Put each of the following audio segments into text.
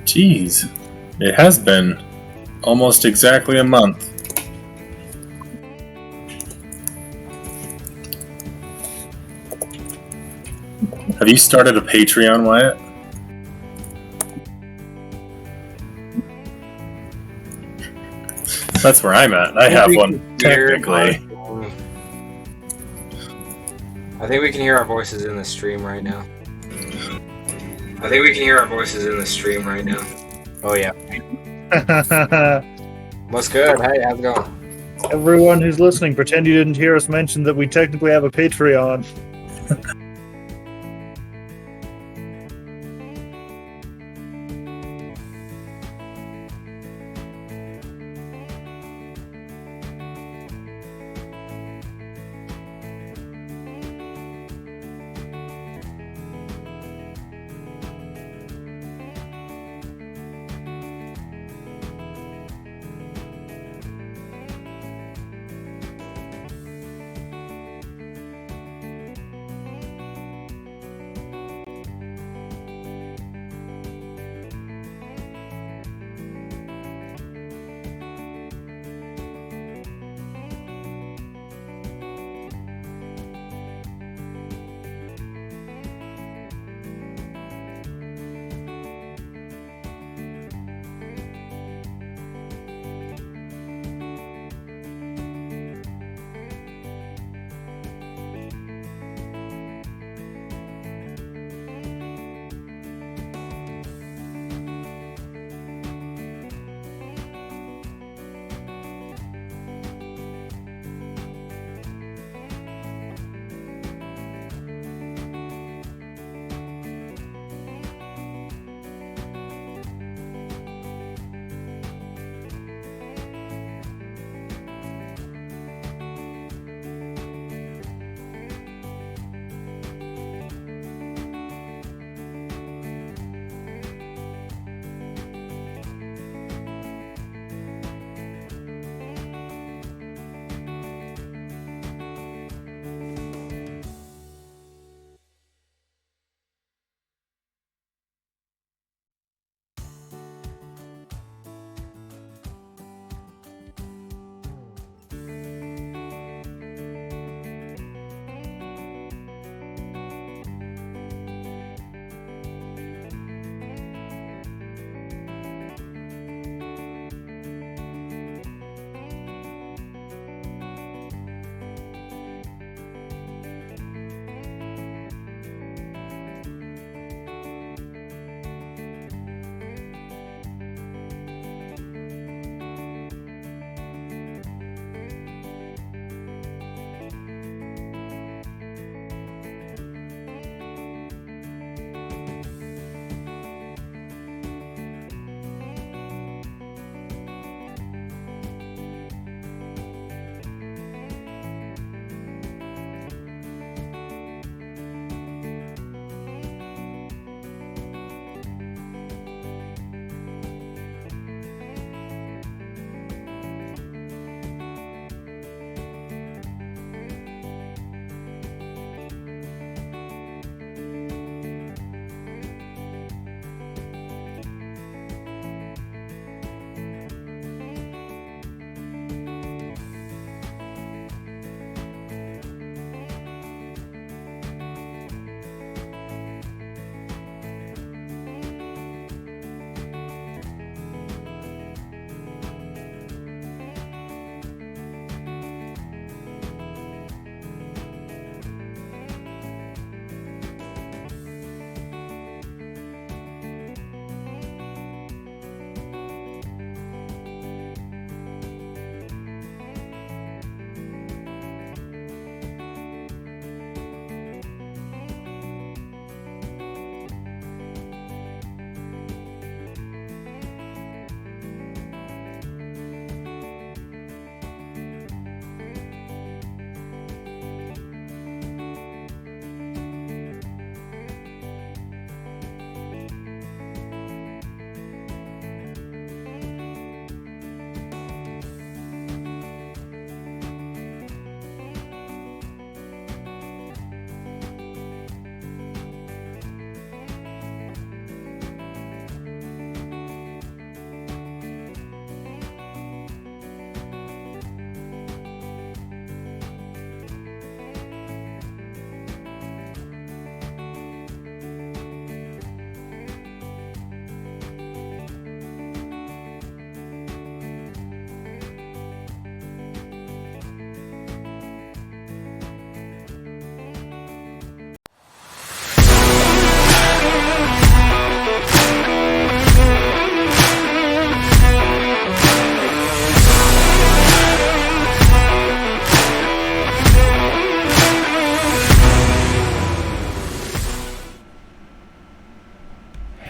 Jeez, it has been almost exactly a month. Have you started a Patreon, Wyatt? That's where I'm at. I have one, technically. I think we can hear our voices in the stream right now. Oh, yeah. What's good? Hey, how's it going? Everyone who's listening, pretend you didn't hear us mention that we technically have a Patreon.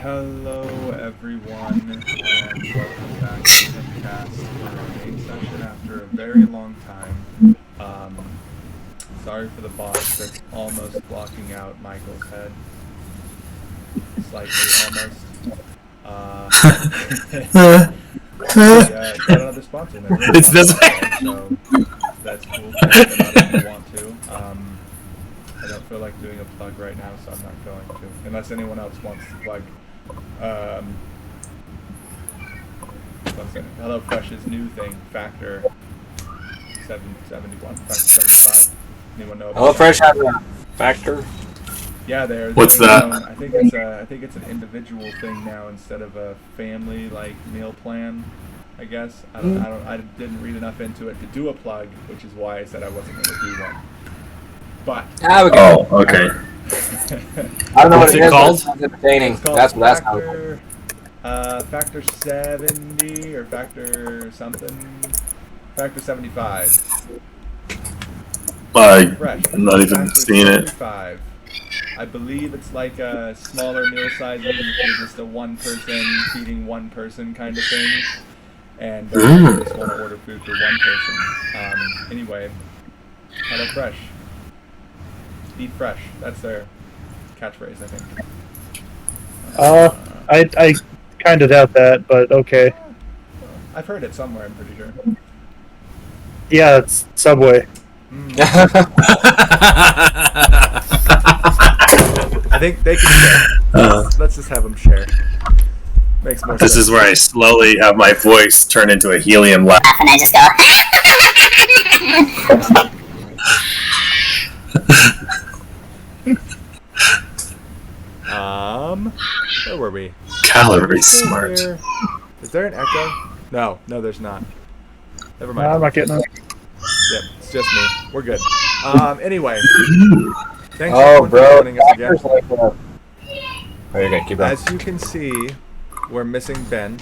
Hello everyone, and welcome back to the cast for a game session after a very long time. Sorry for the box that's almost blocking out Michael's head. Slightly, almost. Got another sponsor. It's this way. So that's cool. Check them out if you want to. I don't feel like doing a plug right now, so I'm not going to. Unless anyone else wants to plug. HelloFresh's new thing, Factor 771, Factor 75. Anyone know about HelloFresh has a Factor? Yeah, they're What's doing that? I think it's an individual thing now instead of a family meal plan. I guess I didn't read enough into it to do a plug, which is why I said I wasn't going to do one. But oh, okay. I don't know What's what it is, called? but it sounds entertaining. It's called That's what that sounds like. Factor 70 or Factor something. Factor 75. Fresh. I'm not even Factor seeing it. 75. I believe it's like a smaller meal sizing if you're just a one person feeding one person kind of thing. And you just want to order food for one person. Anyway, HelloFresh. Eat fresh. That's their catchphrase, I think. I kind of doubt that, but okay. I've heard it somewhere, I'm pretty sure. Yeah, it's Subway. I think they can share. Let's just have them share. Makes more sense. This is where I slowly have my voice turn into a helium laugh. And I just go. Where were we? Calorie smart. Is there an echo? No, there's not. Never mind. No, I'm not getting it. Yep, it's just me. We're good. Anyway. Thanks Oh, everyone for bro. joining us again. Oh, you're good. Keep going. As you can see, we're missing Ben.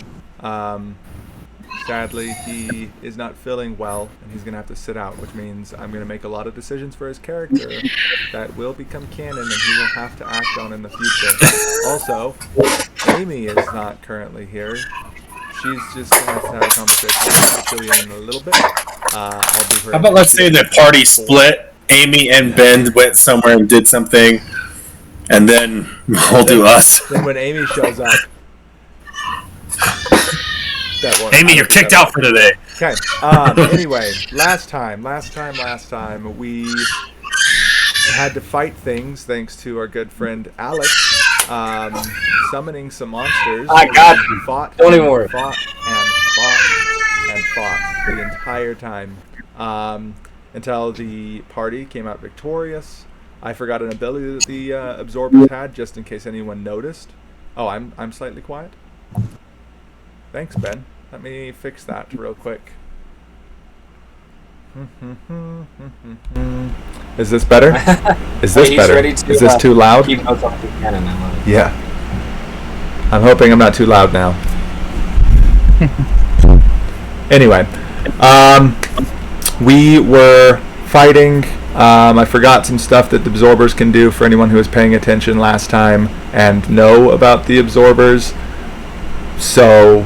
Sadly, he is not feeling well, and he's going to have to sit out, which means I'm going to make a lot of decisions for his character that will become canon and he will have to act on in the future. Also, Amy is not currently here. She's just going to have to have a conversation with Cillian in a little bit. I'll be her. How about let's say the party split, Amy and Ben went somewhere and did something, and then we'll do us. Then when Amy shows up, that one. Amy, you're kicked out for today. Okay. Anyway, last time, we had to fight things thanks to our good friend Alex, summoning some monsters. I got We you. fought. Don't even worry. Fought the entire time, until the party came out victorious. I forgot an ability that the absorbers had, just in case anyone noticed. Oh, I'm slightly quiet. Thanks, Ben. Let me fix that real quick. Is this better? Is this He's better? ready to, Is this too loud? Keep notes on the cannon now. Yeah. I'm hoping I'm not too loud now. Anyway, we were fighting. I forgot some stuff that the absorbers can do for anyone who was paying attention last time and know about the absorbers. So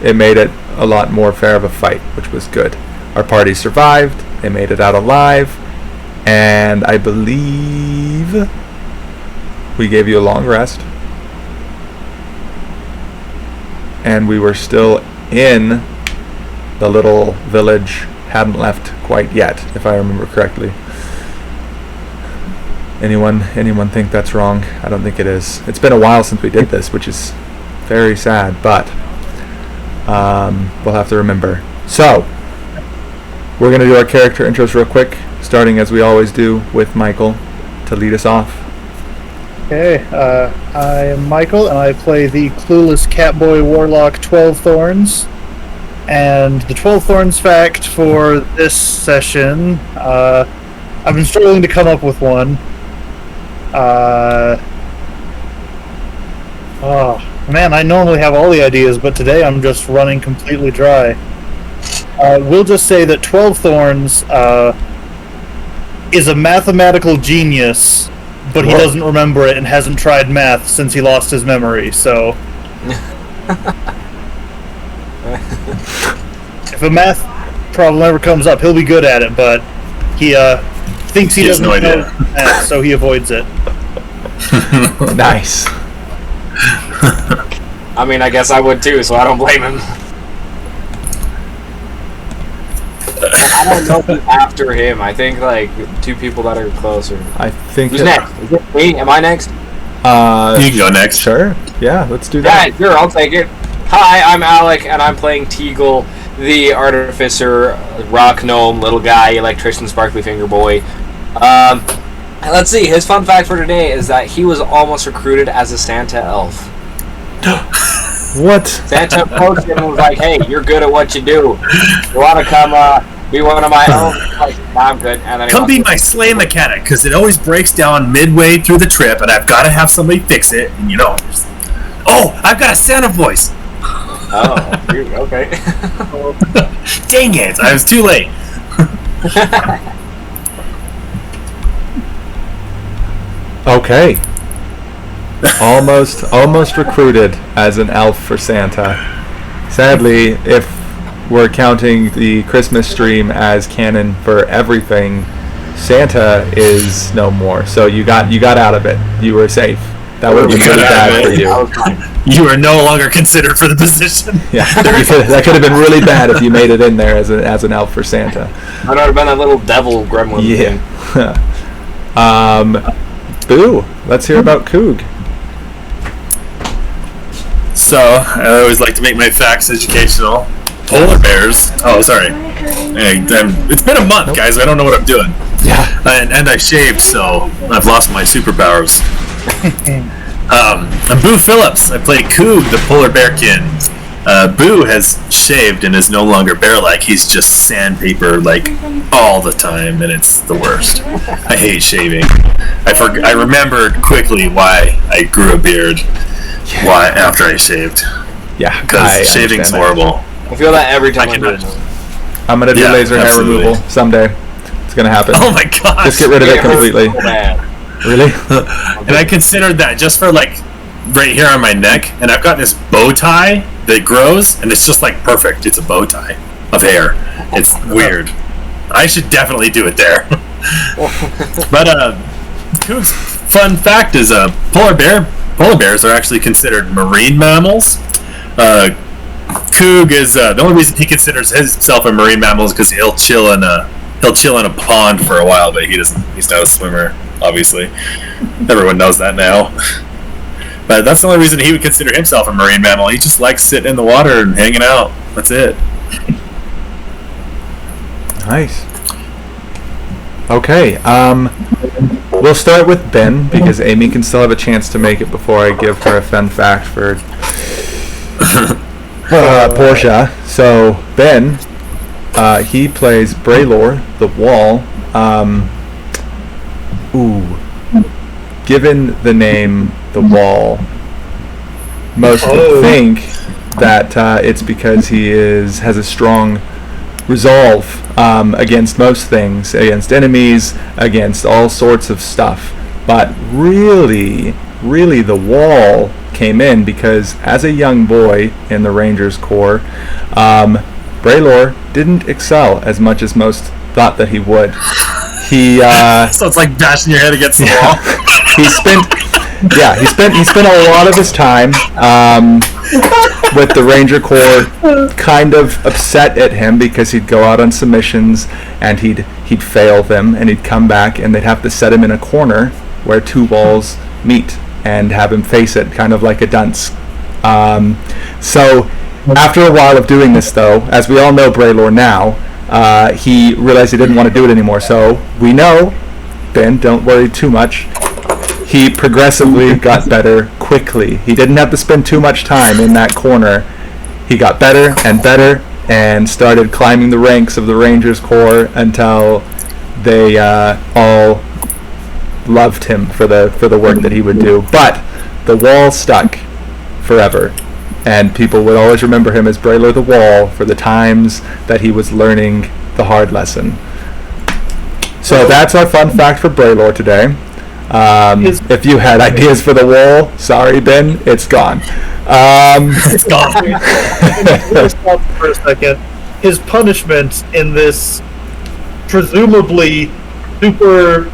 it made it a lot more fair of a fight, which was good. Our party survived. They made it out alive. And I believe we gave you a long rest. And we were still in the little village, hadn't left quite yet, if I remember correctly. Anyone think that's wrong? I don't think it is. It's been a while since we did this, which is very sad, but we'll have to remember. So, we're going to do our character intros real quick, starting as we always do with Michael to lead us off. Okay, I am Michael, and I play the clueless Catboy Warlock 12 Thorns. And the 12 Thorns fact for this session, I've been struggling to come up with one. Oh, man, I normally have all the ideas, but today I'm just running completely dry. We'll just say that 12 Thorns is a mathematical genius but he doesn't remember it and hasn't tried math since he lost his memory. So, if a math problem ever comes up, he'll be good at it. But he thinks he has doesn't no idea. know math, so he avoids it. Nice. I mean, I guess I would too, so I don't blame him. I don't know who's after him. I think like two people that are closer. I think. Who's next? Is it me? Am I next? You can go next. Sure. Yeah, let's do that. Yeah, sure. I'll take it. Hi, I'm Alec, and I'm playing Teagle, the artificer, rock gnome, little guy, electrician, sparkly finger boy. Let's see. His fun fact for today is that he was almost recruited as a Santa elf. What? Santa approached him and was like, "Hey, you're good at what you do. You want to come be one of my elves?" Like, nah, I'm good. And then Come be my sleigh mechanic, because it always breaks down midway through the trip, and I've got to have somebody fix it. And oh, I've got a Santa voice. Oh, okay. Dang it! I was too late. Okay. Almost recruited as an elf for Santa. Sadly, if we're counting the Christmas stream as canon for everything, Santa is no more. So you got out of it. You were safe. That would have been You really got out bad of for it. you. You are no longer considered for the position. Yeah, that could have been really bad if you made it in there as an elf for Santa. I'd have been that little devil gremlin thing. Yeah. Boo. Let's hear about Coog. So, I always like to make my facts educational. Polar bears. Oh, sorry. Hey, it's been a month, guys. I don't know what I'm doing. Yeah. And I shaved, so I've lost my superpowers. I'm Boo Phillips. I play Coog, the polar bearkin. Boo has shaved and is no longer bear-like. He's just sandpaper, like, all the time, and it's the worst. I hate shaving. I remembered quickly why I grew a beard. Why after I shaved? Yeah. Because shaving's horrible. I feel that every time I I can do imagine. it. I'm gonna do Yeah, laser hair absolutely. removal someday. It's gonna happen. Oh my gosh! Just get rid of it completely. So bad. Really? And I considered that just for like right here on my neck, and I've got this bow tie that grows, and it's just like perfect. It's a bow tie of hair. It's weird. I should definitely do it there. But Coog's fun fact is polar bears are actually considered marine mammals. Coog is the only reason he considers himself a marine mammal is because he'll chill in a pond for a while, but he's not a swimmer, obviously. Everyone knows that now. But that's the only reason he would consider himself a marine mammal. He just likes sitting in the water and hanging out. That's it. Nice. Okay. We'll start with Ben because Amy can still have a chance to make it before I give her a fun fact for Portia. So Ben, he plays Braylor, the Wall. Given the name the Wall, most think that it's because he has a strong resolve against most things, against enemies, against all sorts of stuff. But really the Wall came in because as a young boy in the Rangers Corps, Braylor didn't excel as much as most thought that he would. He So it's like bashing your head against the wall. he spent a lot of his time with the Ranger Corps kind of upset at him because he'd go out on some missions and he'd fail them, and he'd come back and they'd have to set him in a corner where two walls meet and have him face it, kind of like a dunce. So after a while of doing this, though, as we all know Braylor now, he realized he didn't want to do it anymore. So we know, Ben, don't worry too much, he progressively got better quickly. He didn't have to spend too much time in that corner. He got better and started climbing the ranks of the Rangers Corps until they all loved him for the work that he would do. But the Wall stuck forever, and people would always remember him as Braylor the Wall for the times that he was learning the hard lesson. So that's our fun fact for Braylor today. If you had ideas for the wall, sorry, Ben, it's gone. It's gone. Let's stop for a second. His punishment in this presumably super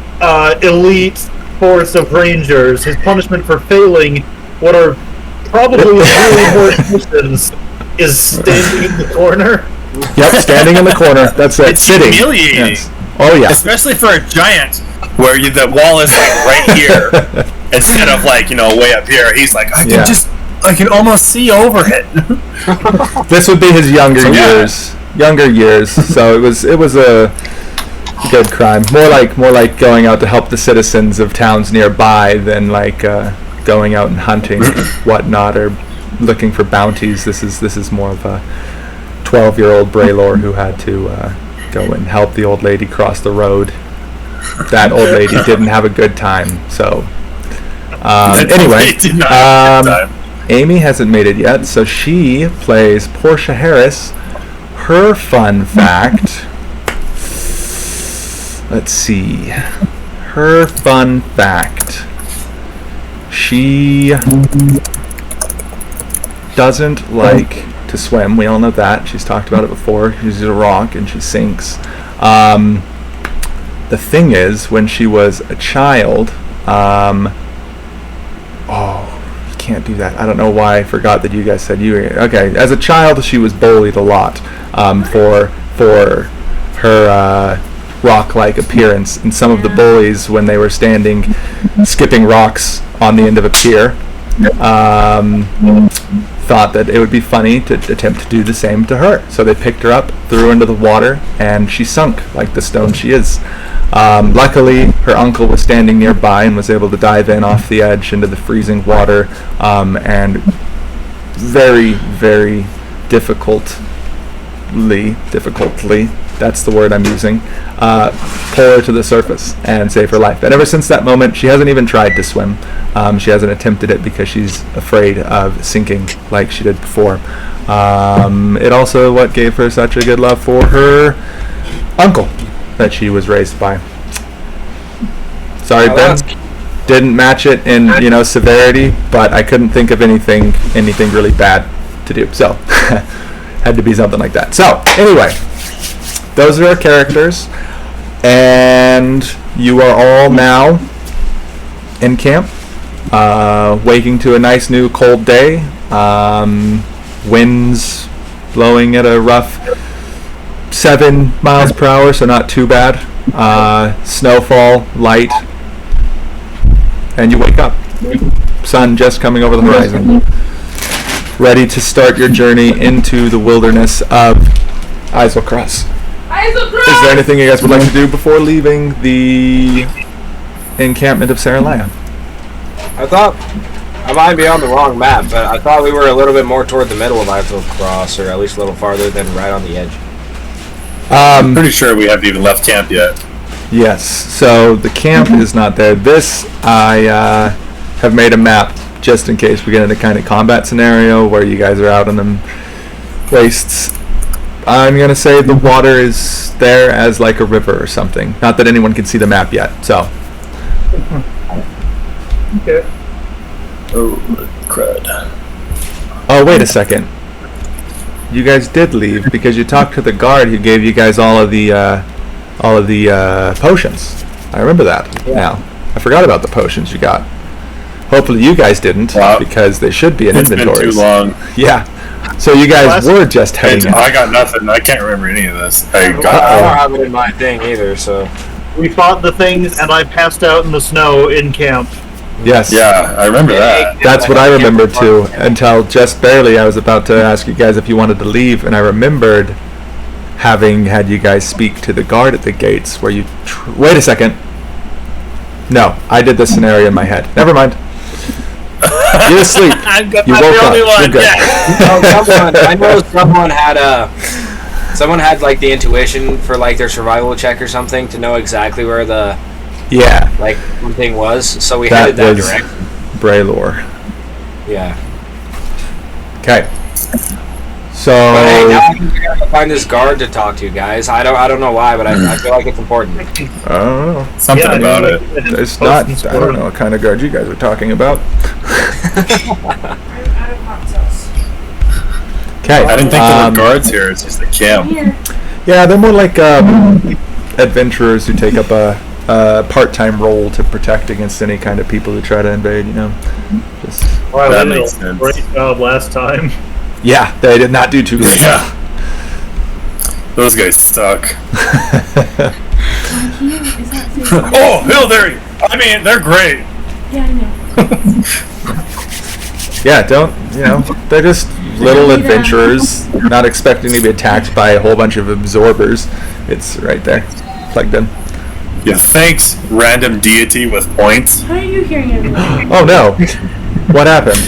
elite force of rangers, his punishment for failing what are probably really important missions, is standing in the corner. Yep, standing in the corner. That's it. It's Sitting. humiliating. Yes. Oh yeah. Especially for a giant, where the wall is like right here instead of like way up here. He's like, I can almost see over it. This would be his younger years. Younger years. So it was a good crime. More like going out to help the citizens of towns nearby than like going out and hunting whatnot or looking for bounties. This is more of a 12-year-old Braylor who had to go and help the old lady cross the road. That old lady didn't have a good time. So anyway, Amy hasn't made it yet, so she plays Portia Harris. Her fun fact. Let's see. Her fun fact. She doesn't like to swim. We all know that. She's talked about it before. She's a rock and she sinks. The thing is, when she was a child, you can't do that. I don't know why I forgot that you guys said you were. Okay, as a child, she was bullied a lot for her rock-like appearance, and some of the bullies, when they were skipping rocks on the end of a pier, thought that it would be funny to attempt to do the same to her. So they picked her up, threw her into the water, and she sunk like the stone she is. Luckily, her uncle was standing nearby and was able to dive in off the edge into the freezing water, and very, very difficultly, that's the word I'm using, pull her to the surface and save her life. And ever since that moment, she hasn't even tried to swim. She hasn't attempted it because she's afraid of sinking like she did before. It also what gave her such a good love for her uncle that she was raised by. Sorry, Ben, didn't match it in severity, but I couldn't think of anything really bad to do, so had to be something like that. So anyway, those are our characters, and you are all now in camp, waking to a nice new cold day, winds blowing at a rough 7 miles per hour, so not too bad, snowfall light, and you wake up, sun just coming over the horizon, ready to start your journey into the wilderness of Iselcross. Is there anything you guys would like to do before leaving the encampment of Saralaya? I thought, I might be on the wrong map, but I thought we were a little bit more toward the middle of Iselcross, or at least a little farther than right on the edge. I'm pretty sure we haven't even left camp yet. Yes, so the camp is not there. This, I have made a map just in case we get into kind of combat scenario where you guys are out on the wastes. I'm going to say the water is there as like a river or something. Not that anyone can see the map yet, so. Okay. Oh, crud. Oh, wait a second. You guys did leave because you talked to the guard who gave you guys all of the potions. I remember that now. I forgot about the potions you got. Hopefully you guys didn't, because they should be in inventories. It's been too long. Yeah. So you guys were just heading out. I got nothing. I can't remember any of this. I don't have it in my thing either, so. We fought the things, and I passed out in the snow in camp. Yes. Yeah, I remember that. That's what I remembered too, until just barely I was about to ask you guys if you wanted to leave, and I remembered having had you guys speak to the guard at the gates where you... Wait a second. No, I did this scenario in my head. Never mind. You're asleep. You woke up. You're good. I know someone had like the intuition for like their survival check or something to know exactly where the one thing was, so we headed that direction. Braylor. Yeah. Okay. So But hey, now I gotta find this guard to talk to, guys. I don't know why, but I feel like it's important. I don't know. Something Yeah, about it. It's not. I don't know what kind of guard you guys are talking about. Okay. I didn't think there were guards here. It's just a camp. Yeah, they're more like adventurers who take up a part-time role to protect against any kind of people who try to invade. You know, just Wow, That they did makes a sense. great job last time. yeah, they did not do too great. Yeah. Those guys suck. Oh, Hill, they're great. Yeah, I know. Yeah, they're just little adventurers, not expecting to be attacked by a whole bunch of absorbers. It's right there, plugged in. You thanks, random deity with points. How are you hearing everything? Oh no, what happened?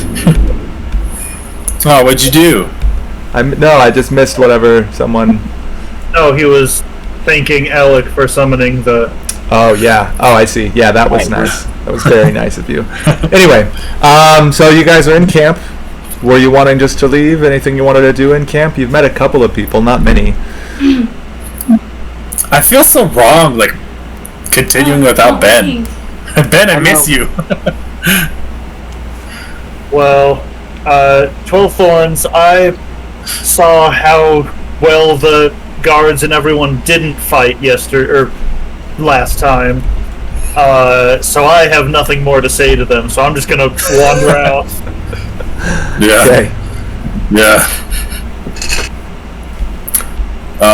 Oh, what'd you do? I just missed whatever someone. No, he was thanking Alec for summoning the. Oh yeah. Oh, I see. Yeah, that was nice. That was very nice of you. Anyway, so you guys are in camp. Were you wanting just to leave? Anything you wanted to do in camp? You've met a couple of people, not many. I feel so wrong, like, continuing without Ben. Ben, I miss you. Well, 12 Thorns, I saw how well the guards and everyone didn't fight last time. So I have nothing more to say to them, so I'm just gonna wander out. Yeah. Okay. Yeah.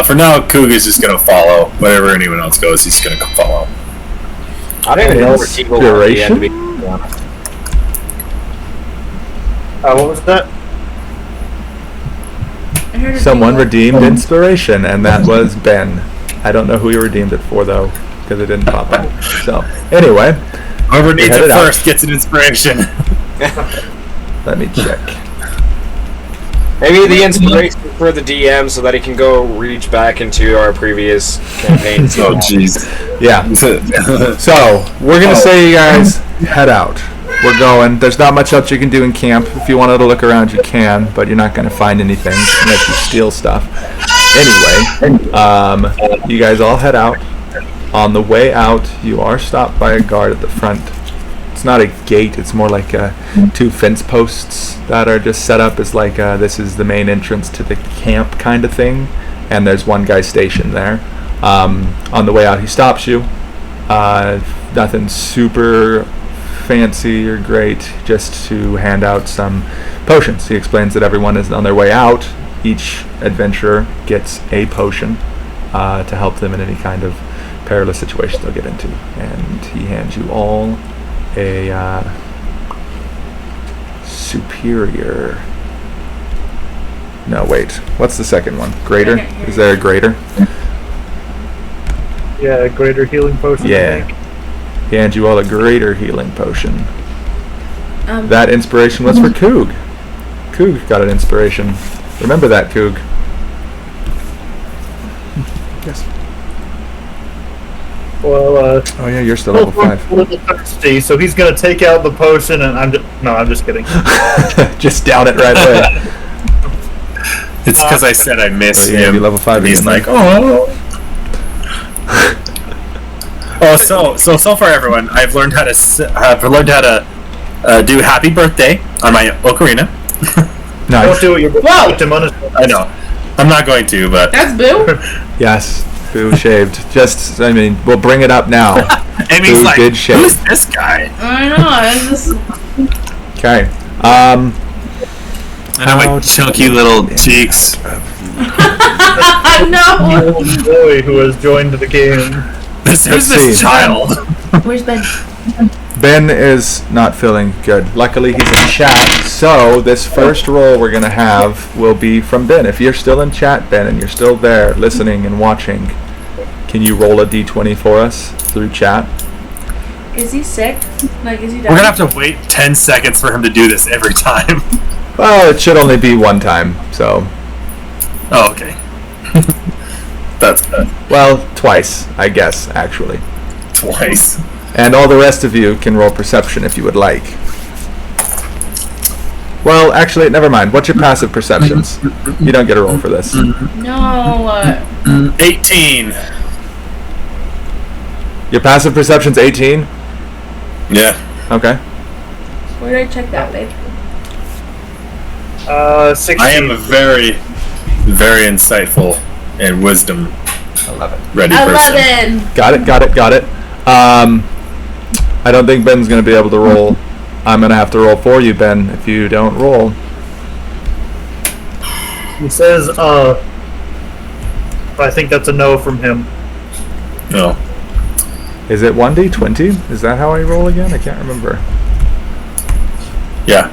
For now, Coog is just gonna follow. Wherever anyone else goes, he's gonna follow. I don't even know where Teagle was at the end, to be honest. What was that? I heard a Someone big redeemed inspiration, and that was Ben. I don't know who you redeemed it for though, because it didn't pop up. So anyway, Whoever needs Head it it out. first gets an inspiration. let me check. Maybe the inspiration for the DM so that he can go reach back into our previous campaigns. Oh, jeez. Yeah. So we're gonna say you guys head out. We're going. There's not much else you can do in camp. If you wanted to look around, you can, but you're not gonna find anything unless you steal stuff. Anyway, you guys all head out. On the way out, you are stopped by a guard at the front. It's not a gate, it's more like two fence posts that are just set up as like this is the main entrance to the camp kind of thing, and there's one guy stationed there. On the way out, he stops you. Nothing super fancy or great, just to hand out some potions. He explains that everyone is on their way out. Each adventurer gets a potion to help them in any kind of perilous situation they'll get into, and he hands you all a superior. No, wait. What's the second one? Greater? Is there a greater? Yeah, greater healing potion. I Yeah. think. He hands you all a greater healing potion. Um, That inspiration was for Coog. Coog got an inspiration. Remember that, Coog. Yes. Well, Oh yeah, you're still level 5. a little thirsty, so he's gonna take out the potion, and I'm just kidding. Just down it right away. It's because I said I miss Oh, yeah, him. you're level 5 And he's again, like, oh. So far, everyone, I've learned how to do happy birthday on my ocarina. Nice. Don't do it. You're Whoa! I know. I'm not going to, but That's Boo? Yes. Boo shaved. We'll bring it up now. Amy's Boo like, did shave. who's this guy? I know, it's just... Okay. And I'm like chunky little cheeks. no! little boy who has joined the game. Who's Let's this see. child? Where's Ben? Ben is not feeling good. Luckily, he's in chat, so this first roll we're going to have will be from Ben. If you're still in chat, Ben, and you're still there listening and watching, can you roll a d20 for us through chat? Is he sick? Like, is he We're dying? gonna have to wait 10 seconds for him to do this every time. Well, it should only be one time, so... Oh, okay. That's good. Well, twice, I guess, actually. Twice. And all the rest of you can roll perception if you would like. Well, actually, never mind. What's your passive perceptions? You don't get a roll for this. No. 18. Your passive perception's 18? Yeah. Okay. Where did I check that, babe? 16. I am a very, very insightful and wisdom 11. ready person. 11. Got it. I don't think Ben's going to be able to roll. I'm going to have to roll for you, Ben, if you don't roll. He says, I think that's a no from him. No. Is it 1d20? Is that how I roll again? I can't remember. Yeah.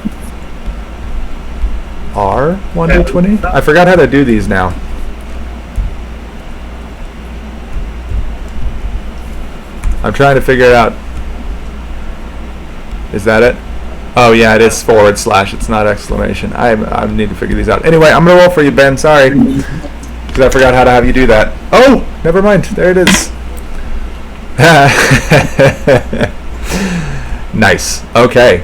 R 1d20? I forgot how to do these now. I'm trying to figure it out. Is that it? Oh yeah, it is / it's not exclamation. I need to figure these out. Anyway, I'm gonna roll for you, Ben. Sorry, because I forgot how to have you do that. Oh, never mind. There it is. Nice. Okay.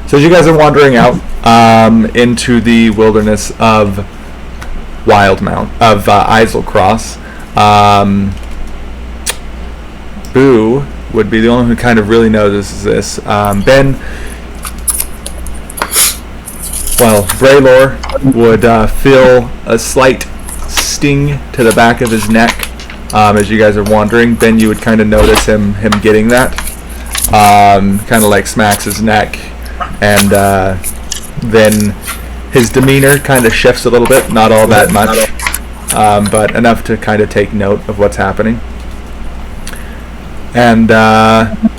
So as you guys are wandering out into the wilderness of Eiselcross, Boo would be the only one who kind of really notices this. Ben, Braylor would feel a slight sting to the back of his neck as you guys are wandering. Ben, you would kind of notice him getting that. Kind of like smacks his neck, and then his demeanor kind of shifts a little bit, not all that much, but enough to kind of take note of what's happening. And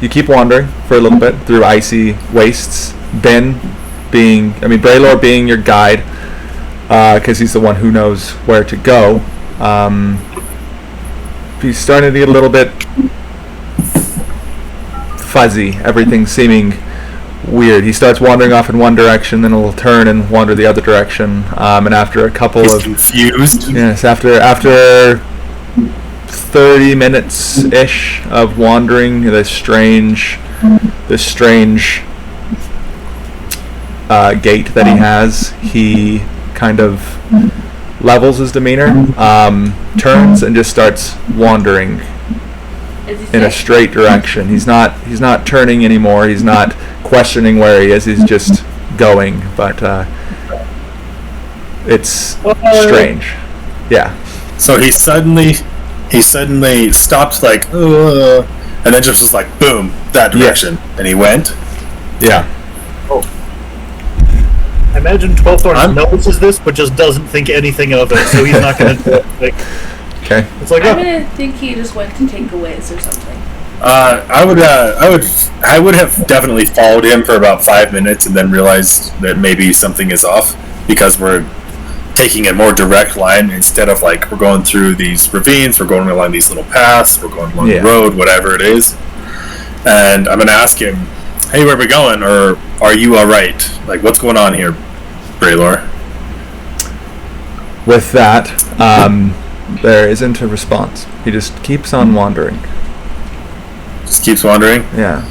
you keep wandering for a little bit through icy wastes. Braylor being your guide, because he's the one who knows where to go. He's starting to get a little bit fuzzy, everything seeming weird. He starts wandering off in one direction, then he'll turn and wander the other direction. And after a couple He's of confused. yes, after 30 minutes-ish of wandering, this strange gait that he has, he kind of levels his demeanor, turns and just starts wandering Is he in a sick? straight direction. He's not turning anymore. He's not questioning where he is. He's just going. But it's strange. Yeah. So he suddenly stopped, like, and then just was like, boom, that direction, and he went. Yeah. I imagine 12 Thorns notices this, but just doesn't think anything of it, so he's not going to do it. Like, Okay. it's like, I'm gonna think he just went to take a whiz or something. I would have definitely followed him for about 5 minutes and then realized that maybe something is off, because we're taking a more direct line instead of like we're going through these ravines, we're going along these little paths, we're going along the road, whatever it is. And I'm gonna ask him, hey, where are we going? Or are you alright? Like, what's going on here, Braylor? With that, there isn't a response. He just keeps on wandering. Just keeps wandering. Yeah.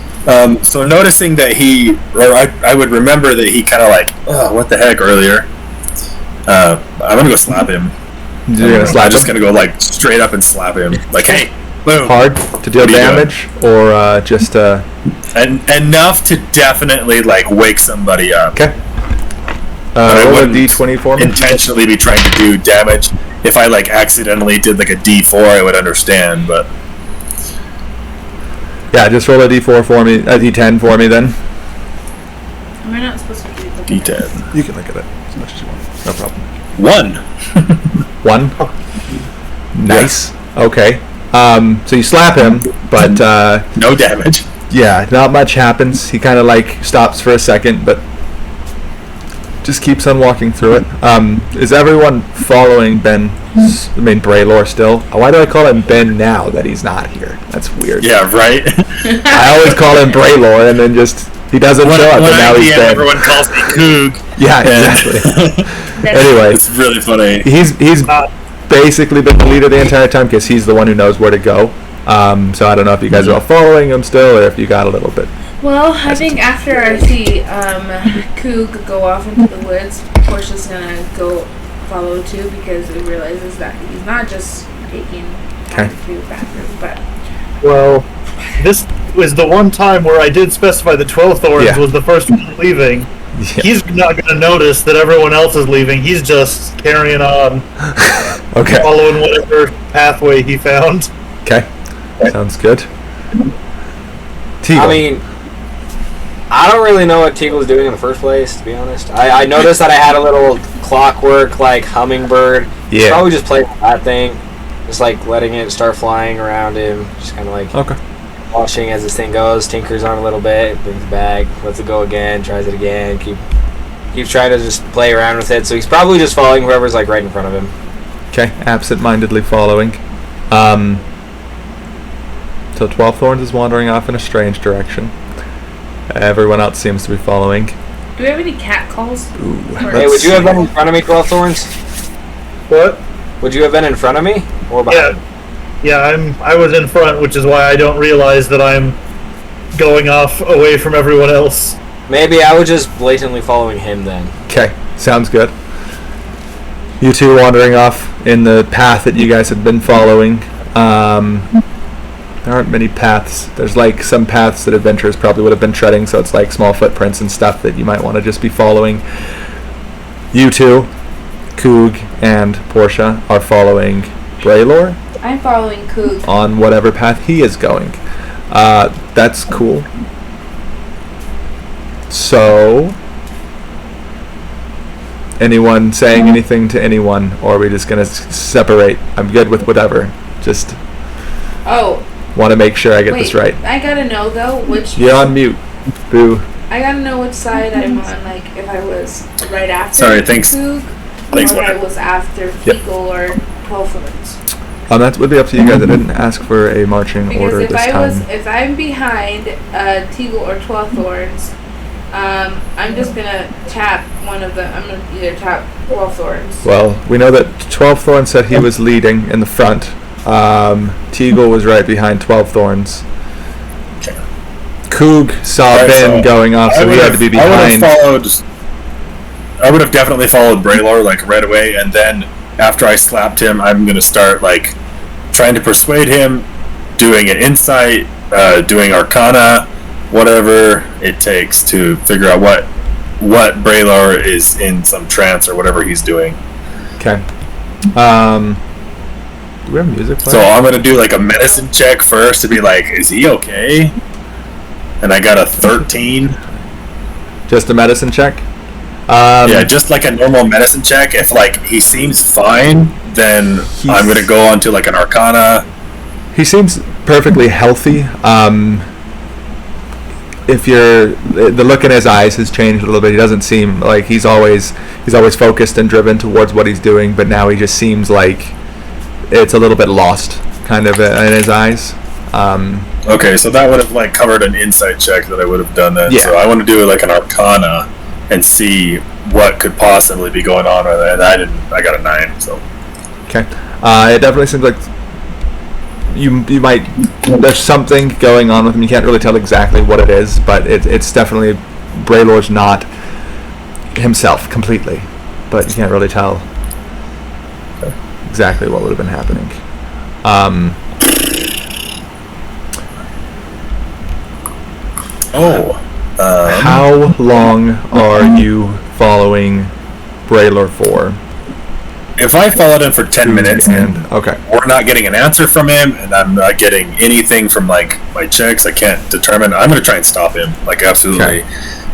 So noticing that I would remember that he kind of like, oh, what the heck, earlier. I'm gonna go slap him. You're gonna slap I'm just him? gonna go like straight up and slap him. Like, hey, boom. Hard to deal What are you damage, or just And enough to definitely like wake somebody up. okay. I Roll a wouldn't d20 for me. Intentionally be trying to do damage. If I like accidentally did like a D4, I would understand. But Yeah, just roll a d4 for me, a d10 for me then. We're not supposed to do the D10. You can look at it as much as you want. No problem. 1. 1. Nice. Okay. So you slap him, but No damage. yeah, not much happens. He kind of like stops for a second, but just keeps on walking through it. Is everyone following Braylor still? Why do I call him Ben now that he's not here? That's weird. Yeah, right. I always call him Braylor, and then just he doesn't show up, and now he's DM, dead. everyone calls me Coog. Yeah, exactly. Anyway, It's really funny. he's basically been the leader the entire time because he's the one who knows where to go. So I don't know if you guys are all following him still, or if you got a little bit Well, I think after I see Coog go off into the woods, Portia's gonna go follow too because it realizes that he's not just taking time to the bathroom, but Well, this was the one time where I did specify the 12 thorns Yeah. was the first one leaving. Yeah. He's not going to notice that everyone else is leaving. He's just carrying on, Okay. following whatever pathway he found. Okay. Sounds good. Teagle. I mean, I don't really know what Teagle was doing in the first place, to be honest. I noticed that I had a little clockwork, like, hummingbird. Yeah. Probably just playing with that thing. Just, like, letting it start flying around him. Just kind of, like, Okay. watching as this thing goes. Tinkers on a little bit, brings it back, lets it go again, tries it again. Keeps trying to just play around with it. So he's probably just following whoever's, like, right in front of him. Okay. Absent-mindedly following. So 12 Thorns is wandering off in a strange direction. Everyone else seems to be following. do we have any cat calls? Ooh. Or- Hey, would you have been in front of me, 12 Thorns? What? Would you have been in front of me? Or behind? Yeah, I was in front, which is why I don't realize that I'm going off away from everyone else. Maybe I was just blatantly following him then. Okay, sounds good. You two wandering off in the path that you guys had been following. There aren't many paths. There's like some paths that adventurers probably would have been treading, so it's like small footprints and stuff that you might want to just be following. You two, Coog and Portia, are following Braylor I'm following Coog. on whatever path he is going. That's cool. So, anyone saying anything to anyone, or are we just gonna separate? I'm good with whatever. Just Oh, want to make sure I get wait. this right. I gotta know though which. You're on mute. Boo. I gotta know which side I'm on. Like if I was right after. Sorry, thanks. Coog, Thanks, or if I Leonard. was after Yep. Feegle or 12 Thorns. That would be up to you guys. I didn't ask for a marching Because order if this time. if I'm behind Teagle or 12 Thorns, I'm just gonna tap one of them. I'm gonna either tap 12 Thorns. Well, we know that 12 Thorns said he was leading in the front. Teagle was right behind 12 Thorns. Coog saw Right, Ben so going off, so he had to be behind. I would have definitely followed Braylor like right away, and then after I slapped him, I'm gonna start like trying to persuade him, doing an insight, doing Arcana, whatever it takes to figure out what Braylor is in some trance or whatever he's doing. Okay. Do we have music So playing? I'm gonna do like a medicine check first to be like, is he okay? And I got a 13. Just a medicine check? Yeah, just like a normal medicine check. If like he seems fine, then I'm gonna go on to like an Arcana. He seems perfectly healthy. If you're, the look in his eyes has changed a little bit. He doesn't seem like he's always focused and driven towards what he's doing, but now he just seems like it's a little bit lost, kind of in his eyes. Okay, so that would have like covered an insight check that I would have done then. Yeah. So I want to do like an Arcana and see what could possibly be going on with it. And I didn't. I got a 9. So Okay. It definitely seems like you might, there's something going on with him. You can't really tell exactly what it is, but it's definitely, Braylor's not himself completely, but you can't really tell exactly what would have been happening. How long are you following Braylor for? if I followed him for 10 minutes and Okay. we're not getting an answer from him, and I'm not getting anything from like my checks, I can't determine. I'm gonna try and stop him, like absolutely. Okay.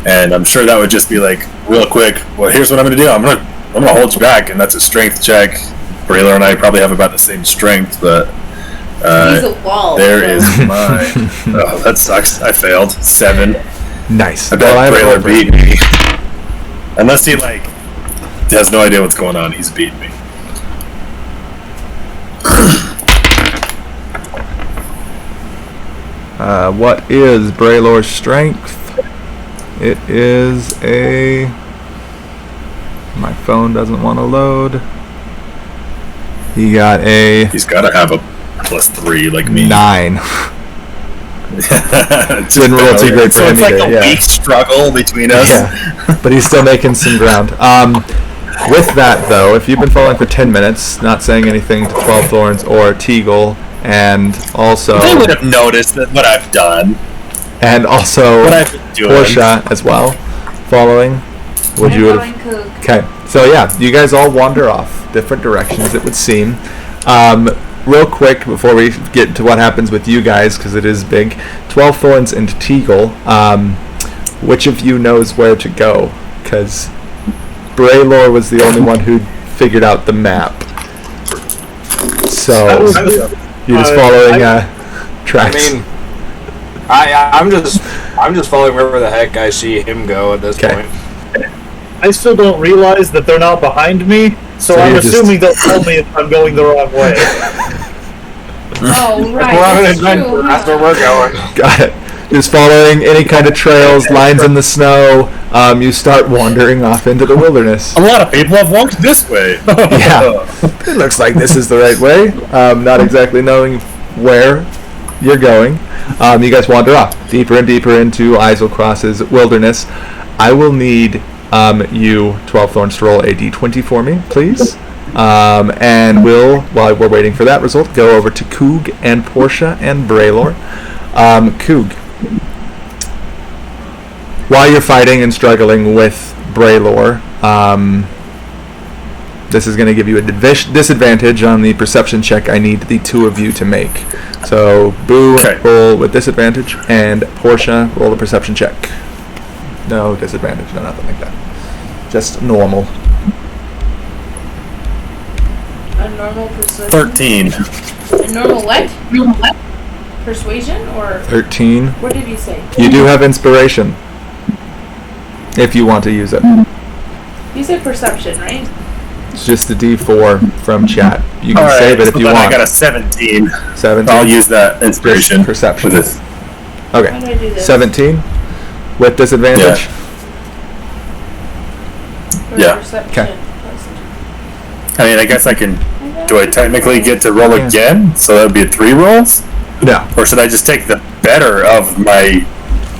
And I'm sure that would just be like real quick. Well, here's what I'm gonna do. I'm gonna hold you back, and that's a strength check. Braylor and I probably have about the same strength, but He's a wall. there so- is my. Oh, that sucks. I failed 7. Nice. I bet Well, I have Braylor over- beat me. Unless he like has no idea what's going on, he's beating me. What is Braylor's strength? It is a... My phone doesn't want to load. He got a He's got to have a +3 like me. 9. Didn't roll too great for so him it's like either, a yeah. weak struggle between us. Yeah, but he's still making some ground. With that, though, if you've been following for 10 minutes, not saying anything to 12 Thorns or Teagle, and also... They would have noticed that what I've done. And also What I've been doing. Portia as well, following. Would you I'm have... following Coog. Okay, so yeah, you guys all wander off different directions, it would seem. Real quick, before we get to what happens with you guys, because it is big, 12 Thorns and Teagle, which of you knows where to go? Because Braylor was the only one who figured out the map. So, you're just following tracks. I mean, I'm just following wherever the heck I see him go at this Okay. point. I still don't realize that they're not behind me, so I'm you're just- assuming they'll tell me if I'm going the wrong way. Oh, right. We're having an That's adventure. true, That's huh? where we're going. Got it. Just following any kind of trails, lines in the snow, you start wandering off into the wilderness. A lot of people have walked this way. Yeah. It looks like this is the right way. Not exactly knowing where you're going. You guys wander off deeper and deeper into Isle Cross's wilderness. I will need you, 12 Thorns, to roll a d20 for me, please. And we'll, while we're waiting for that result, go over to Coog and Portia and Braylor. Coog, while you're fighting and struggling with Braylor, this is going to give you a disadvantage on the perception check I need the two of you to make. So, Boo, Okay. roll with disadvantage, and Portia, roll a perception check. No disadvantage, no nothing like that. Just normal. A normal persuasion. 13. A normal what? Persuasion or 13. what did you say? You do have inspiration, if you want to use it. You said perception, right? It's just the D4 from chat. You can All right, save it if so you then want. I got a 17. 17. I'll use that inspiration. Just perception. With this. How Okay. do I do this? 17 with disadvantage. For Yeah. Perception. I mean, I guess I can. Do I technically get to roll Yeah. again? So that would be 3 rolls? No. Or should I just take the better of my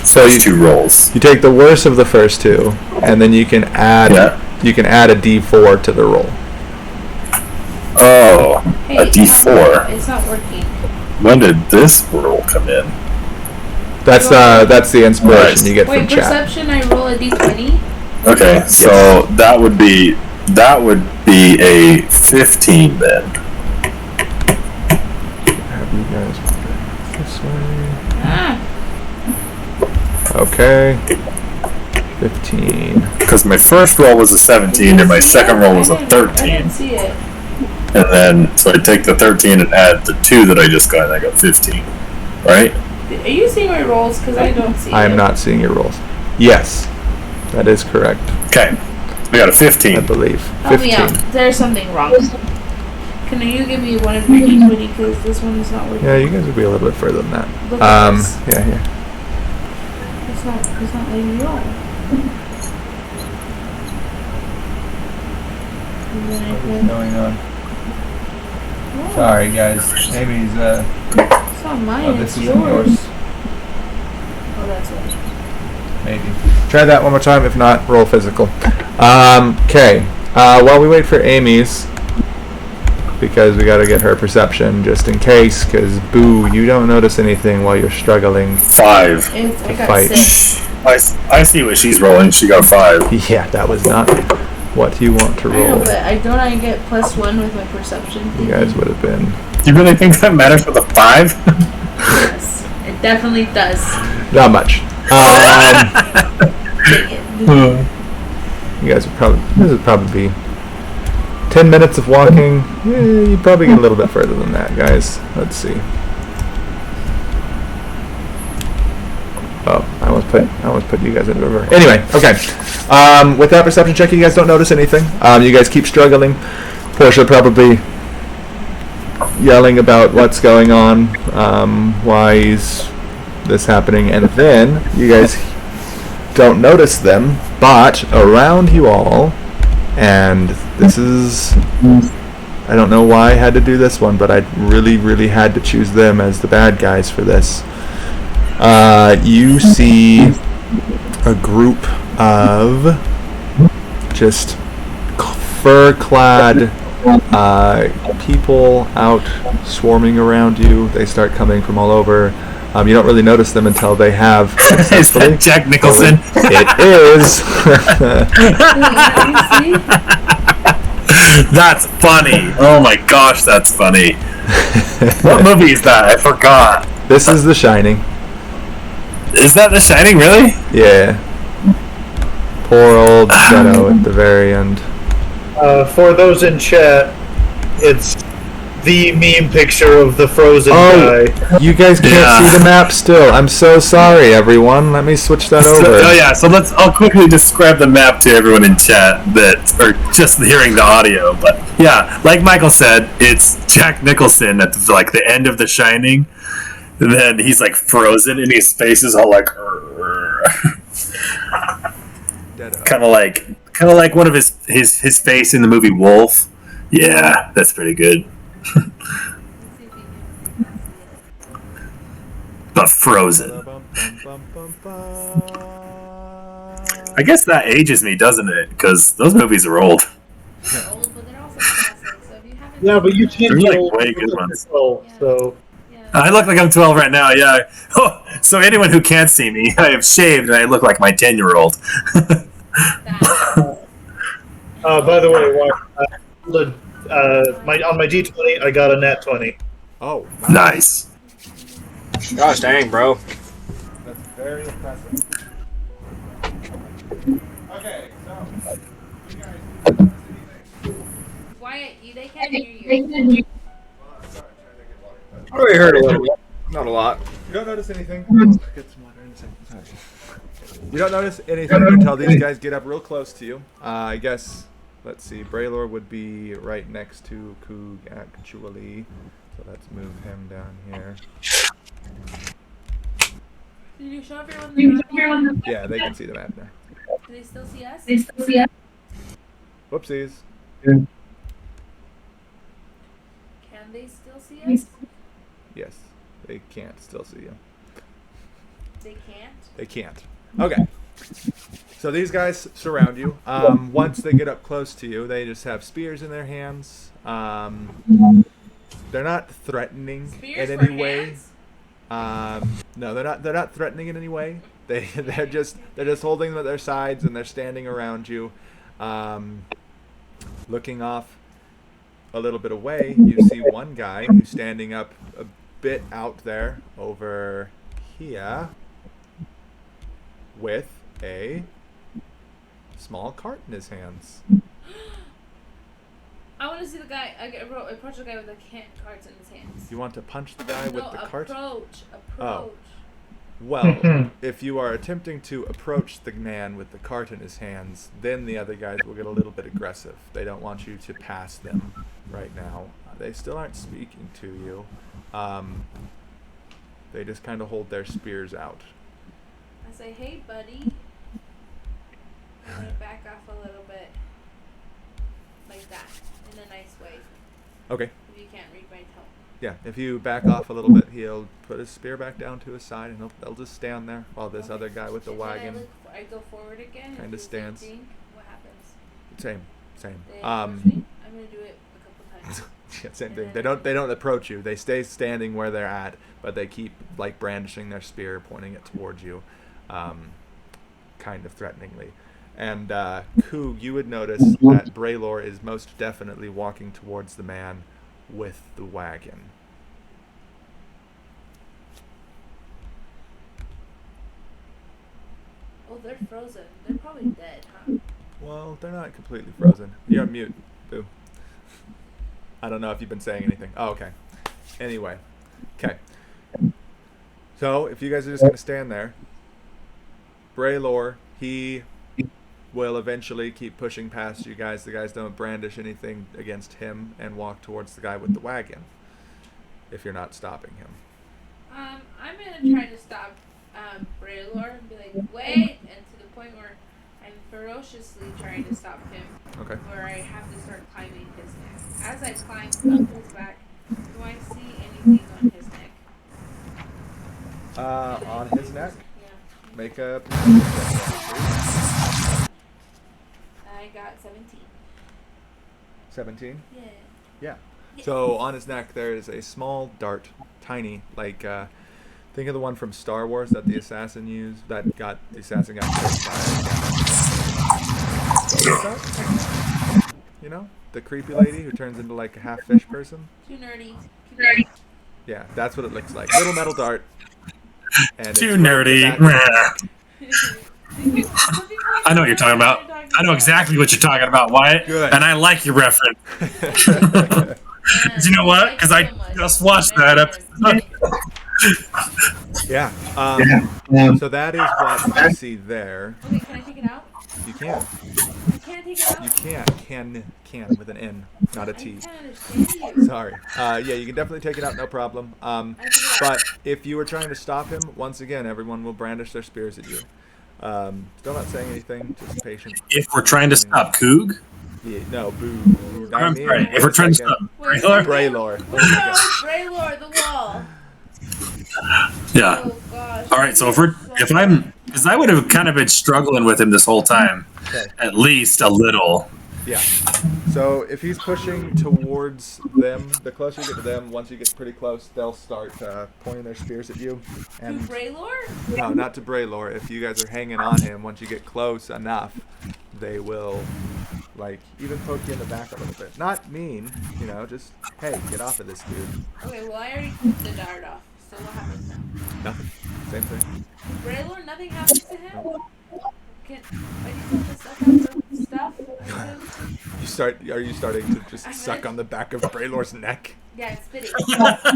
first 2 rolls? You take the worst of the first two, and then you can add Yeah. you can add a D4 to the roll. Oh, Hey, a D4. It's not working. When did this roll come in? That's the inspiration Nice. you get from Wait, chat. perception. I roll a d20. Okay, so that would be a 15 then. Have you guys this way? Ah, Okay. 15. Because my first roll was a 17 and my second roll was a I 13. didn't see it. And then, so I take the 13 and add the 2 that I just got, and I got 15. Right? Are you seeing my rolls? Because I don't see I am it. not seeing your rolls. Yes, that is correct. Okay. We got a I 15. believe. Help me 15. out. There's something wrong. Can you give me one of your d20? Because this one is not working. Yeah, you guys would be a little bit further than that. Look at this. Yeah, here. It's not letting me roll. And then I can, going on? oh, Sorry, guys. Amy's it's not mine. Oh, this it's isn't yours. yours. Oh, that's it. maybe. Try that one more time. If not, roll physical. Okay. While we wait for Amy's, because we got to get her perception just in case. Because Boo, you don't notice anything while you're struggling. 5. It's, I got fight. 6. I see what she's rolling. She got 5. Yeah, that was not what you want to I know, roll. but I get +1 with my perception. You guys would have been Do you really think that matters with a 5? Yes, it definitely does. not much. Dang it. You guys would probably. This would probably be 10 minutes of walking. Yeah, you'd probably get a little bit further than that, guys. Let's see. Oh, I almost put you guys in river. Anyway, okay. With that perception check, you guys don't notice anything. You guys keep struggling. Portia probably yelling about what's going on, why is this happening, and then you guys don't notice them, but around you all, and this is, I don't know why I had to do this one, but I really, really had to choose them as the bad guys for this. You see a group of just fur-clad people out swarming around you. They start coming from all over. You don't really notice them until they have Is that Jack Nicholson? It is. That's funny. Oh my gosh, that's funny. What movie is that? I forgot. This is The Shining. Is that The Shining, really? Yeah. Poor old Shadow at the very end. For those in chat, it's the meme picture of the frozen guy. You guys can't see the map still. I'm so sorry, everyone. Let me switch that over. So I'll quickly describe the map to everyone in chat or just hearing the audio. But yeah, like Michael said, it's Jack Nicholson at the end of The Shining. And then he's like frozen and his face is all like kind of like one of his face in the movie Wolf. Yeah, that's pretty good. But frozen. I guess that ages me, doesn't it? Because those movies are old. Yeah, but you can't They're tell. like way good ones. So I look like I'm 12 right now, yeah. Oh, so anyone who can't see me, I have shaved and I look like my 10-year-old. by the way, on my D20, I got a nat 20. Oh, Nice. Gosh dang, bro. That's very impressive. Okay, so you guys Wyatt, they can't hear you. Probably heard a little bit. Not a lot. You don't notice anything. Get some water in a second. Sorry. You don't notice anything until these guys get up real close to you. I guess, let's see, Braylor would be right next to Coog actually. So let's move him down here. Did you show everyone the map? Yeah, they can see the map now. Do they still see us? Whoopsies. Can they still see us? Yes, they can't still see you. They can't? They can't. Okay. So these guys surround you. Once they get up close to you, they just have spears in their hands. They're not threatening Spears in for any way. hands? No, they're not threatening in any way. They're just holding them at their sides and they're standing around you, looking off a little bit away. You see one guy who's standing up a bit out there over here with a small cart in his hands. I want to see the guy. Approach the guy with the carts in his hands. You want to punch the guy with the cart? Approach. Oh. Well, if you are attempting to approach the man with the cart in his hands, then the other guys will get a little bit aggressive. They don't want you to pass them right now. They still aren't speaking to you. They just kind of hold their spears out. I say, hey, buddy. I'm going to back off a little bit. Like that. In a nice way. Okay. If you can't read my tone. Yeah, if you back off a little bit, he'll put his spear back down to his side, and they'll just stand there while this other guy with the And wagon then I go forward again. kinda and do the stands. same thing. What happens? Same. They approach me? I'm going to do it a couple times. Yeah, same thing. They don't approach you. They stay standing where they're at, but they keep like brandishing their spear, pointing it towards you, kind of threateningly. And Coog, you would notice that Braylor is most definitely walking towards the man with the wagon. Oh, they're frozen. They're probably dead, huh? Well, they're not completely frozen. You're on mute, Boo. I don't know if you've been saying anything. Oh, okay. Anyway. Okay. So, if you guys are just going to stand there, Braylor, he will eventually keep pushing past you guys. The guys don't brandish anything against him and walk towards the guy with the wagon, if you're not stopping him. I'm gonna try to stop Braylor and be like, wait, and to the point where I'm ferociously trying to stop him. Okay. Where I have to start climbing his neck. As I climb up his back, do I see anything on his neck? On his neck. Yeah. Make a perception check, I got 17. 17. Yeah. Yeah. So on his neck there is a small dart, tiny, like think of the one from Star Wars that the assassin used. The assassin got killed by. You know, the creepy lady who turns into like a half fish person. Too nerdy. Yeah, that's what it looks like. Little metal dart. And Too it's right nerdy. at the back I know what you're talking about. I know exactly what you're talking about, Wyatt. Good. And I like your reference. of Do you know what? Because I just watched that episode. Yeah. So that is what you see there. Okay, can I take it out? You can. I can't take it out. You can with an N, not a T. I can't understand you. Sorry. Yeah, you can definitely take it out, no problem. But if you were trying to stop him, once again, everyone will brandish their spears at you. Still not saying anything, just patient. If we're trying to stop Coog, Yeah, no, boo. I'm sorry. If we're trying to stop Braylor, Braylor. Oh no, Braylor, the wall. yeah. Oh gosh. All right. So because I would have kind of been struggling with him this whole time, Okay. at least a little. Yeah. So if he's pushing towards them, the closer you get to them, once you get pretty close, they'll start pointing their spears at you. To And Braylor? no, not to Braylor. If you guys are hanging on him, once you get close enough, they will, like, even poke you in the back a little bit. Not mean, you know, just, hey, get off of this dude. Okay, well I already took the dart off. So what happens now? Nothing. Same thing. Braylor, nothing happens to him? Are you supposed to suck out the stuff? Are you starting to just I suck read- on the back of Braylor's neck? Yeah, it's spitting.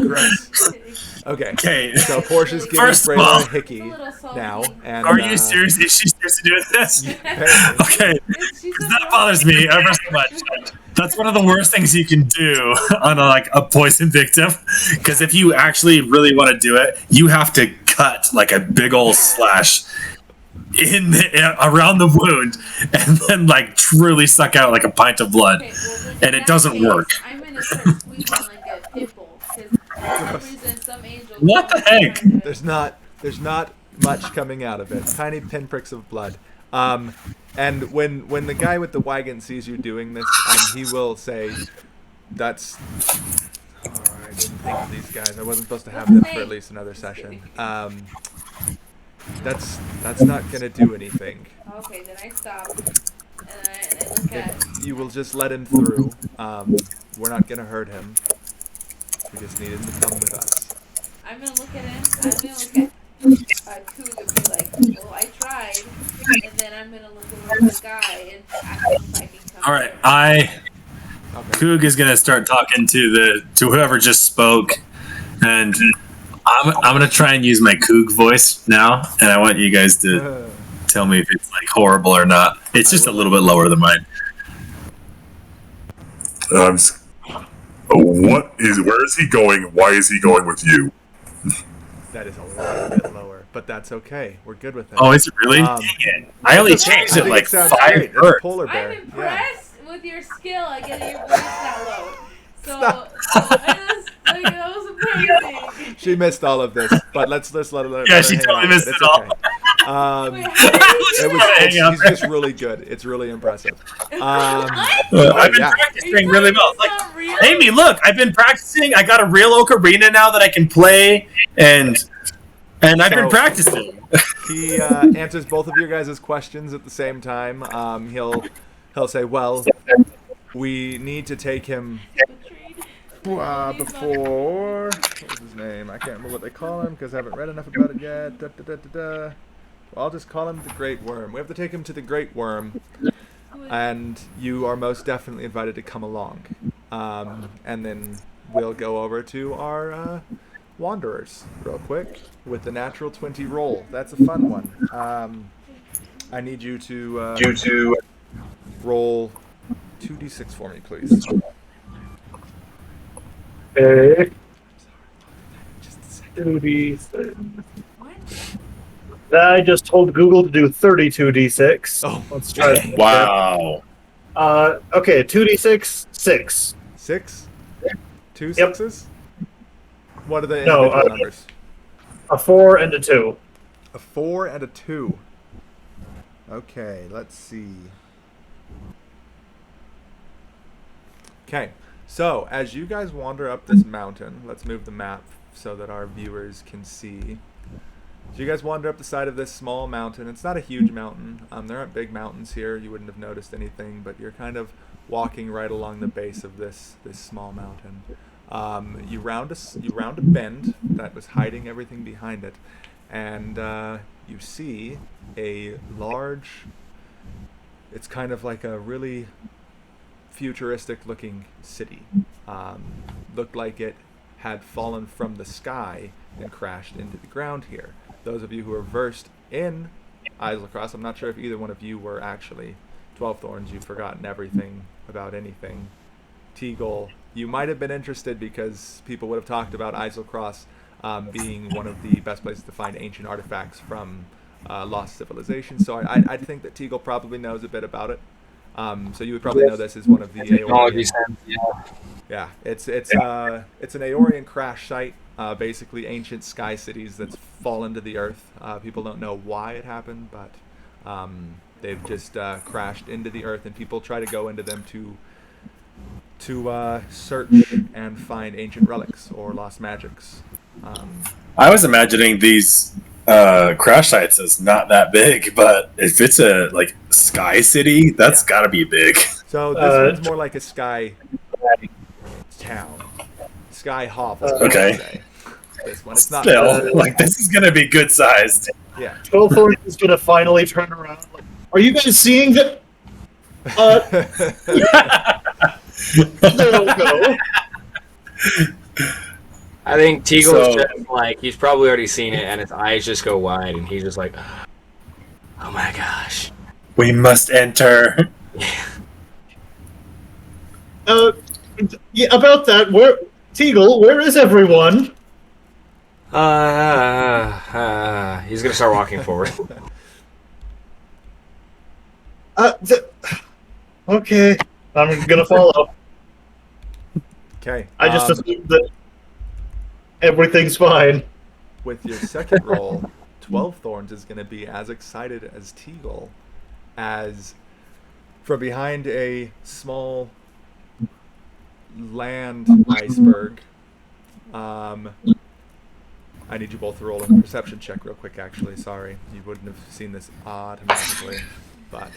Gross. Okay. Okay. So Portia's giving First of Braylor all- a hickey It's a little salty. now, and Are you serious? Is she seriously doing this? apparently- Okay. She's That bothers me ever so much. That's one of the worst things you can do on a poison victim, because if you actually really want to do it, you have to cut like a big old slash around the wound, and then like truly suck out like a pint of blood, Okay, well, and it doesn't work. I'm gonna start squeezing like a pimple because for some reason some angels. What the heck? There's not much coming out of it. Tiny pinpricks of blood. And when the guy with the wagon sees you doing this, he will say, "That's." Oh, I didn't think of these guys. I wasn't supposed to have them for at least another session. That's not gonna do anything. Okay, then I stop and I look at. You will just let him through. We're not gonna hurt him. We just need him to come with us. I'm gonna look at him. I'm gonna look at Coog and be like, "Well, I tried," and then I'm gonna look over at the guy and ask him if I can come. All right, Okay. Coog is gonna start talking to whoever just spoke, and I'm gonna try and use my Coog voice now, and I want you guys to tell me if it's like horrible or not. It's just a little bit lower than mine. Where is he going? Why is he going with you? That is a little bit lower, but that's okay. We're good with it. Oh, is it really? Um, Dang it. I only changed I it think like sounds 5 great. It's words. polar I'm bear. Yeah. impressed with your skill at getting your voice that low. So that was amazing. She missed all of this, but let's let her. Yeah, let her she hang totally on. missed It's it all. okay. Wait, how did you do that? Hang on. She's just really good. It's really impressive. I've been yeah. practicing really well. It's Like, not real? Amy, look, I've been practicing. I got a real ocarina now that I can play, and I've been So- practicing. He answers both of your guys' questions at the same time. He'll say, "Well, we need to take him before what's his name? I can't remember what they call him because I haven't read enough about it yet. Well, I'll just call him the Great Worm. We have to take him to the Great Worm, and you are most definitely invited to come along. And then we'll go over to our Wanderers real quick with the natural 20 roll. That's a fun one. I need you to roll 2d6 for me, please. Okay. Just a second. 2d6. What? I just told Google to do 32d6. Oh, Let's try it. Wow. Okay, 2d6, 6. 6? Two Yep. sixes? What are the No, individual numbers? A 4 and a 2. A 4 and a 2. Okay, let's see. Okay, so as you guys wander up this mountain, let's move the map so that our viewers can see. So you guys wander up the side of this small mountain. It's not a huge mountain. There aren't big mountains here. You wouldn't have noticed anything, but you're kind of walking right along the base of this small mountain. You round a bend that was hiding everything behind it, and you see a large. It's kind of like a really futuristic-looking city. Looked like it had fallen from the sky and crashed into the ground here. Those of you who are versed in Islecross, I'm not sure if either one of you were actually 12 Thorns. You've forgotten everything about anything. Teagle, you might have been interested because people would have talked about Islecross being one of the best places to find ancient artifacts from lost civilizations. So I think that Teagle probably knows a bit about it. So you would probably know this as one of the Aeorian. Yeah, it's an Aeorian crash site. Basically, ancient sky cities that's fallen to the earth. People don't know why it happened, but they've just crashed into the earth, and people try to go into them to search and find ancient relics or lost magics. I was imagining these crash sites as not that big, but if it's a sky city, that's gotta be big. So this one's more like a sky town, sky hovel. Okay. This one, it's not. Still, this is gonna be good sized. Yeah. 12 Thorns is going to finally turn around. Are you guys seeing that? There we go. I think Teagle's just he's probably already seen it, and his eyes just go wide, and he's just like, oh my gosh. We must enter. Yeah, about that, Teagle, where is everyone? He's gonna start walking forward. Okay, I'm gonna follow. Okay. I just assume that everything's fine. With your second roll, 12 Thorns is going to be as excited as Teagle as from behind a small land iceberg. I need you both to roll a perception check real quick, actually. Sorry, you wouldn't have seen this automatically, but...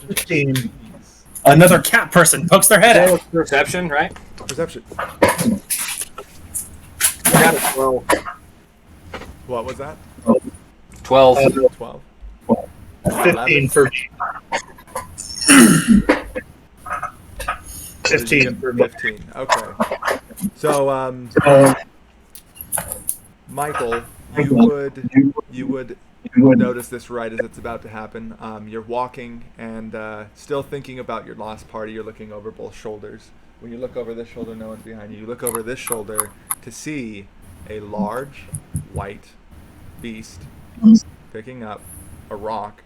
15. Another cat person pokes their head out. Perception, right? Perception. I got a 12. What was that? 12. 12. 15 for me. 15 for me. 15. Okay. So, Michael, you would notice this right as it's about to happen. You're walking and still thinking about your lost party. You're looking over both shoulders. When you look over this shoulder, no one's behind you. You look over this shoulder to see a large white beast picking up a rock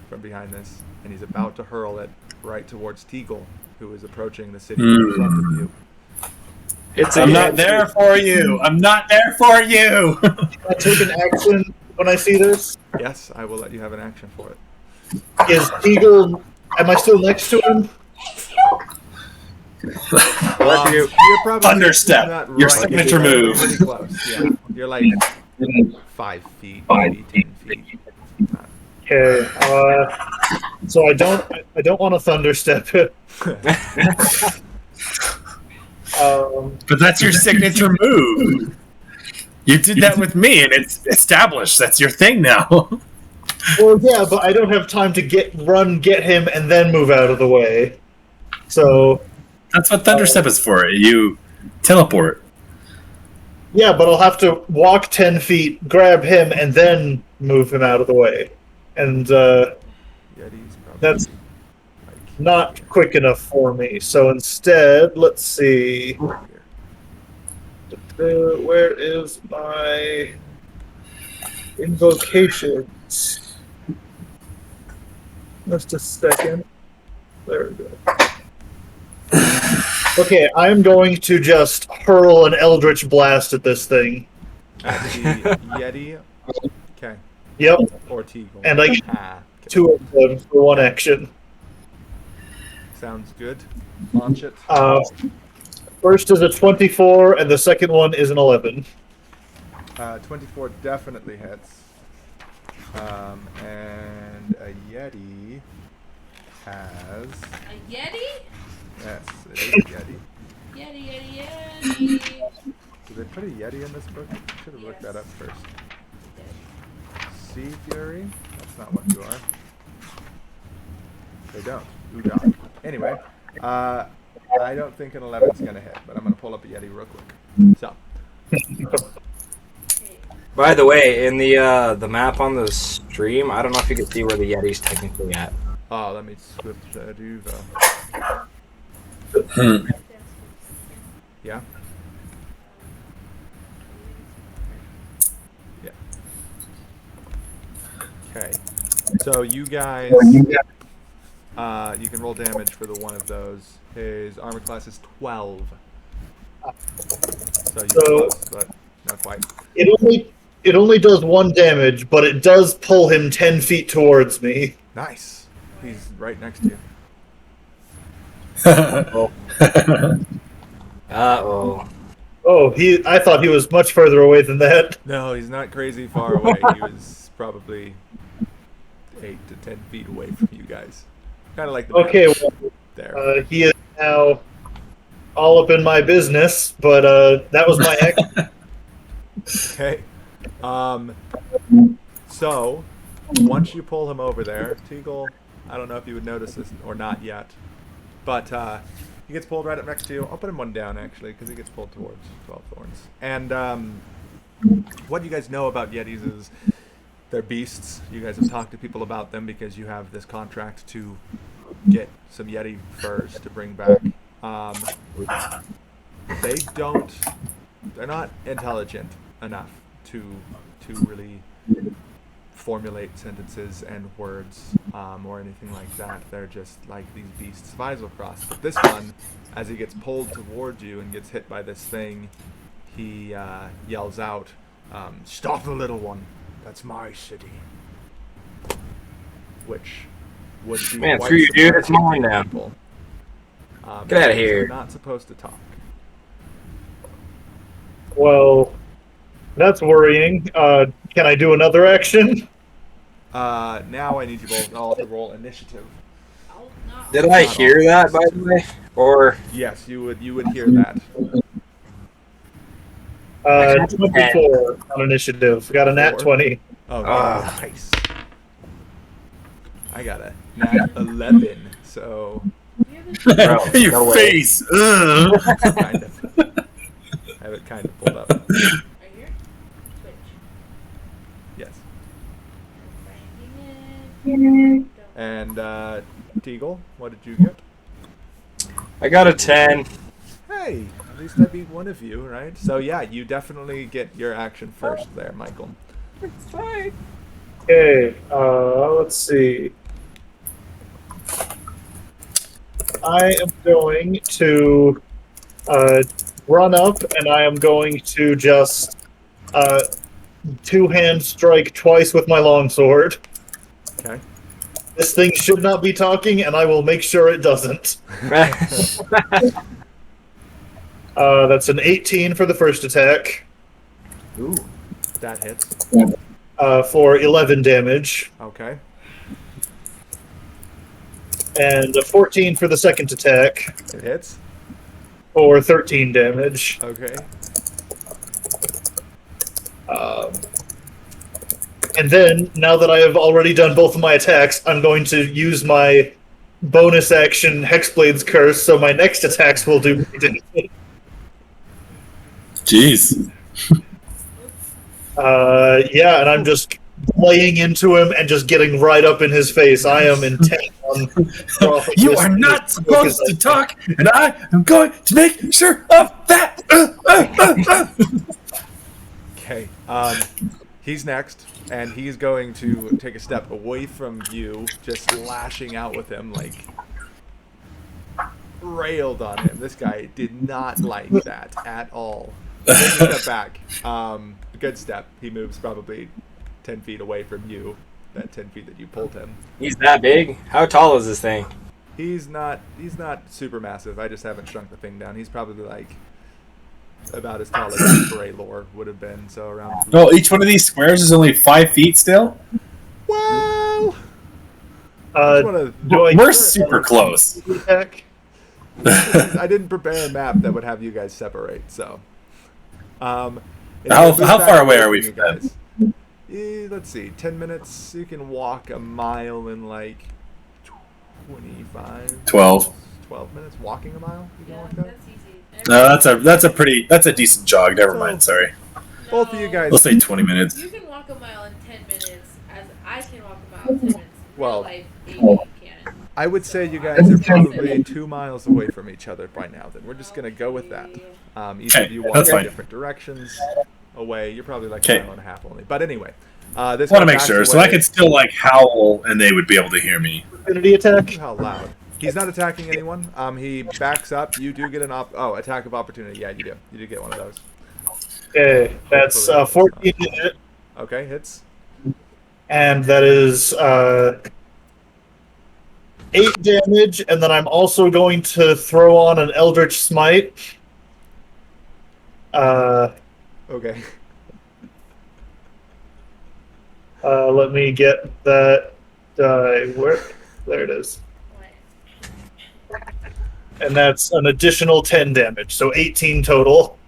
from behind this, and he's about to hurl it right towards Teagle, who is approaching the city in front of you. I'm not there for you. I'm not there for you. Can I take an action when I see this? Yes, I will let you have an action for it. Is Teagle... Am I still next to him? You're probably Thunderstep, not your right. signature You're move. Pretty close, yeah. You're like 5 feet, maybe 10 feet. Okay, so I don't want to thunderstep it. But that's your signature move. You did that with me, and it's established. That's your thing now. Well, yeah, but I don't have time to get him, and then move out of the way. So That's what Thunderstep is for. You teleport. yeah, but I'll have to walk 10 feet, grab him, and then move him out of the way. And Yeti's probably that's like not quick enough for me. So instead, let's see. here. Where is my invocations? Just a second. There we go. Okay, I'm going to just hurl an Eldritch Blast at this thing. The Yeti. Okay. Yep, Or Teagle. and I get Okay. 2 of them for 1 action. Sounds good. Launch it. First is a 24, and the second one is an 11. 24 definitely hits. And a Yeti has. A Yeti? Yes, it is a Yeti. Yeti. Did they put a Yeti in this book? I should have looked that up first. Sea Fury? That's not what you are. They don't. Udon. Anyway, I don't think an 11's going to hit, but I'm going to pull up a Yeti real quick. So. By the way, in the map on the stream, I don't know if you can see where the Yeti's technically at. Oh, let me switch do the. Yeah? Yeah. Okay. So you guys, you can roll damage for the one of those. His armor class is 12. So you're close, but not quite. It only does 1 damage, but it does pull him 10 feet towards me. Nice. He's right next to you. Uh-oh. Oh, I thought he was much further away than that. No, he's not crazy far away. He was probably 8 to 10 feet away from you guys. Kind of like the Okay, map well, there. he is now all up in my business, but that was my action. Okay. So, once you pull him over there, Teagle, I don't know if you would notice this or not yet, but he gets pulled right up next to you. I'll put him 1 down, actually, because he gets pulled towards 12 Thorns. And what you guys know about Yetis is they're beasts. You guys have talked to people about them because you have this contract to get some Yeti furs to bring back. They're not intelligent enough to really formulate sentences and words or anything like that. They're just like these beasts of Isilcross. But this one, as he gets pulled towards you and gets hit by this thing, he yells out, "Stop the little one! That's my city." Which would be Man, quite screw you, dude. It's surprising mine to now. people. Get outta because here. You're not supposed to talk. Well, that's worrying. Can I do another action? Now I need you both all to roll initiative. Oh, no. Did I hear that, by the way? Or Yes, you would hear that. 24 on initiative. Got a nat 4. 20. Oh, Ah. nice. I got a nat 11, so Bro, Your no way. face. Ugh. kind of. I have it kind of pulled up. Right here? Switch. Yes. Finding it. And Teagle, what did you get? I got a 10. Hey, at least I beat one of you, right? So yeah, you definitely get your action first there, Michael. It's fine. Okay, let's see. I am going to run up, and I am going to just two-hand strike twice with my longsword. Okay. This thing should not be talking, and I will make sure it doesn't. That's an 18 for the first attack, Ooh, that hits. for 11 damage, Okay. and a 14 for the second attack, It hits. for 13 damage. Okay. And then, now that I have already done both of my attacks, I'm going to use my bonus action Hexblade's Curse, so my next attacks will do more damage. Jeez. Yeah, and I'm just playing into him and just getting right up in his face. I am intent on... You are not supposed to talk, and I am going to make sure of that. Okay. He's next, and he's going to take a step away from you, just lashing out with him, like railed on him. This guy did not like that at all. Take a step back. Good step. He moves probably 10 feet away from you. That 10 feet that you pulled him. He's that big? How tall is this thing? He's not super massive. I just haven't shrunk the thing down. He's probably like about as tall as Braylor would have been. So around. No, each one of these squares is only 5 feet still. Well, We're super close. Heck. I didn't prepare a map that would have you guys separate. So, How far away are we from guys? Let's see, 10 minutes. You can walk a mile in like 25. 12. 12 minutes walking a mile. You can Yeah, walk that. that's easy. No, that's a decent jog. Never mind. Sorry. Both of you guys. We'll say 20 minutes. You can walk a mile in 10 minutes, as I can walk a mile in 10 minutes. Well, Real life, Amy can. I would say you guys are probably 2 miles away from each other by now. Then we're just gonna go with that. Each Okay, of you walk that's in fine. different directions away. You're probably like Okay. a mile and a half only. But anyway, this I want to guy make backs sure, so I away. could still like howl and they would be able to hear me. Infinity attack. How loud? He's not attacking anyone. He backs up. You do get an attack of opportunity. Yeah, you do. You do get one of those. Okay, that's 14 to hit, Okay, hits. and that is 8 damage, and then I'm also going to throw on an Eldritch Smite. Okay. Let me get that die. There it is. And that's an additional 10 damage, so 18 total.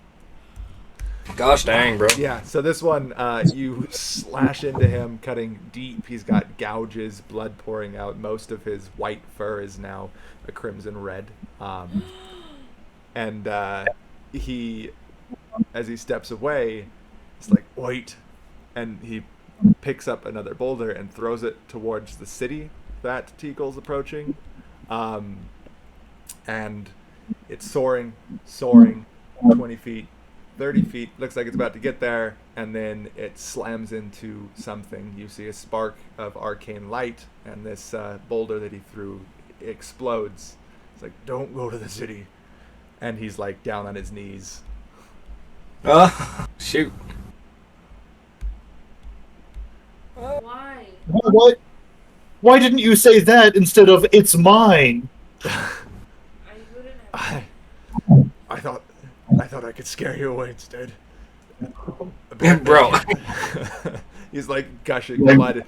Gosh dang, bro. Yeah, so this one, you slash into him, cutting deep. He's got gouges, blood pouring out. Most of his white fur is now a crimson red. And he, as he steps away, it's like, wait. And he picks up another boulder and throws it towards the city that Teagle's approaching. And it's soaring, 20 feet. 30 feet, looks like it's about to get there, and then it slams into something. You see a spark of arcane light, and this boulder that he threw explodes. It's like, don't go to the city. And he's like down on his knees. Oh, shoot. Why? What? Why didn't you say that instead of "it's mine"? I wouldn't have. I thought I could scare you away instead. Bro. He's like gushing blood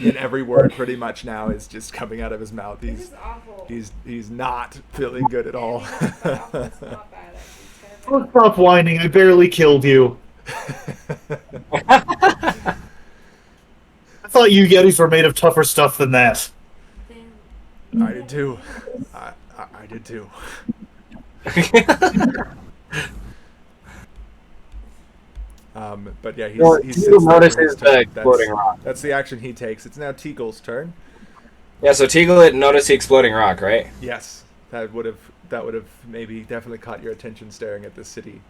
in every word pretty much now is just coming out of his mouth. This is awful. He's not feeling good at all. It's not bad, actually. It's Oh, stop whining! I barely killed you. I thought you Yetis were made of tougher stuff than that. I did too. I did too. But yeah, he sits there notices in his the turn. exploding rock. That's the action he takes. It's now Teagle's turn. Yeah, so Teagle noticed the exploding rock, right? Yes, that would have maybe definitely caught your attention staring at the city.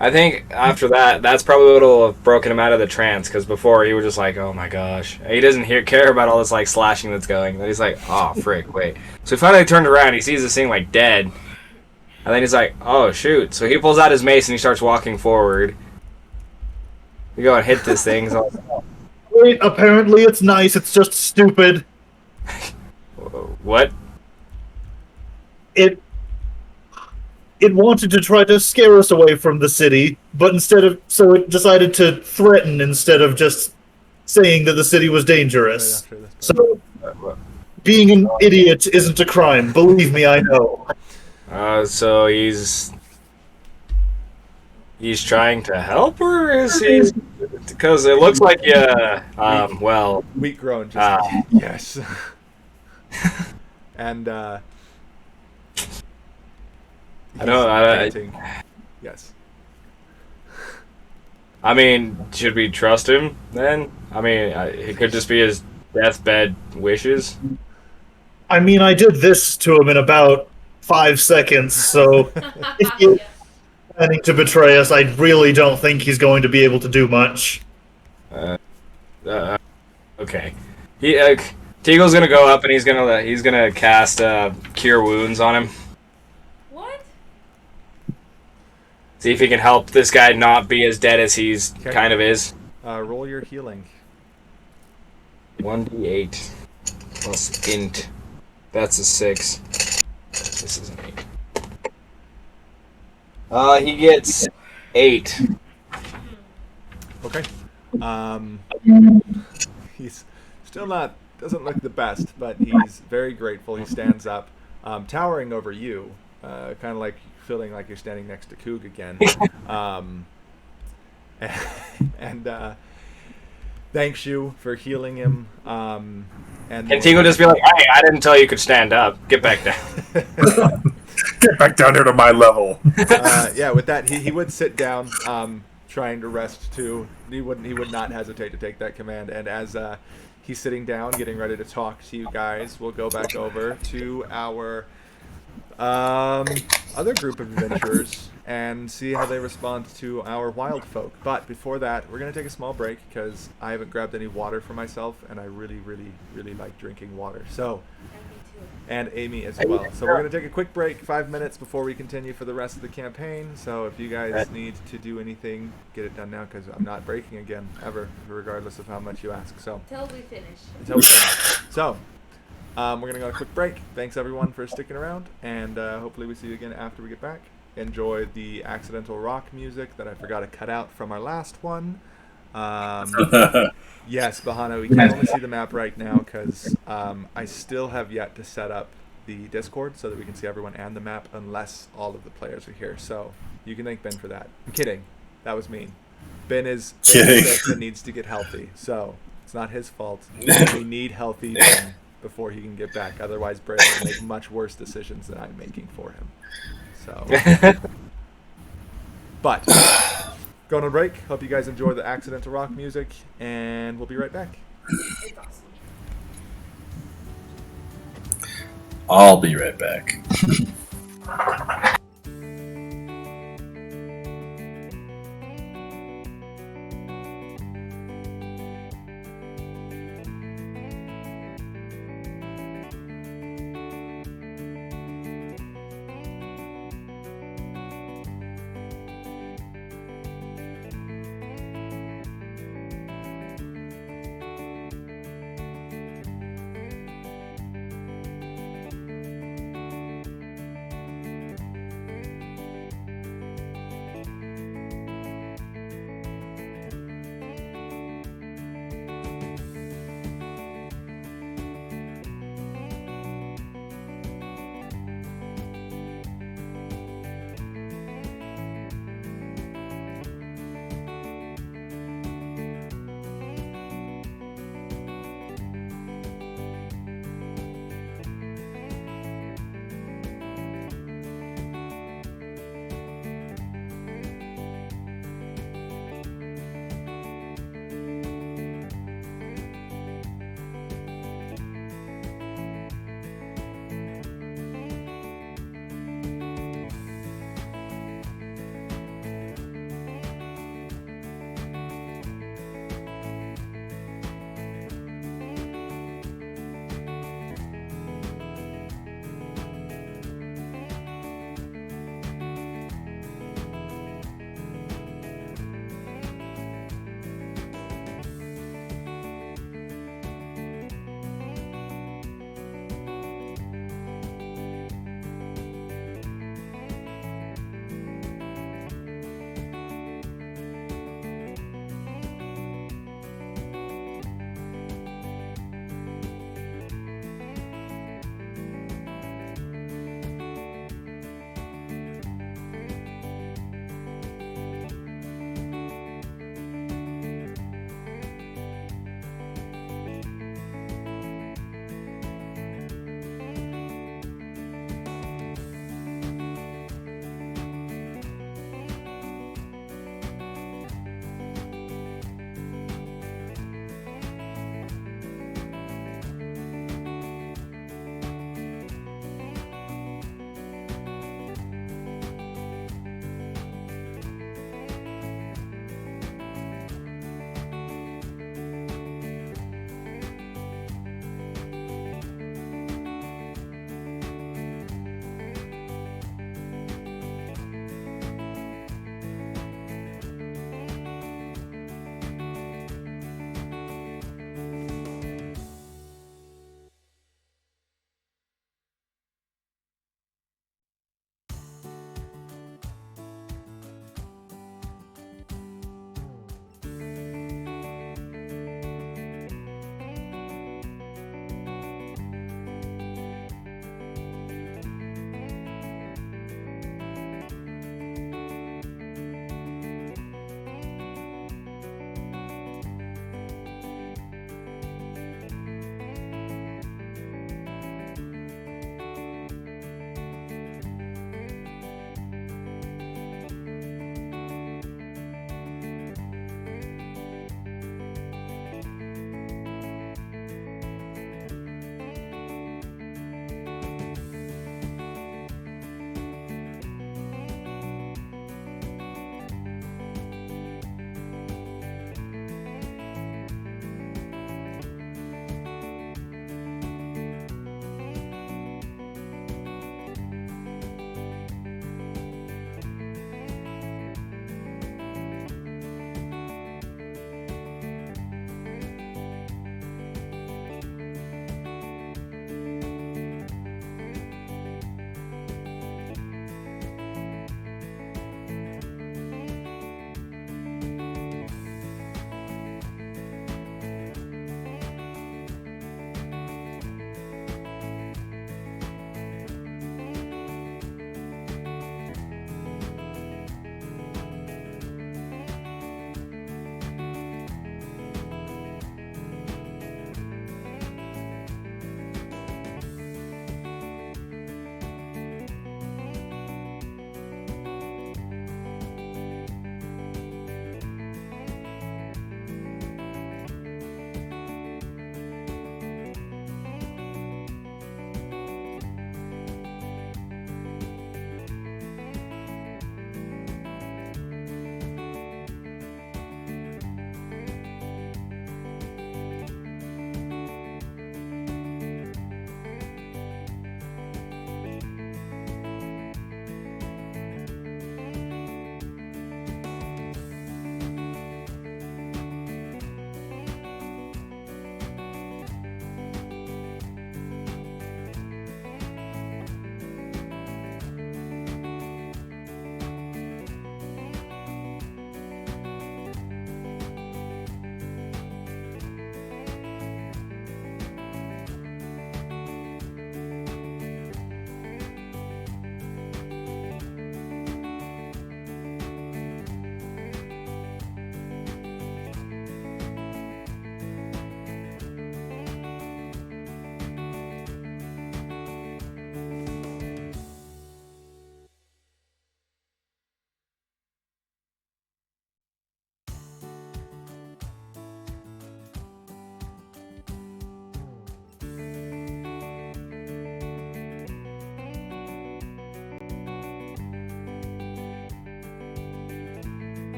I think after that, that's probably what'll have broken him out of the trance, because before he was just like, oh my gosh. He doesn't care about all this like slashing that's going. Then he's like, oh frick, wait. So he finally turned around, he sees this thing like dead. And then he's like, oh shoot. So he pulls out his mace and he starts walking forward. We go and hit this thing. So, Wait, apparently it's nice. It's just stupid. what? It wanted to try to scare us away from the city, but so it decided to threaten instead of just saying that the city was dangerous. Right after this. So being an idiot isn't a crime. Believe me, I know. So he's trying to help, or is he? Because it looks like well, Weak groan, just yes. And I don't. panting. Yes. I mean, should we trust him then? I mean, it could just be his deathbed wishes. I mean, I did this to him in about 5 seconds, so if he's planning to betray us, I really don't think he's going to be able to do much. Okay. Teagle's gonna go up and he's gonna cast Cure Wounds on him. What? See if he can help this guy not be as dead as he's kind of is. Roll your healing. 1d8 plus int. That's a 6. This is an 8. He gets 8. Okay. He's still doesn't look the best, but he's very grateful. He stands up, towering over you, kind of like feeling like you're standing next to Coog again. And thanks you for healing him. And Teagle just be like, "Hey, I didn't tell you could stand up. Get back down." Get back down here to my level. Yeah, with that, he would sit down, trying to rest too. He would not hesitate to take that command. And as he's sitting down, getting ready to talk to you guys, we'll go back over to our other group of adventurers and see how they respond to our wild folk. But before that, we're going to take a small break because I haven't grabbed any water for myself, and I really, really, really like drinking water. So, and Amy as well. So we're going to take a quick break, 5 minutes before we continue for the rest of the campaign. So if you guys need to do anything, get it done now because I'm not breaking again, ever, regardless of how much you ask. So Until we finish. until we finish. So, we're going to go on a quick break. Thanks, everyone, for sticking around, and hopefully we see you again after we get back. Enjoy the accidental rock music that I forgot to cut out from our last one. Yes, Bahana, we can only see the map right now because I still have yet to set up the Discord so that we can see everyone and the map unless all of the players are here. So you can thank Ben for that. I'm kidding. That was mean. Ben is sick and needs to get healthy, so it's not his fault. We need healthy Ben before he can get back. Otherwise, Brett will make much worse decisions than I'm making for him. So, but going on break. Hope you guys enjoy the accidental rock music, and we'll be right back. I'll be right back.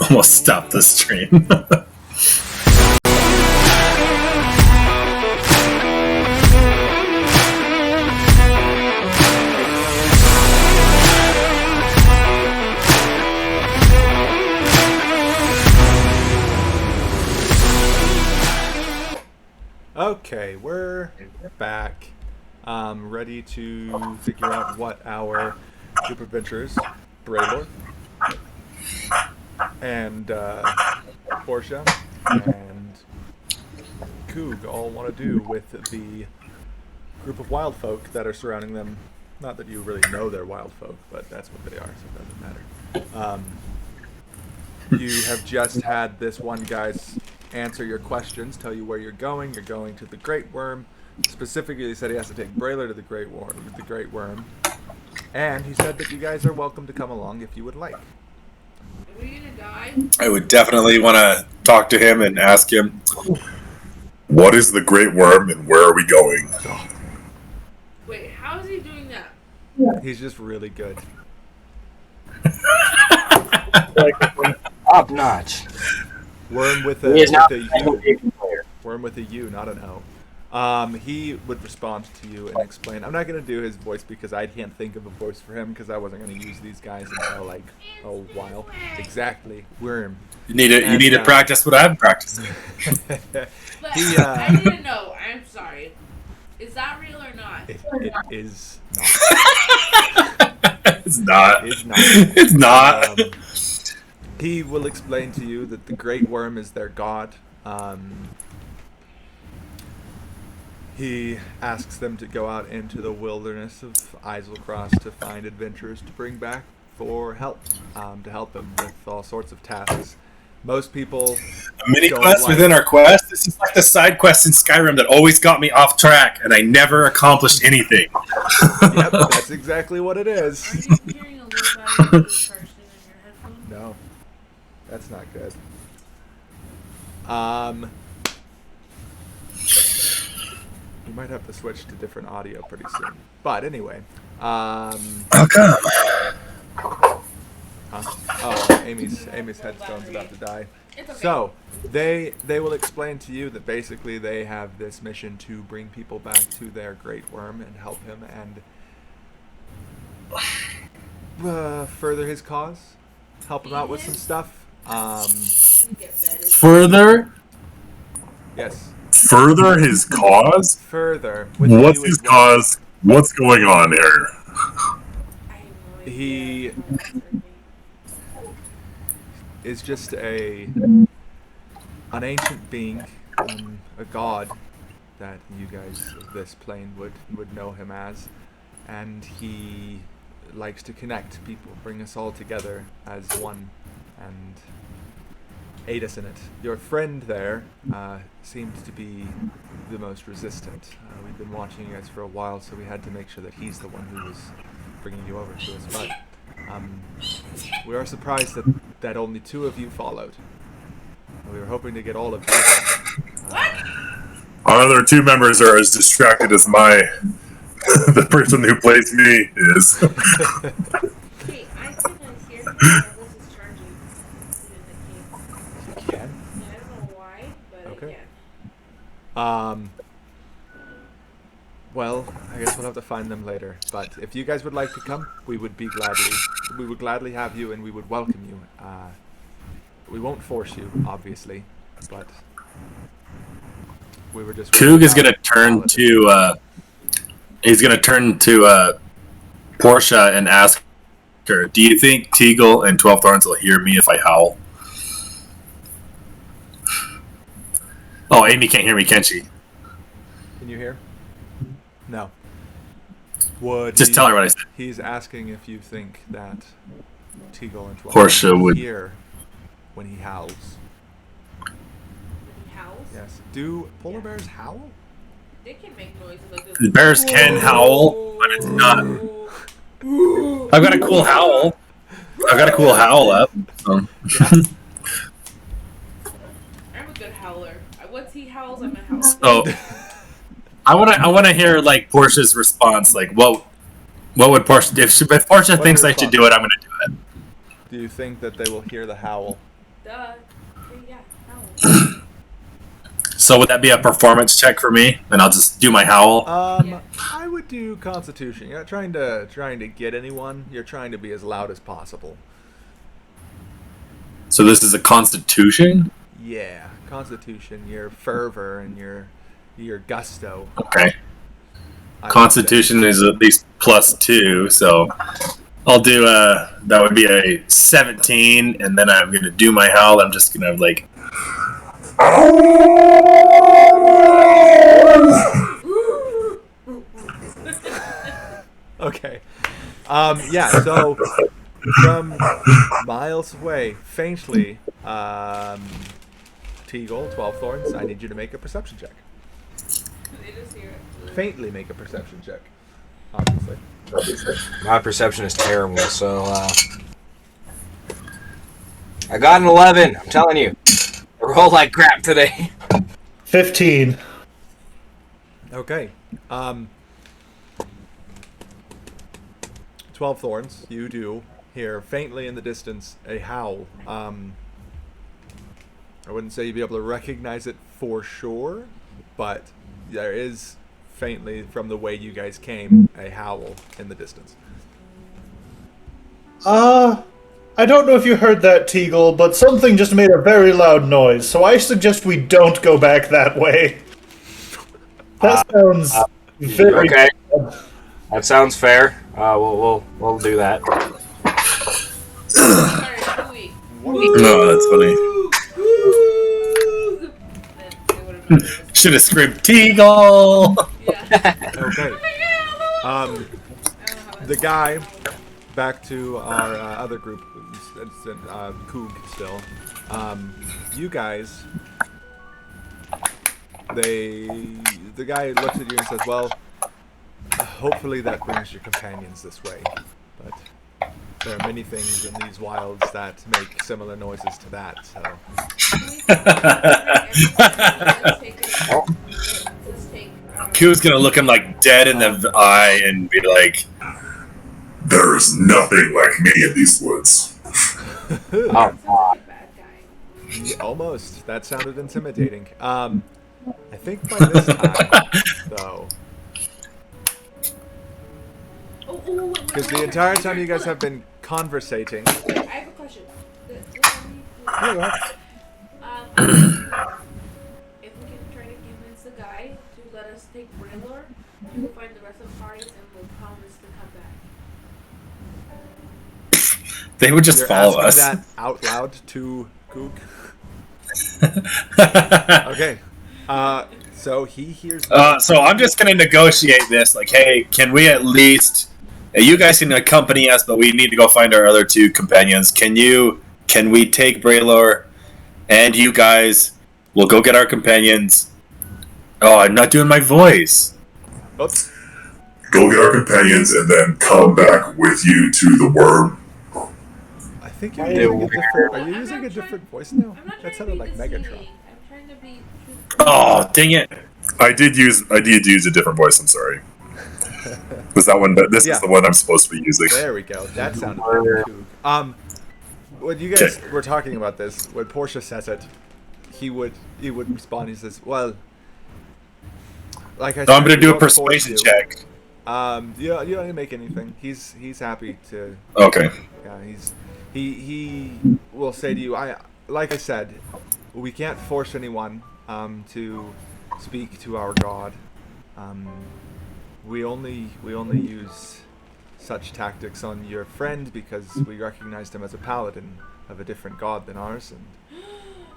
Almost stopped the stream. Okay, we're back. Ready to figure out what our group of adventurers, Braylor, and Portia, and Coog all want to do with the group of wild folk that are surrounding them. Not that you really know they're wild folk, but that's what they are, so it doesn't matter. You have just had this one guy's answer your questions, tell you where you're going. You're going to the Great Worm. Specifically, he said he has to take Braylor to the Great Worm. And he said that you guys are welcome to come along if you would like. Are we gonna die? I would definitely want to talk to him and ask him, what is the Great Worm and where are we going? Wait, how is he doing that? He's just really good. Top notch. Worm with He is a not U. a player. Worm with a U, not an O. He would respond to you and explain. I'm not going to do his voice because I can't think of a voice for him because I wasn't going to use these guys until like a while. Exactly. Worm. You need to practice what I'm practicing. But He, I didn't know. I'm sorry. Is that real or not? It is not. It's not. It is not. It's not. He will explain to you that the Great Worm is their god. He asks them to go out into the wilderness of Eiselcross to find adventurers to bring back for help, to help them with all sorts of tasks. Most people A mini don't quest like- within our quest. This is like the side quest in Skyrim that always got me off track, and I never accomplished anything. Yep, that's exactly what it Are is. you hearing a little bit of person in your headphones? No, that's not good. You might have to switch to different audio pretty soon. But anyway, How come? huh? Oh, Amy's headphone's about to die. It's okay. So they will explain to you that basically they have this mission to bring people back to their Great Worm and help him and further his cause, help him out with some stuff. Get better. Further his cause? Further. With What's you his as well. cause? What's going on here? I have no idea. He is just an ancient being, a god that you guys of this plane would know him as, and he likes to connect people, bring us all together as one, and aid us in it. Your friend there seemed to be the most resistant. We've been watching you guys for a while, so we had to make sure that he's the one who was bringing you over to us. But we are surprised that only 2 of you followed. We were hoping to get all of you. Our other 2 members are as distracted as the person who plays me is. Hey, I can hear you. This is charging. You can. Yeah, I don't know why, but Okay. I can. Well, I guess we'll have to find them later. But if you guys would like to come, we would gladly have you, and we would welcome you. We won't force you, obviously, but we were just. Coog is gonna turn to. He's gonna turn to Portia and ask her, "Do you think Teagle and 12 Thorns will hear me if I howl?" Oh, Amy can't hear me, can she? Can you hear? No. Would Just tell her what I said. He's asking if you think that Teagle and 12 Portia would. hear when he howls. When he howls, Yes. Do polar bears howl? they can make noises like this. Bears can howl, but it's not. I've got a cool howl. Up. So. I'm a good howler. Once he howls, I'm a howler. So, I want to hear like Portia's response. Like, what would Portia if Portia thinks I should do it? I'm gonna do it. Do you think that they will hear the howl? Duh. Okay, yeah. No. So would that be a performance check for me? And I'll just do my howl. Yeah. I would do Constitution. You're not trying to get anyone. You're trying to be as loud as possible. So this is a Constitution. Yeah, Constitution. Your fervor and your gusto. Okay. I would Constitution is at least +2, so I'll do that would be a 17, and then I'm gonna do my howl. I'm just gonna like. say. Okay. Yeah. So from miles away, faintly, Teagle, 12 Thorns. I need you to make a perception check. They just hear it. Faintly make a perception check. Obviously. My perception is terrible, so I got an 11. I'm telling you, I roll like crap today. 15. Okay. 12 Thorns. You do hear faintly in the distance a howl. I wouldn't say you'd be able to recognize it for sure, but there is faintly from the way you guys came a howl in the distance. I don't know if you heard that, Teagle, but something just made a very loud noise, so I suggest we don't go back that way. That sounds very Okay, that sounds fair. We'll do that. Sorry, Louis. No, that's funny. Then they would have known it was- Should have screamed Teagle. Yeah. Okay. I don't know how The guy, back to our other group, it's Coog still. You guys, the guy looks at you and says, "Well, hopefully that brings your companions this way, but there are many things in these wilds that make similar noises to that. So Let's take Q's gonna look him like dead in the eye and be like, There is nothing like me in these woods. Oh, bad guy. almost that sounded intimidating. I think by this time, though, because the entire time you guys have been conversating. Wait, I have a question. Yeah, go ahead. If we can try to convince the guy to let us take Brandlor, we'll find the rest of the parties and we'll promise to come back. they would just You're follow asking us. that out loud to Gook. Okay. So he hears. So I'm just gonna negotiate this. Like, hey, can we at least? You guys can accompany us, but we need to go find our other two companions. Can we take Braylor, and you guys will go get our companions? Oh, I'm not doing my voice. Oops. Go get our companions and then come back with you to the worm. I think you're Are using you- a different. Are you I'm using not a different voice now? I'm not trying That to sounded be like deceiving. Megatron. I'm trying to be Oh, dang it! I did use a different voice. I'm sorry. Was that one? This Yeah. is the one I'm supposed to be using. There we go. That sounded like Gook. When you guys Okay. were talking about this, when Portia says it, he would respond. He says, "Well, like I said, So I'm gonna we do a won't force persuasion you. check. You don't need to make anything. He's happy to. Okay. Yeah, he will say to you, like I said, we can't force anyone to speak to our god. We only use such tactics on your friend because we recognized him as a paladin of a different god than ours, and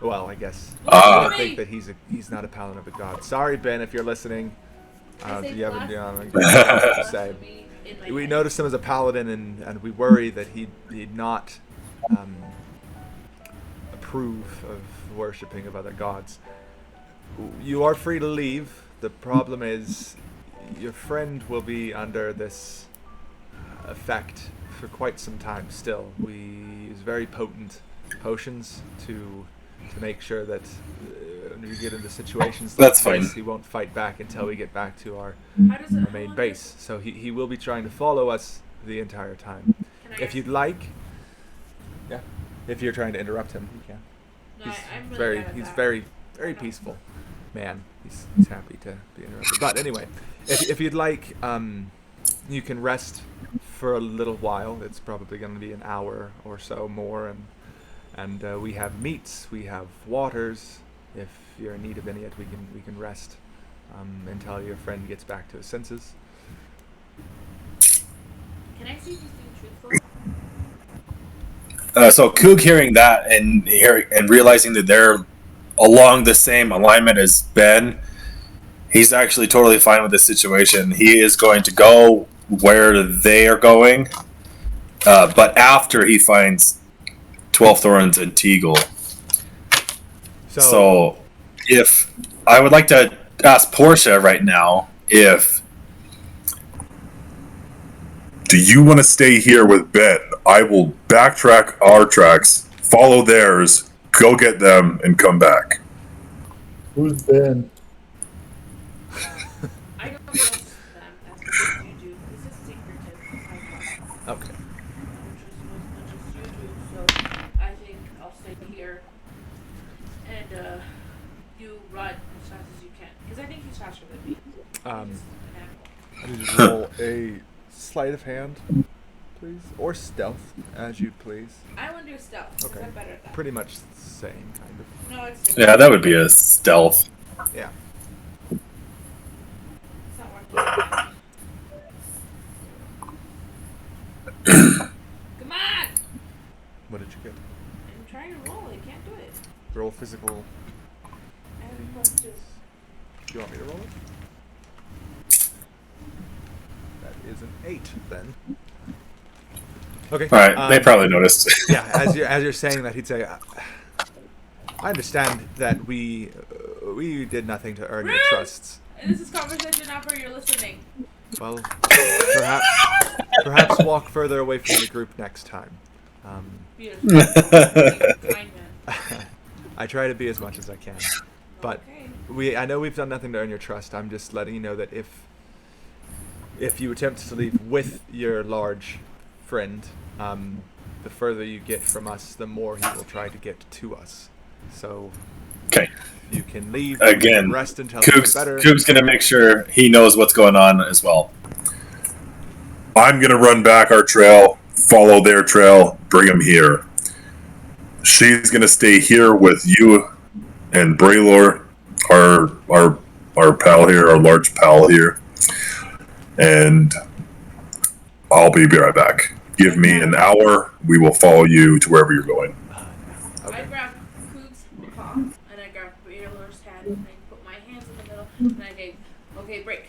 well, I guess I think that he's not a paladin of a god. Sorry, Ben, if you're listening. You haven't to say. We noticed him as a paladin, and we worry that he'd not approve of worshipping of other gods. You are free to leave. The problem is your friend will be under this effect for quite some time still. We use very potent potions to make sure that when we get into situations like That's fine. this, he won't fight back until we get back to our How does it? our main base. So he will be trying to follow us the entire time. If you'd like, yeah. If you're trying to interrupt him, you can. No, I'm really very bad at he's that. very very peaceful man. He's happy to be interrupted. But anyway, if you'd like, you can rest for a little while. It's probably going to be an hour or so more, and we have meats, we have waters. If you're in need of any, we can rest until your friend gets back to his senses. Can I see if he's being truthful? So Coog hearing that and realizing that they're along the same alignment as Ben, he's actually totally fine with the situation. He is going to go where they are going, but after he finds 12 Thorns and Teagle. So if I would like to ask Portia right now if... Do you want to stay here with Ben? I will backtrack our tracks, follow theirs, go get them, and come back. Who's Ben? I don't trust them as much as you do. This is secretive. Okay. I don't trust them as much as you do, so I think I'll stay here. And you run as fast as you can. Because I think he's faster than me. He's an animal. I need to roll a sleight of hand, please, or stealth, as you please. I want to do stealth, because I'm better at that. Pretty much the same, kind of. No, it's different. Yeah, that would be a stealth. Yeah. It's not working. Come on! What did you get? I'm trying to roll. I can't do it. Roll physical. I have a +2. Do you want me to roll it? That is an 8, then. Okay. All right, they probably noticed. Yeah, as you're saying that, he'd say, "I understand that we did nothing to earn your Rude! trusts. And this is conversation not for your listening. Well, perhaps walk further away from the group next time. Beautiful. Kind man. I try to be as much as I can, but Okay. I know we've done nothing to earn your trust. I'm just letting you know that if you attempt to leave with your large friend, the further you get from us, the more he will try to get to us. So Okay. you can leave Again, and rest until you get better. Coog's going to make sure he knows what's going on as well. I'm going to run back our trail, follow their trail, bring them here. She's going to stay here with you and Braylor, our pal here, our large pal here. And I'll be right back. Give me an hour. We will follow you to wherever you're going. I grab Coog's paw, and I grab Baylor's hand, and I put my hands in the middle, and I say, okay, break.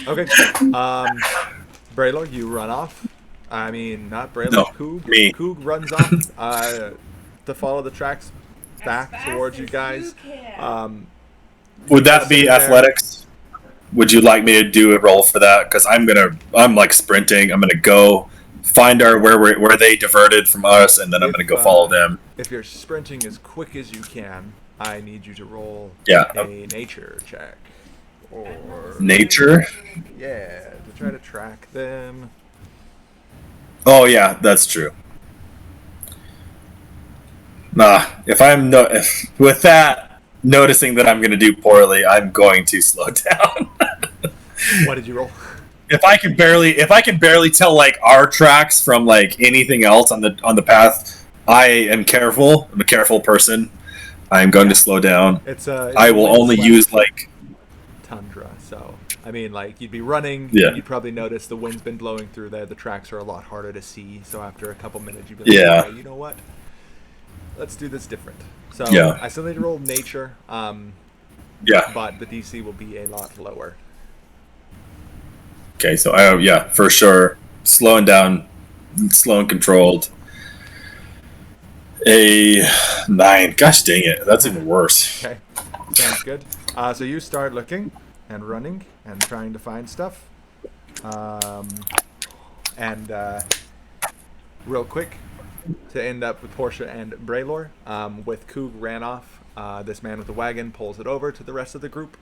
Okay. Braylor, you run off. I mean, not Braylor, No, Coog. me. Coog runs off to follow the tracks back As fast towards you as guys. you can. Would that be athletics? Would you like me to do a roll for that? Because I'm like sprinting. I'm gonna go find where they diverted from us, and then I'm gonna go follow them. If you're sprinting as quick as you can, I need you to roll Yeah. a nature check. Or Nature? yeah, to try to track them. Oh yeah, that's true. Nah, with that, noticing that I'm gonna do poorly, I'm going to slow down. What did you roll? If I can barely tell like our tracks from like anything else on the path, I am careful. I'm a careful person. I am going to slow down. It's I will only windswept use like tundra. So I mean, like you'd be running. Yeah. You'd probably notice the wind's been blowing through there. The tracks are a lot harder to see. So after a couple minutes, you'd be like, Yeah. "Okay, you know what? Let's do this different." So Yeah. I still need to roll nature. yeah. But the DC will be a lot lower. Okay, so for sure, slowing down, slow and controlled. A 9. Gosh dang it, that's even worse. Okay, sounds good. So you start looking and running and trying to find stuff. Real quick, to end up with Portia and Braylor, with Coog ran off. This man with the wagon pulls it over to the rest of the group,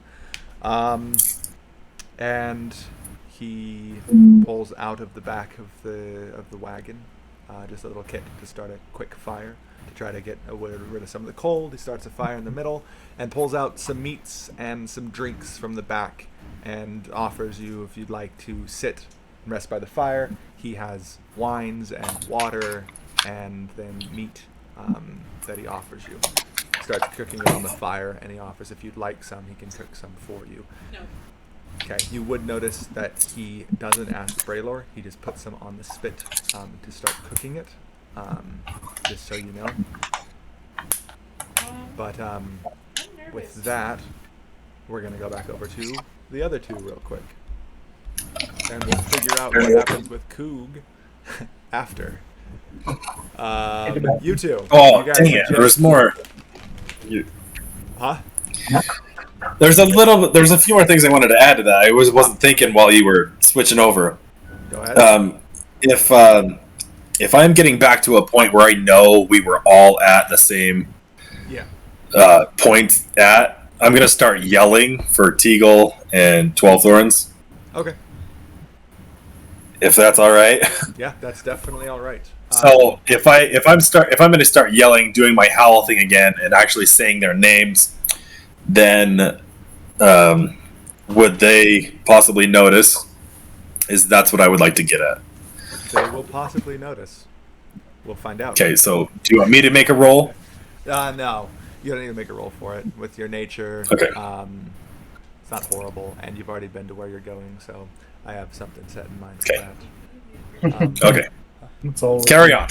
and he pulls out of the back of the wagon just a little kit to start a quick fire. to try to get rid of some of the cold. He starts a fire in the middle and pulls out some meats and some drinks from the back and offers you, if you'd like to sit and rest by the fire. He has wines and water and then meat that he offers you. Starts cooking it on the fire, and he offers, if you'd like some, he can cook some for you. No. Okay, you would notice that he doesn't ask Braylor. He just puts them on the spit to start cooking it, just so you know. But I'm nervous. with that, we're going to go back over to the other two real quick. And we'll figure out what happens with Coog after. You two. Oh, you guys dang it! just- There's more. Huh? There's a few more things I wanted to add to that. I wasn't thinking while you were switching over. Go ahead. If I'm getting back to a point where I know we were all at the same point I'm gonna start yelling for Teagle and 12 Thorns. Okay. If that's all right. Yeah, that's definitely all right. So if I'm going to start yelling, doing my howl thing again, and actually saying their names, then would they possibly notice? That's what I would like to get at. They will possibly notice. We'll find out. Okay, so do you want me to make a roll? No, you don't need to make a roll for it. With your nature, Okay. It's not horrible, and you've already been to where you're going, so I have something set in mind Okay. for that. Okay, That's all. carry on.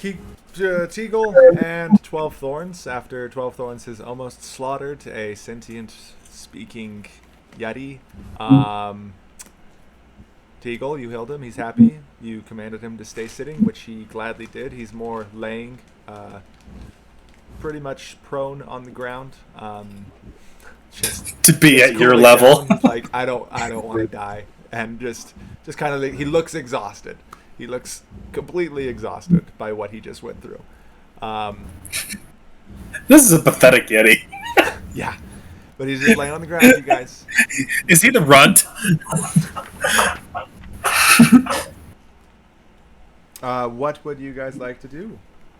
Teagle and 12 Thorns, after 12 Thorns has almost slaughtered a sentient speaking Yeti. Teagle, you healed him. He's happy. You commanded him to stay sitting, which he gladly did. He's more laying, pretty much prone on the ground. Just To be at your cooling level. down. Like, I don't want to die, and just kind of, he looks exhausted. He looks completely exhausted by what he just went through. This is a pathetic Yeti. Yeah, but he's just laying on the ground, you guys. Is he the runt? What would you guys like to do?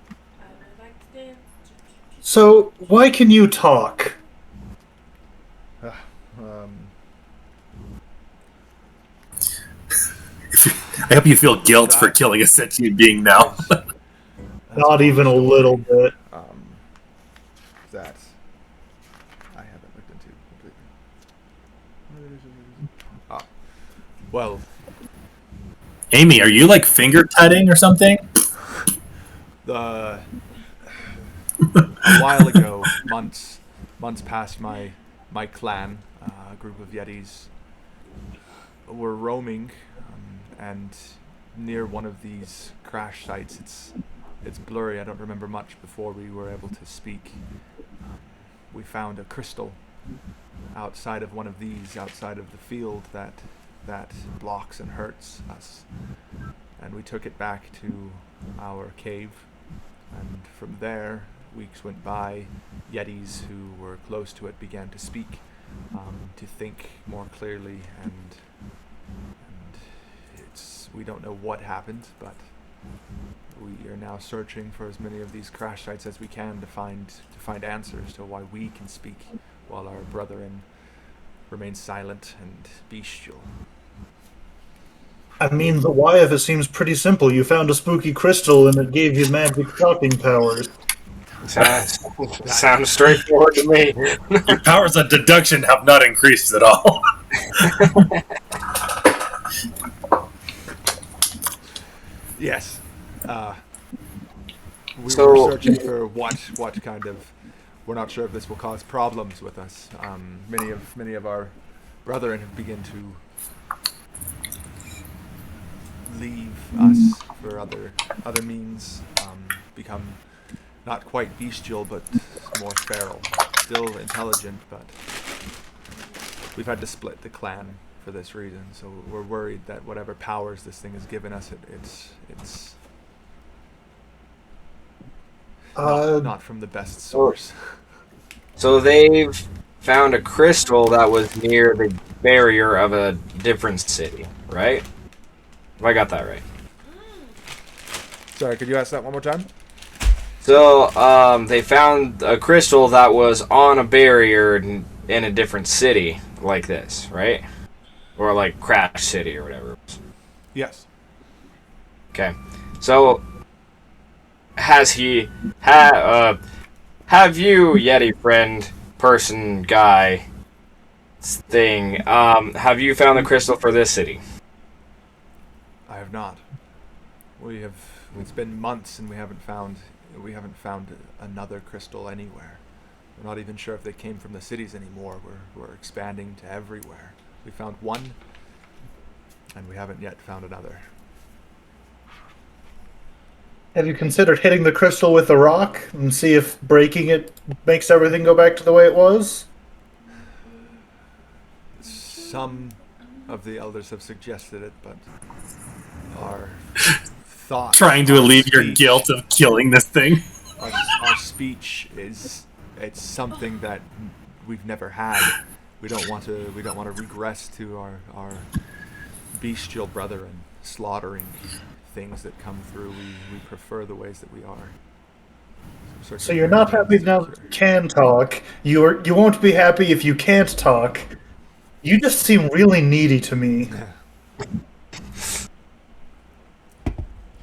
I would like to dance. So, why can you talk? I hope you feel guilt for killing a sentient being now. Not even a little bit. That I haven't looked into completely. Well, Amy, are you like finger tutting or something? a while ago, months past, my clan, a group of Yetis, were roaming, and near one of these crash sites. It's blurry. I don't remember much before we were able to speak. We found a crystal outside of one of these, outside of the field that blocks and hurts us, and we took it back to our cave. And from there, weeks went by. Yetis who were close to it began to speak, to think more clearly, and we don't know what happened, but we are now searching for as many of these crash sites as we can to find answers to why we can speak while our brethren remain silent and bestial. I mean, the why of it seems pretty simple. You found a spooky crystal and it gave you magic talking powers. Sounds straightforward to me. Your powers of deduction have not increased at all. Yes. We So- were searching for what kind of. We're not sure if this will cause problems with us. Many of our brethren have begun to leave us for other means. Become not quite bestial, but more feral. Still intelligent, but we've had to split the clan for this reason. So we're worried that whatever powers this thing has given us, it's not from the best source. So they've found a crystal that was near the barrier of a different city. right? Have I got that right? Sorry, could you ask that one more time? So, they found a crystal that was on a barrier in a different city, like this, right? Or like Crash City or whatever. Yes. Okay. So, have you, Yeti friend, person, guy, thing, have you found the crystal for this city? I have not. It's been months and we haven't found another crystal anywhere. We're not even sure if they came from the cities anymore. We're expanding to everywhere. We found one, and we haven't yet found another. Have you considered hitting the crystal with a rock and see if breaking it makes everything go back to the way it was? Some of the elders have suggested it, but our thought, Trying to alleviate your guilt of killing this thing. our speech it's something that we've never had. We don't want to regress to our bestial brethren slaughtering things that come through. We prefer the ways that we are. So you're not happy now that you can talk. You won't be happy if you can't talk. You just seem really needy to me.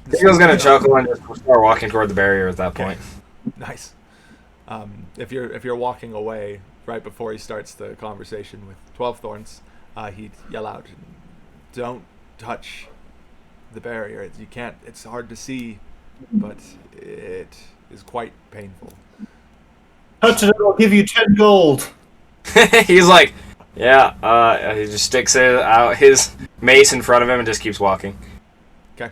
Teagle's gonna chuckle and just start walking toward the barrier at that point. Nice. If you're walking away right before he starts the conversation with 12 Thorns, he'd yell out, "Don't touch the barrier. You can't. It's hard to see, but it is quite painful." Touch it, I'll give you 10 gold. He's like, yeah. He just sticks out his mace in front of him and just keeps walking. Okay.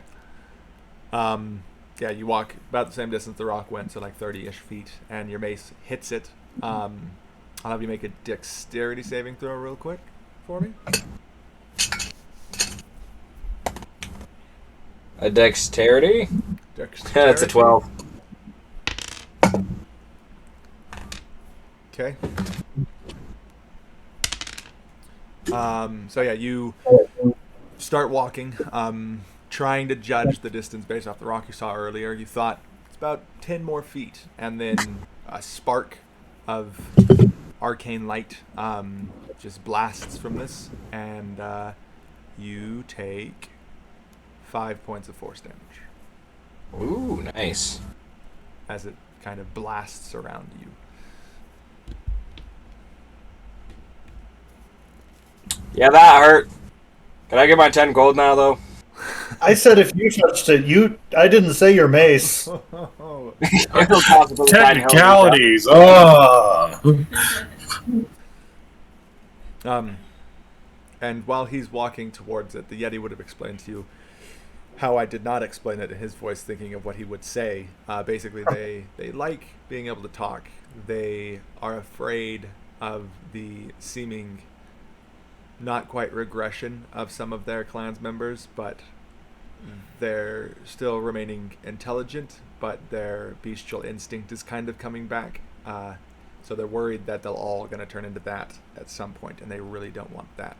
Yeah, you walk about the same distance the rock went, so like 30-ish feet, and your mace hits it. I'll have you make a dexterity saving throw real quick for me. A dexterity? Dexterity. That's a 12. Okay. So yeah, you start walking, trying to judge the distance based off the rock you saw earlier. You thought it's about 10 more feet, and then a spark of arcane light just blasts from this, and you take 5 points of force damage Ooh, nice. as it kind of blasts around you. Yeah, that hurt. Can I get my 10 gold now, though? I said if you touched it, I didn't say your mace. Technicalities. Oh. And while he's walking towards it, the Yeti would have explained to you how I did not explain it in his voice, thinking of what he would say. Basically, they like being able to talk. They are afraid of the seeming not quite regression of some of their clan's members, but they're still remaining intelligent, but their bestial instinct is kind of coming back. So they're worried that they're all going to turn into that at some point, and they really don't want that.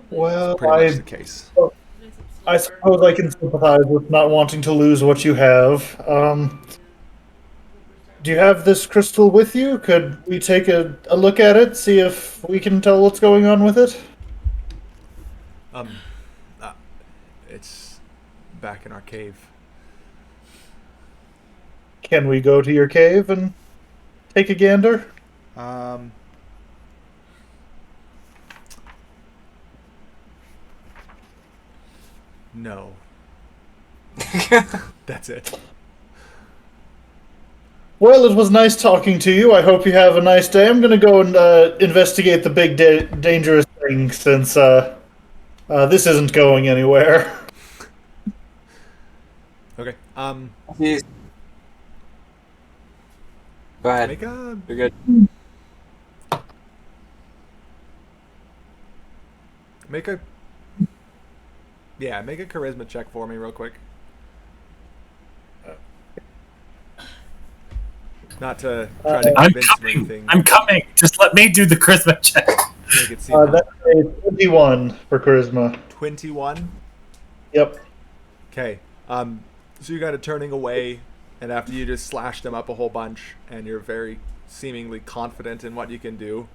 Well, Pretty much the case. I suppose I can sympathize with not wanting to lose what you have. Do you have this crystal with you? Could we take a look at it, see if we can tell what's going on with it? It's back in our cave. Can we go to your cave and take a gander? No. That's it. Well, it was nice talking to you. I hope you have a nice day. I'm gonna go and investigate the big dangerous thing since this isn't going anywhere. Okay. Please. Go ahead. Make a You're good. make a charisma check for me real quick. Not to try to I'm convince me coming. anything. I'm coming. Just let me do the charisma check. Make it seem That's a 21 for charisma. 21. Yep. Okay. So you're kind of turning away, and after you just slashed him up a whole bunch, and you're very seemingly confident in what you can do,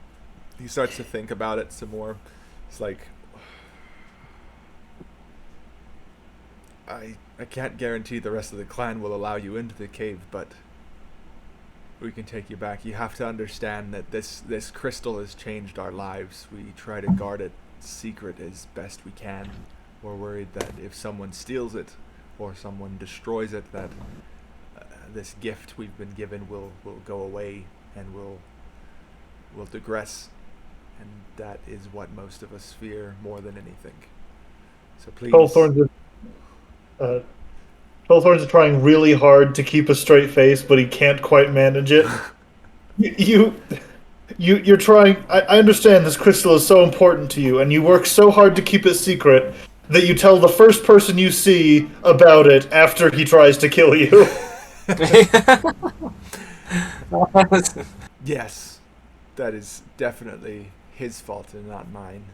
he starts to think about it some more. It's like, I can't guarantee the rest of the clan will allow you into the cave, but we can take you back. You have to understand that this crystal has changed our lives. We try to guard it secret as best we can. We're worried that if someone steals it or someone destroys it, that this gift we've been given will go away and will digress. And that is what most of us fear more than anything. So please. Trollthorns is trying really hard to keep a straight face, but he can't quite manage it. You're trying. I understand this crystal is so important to you, and you work so hard to keep it secret that you tell the first person you see about it after he tries to kill you. Yes, that is definitely his fault and not mine.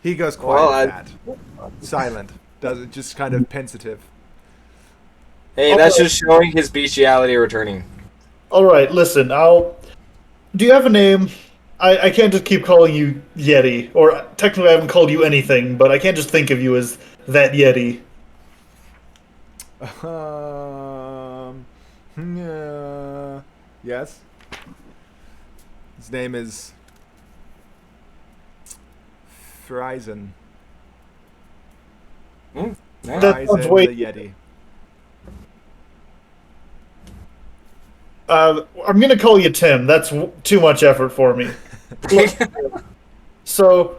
He goes quiet at that. Silent. Does it just kind of pensitive. Hey, that's just showing his bestiality returning. Alright, listen, do you have a name? I can't just keep calling you Yeti, or technically I haven't called you anything, but I can't just think of you as that Yeti. Yes. His name is Frizen. Nice. That sounds Frizen way- the Yeti. I'm gonna call you Tim. That's too much effort for me. So,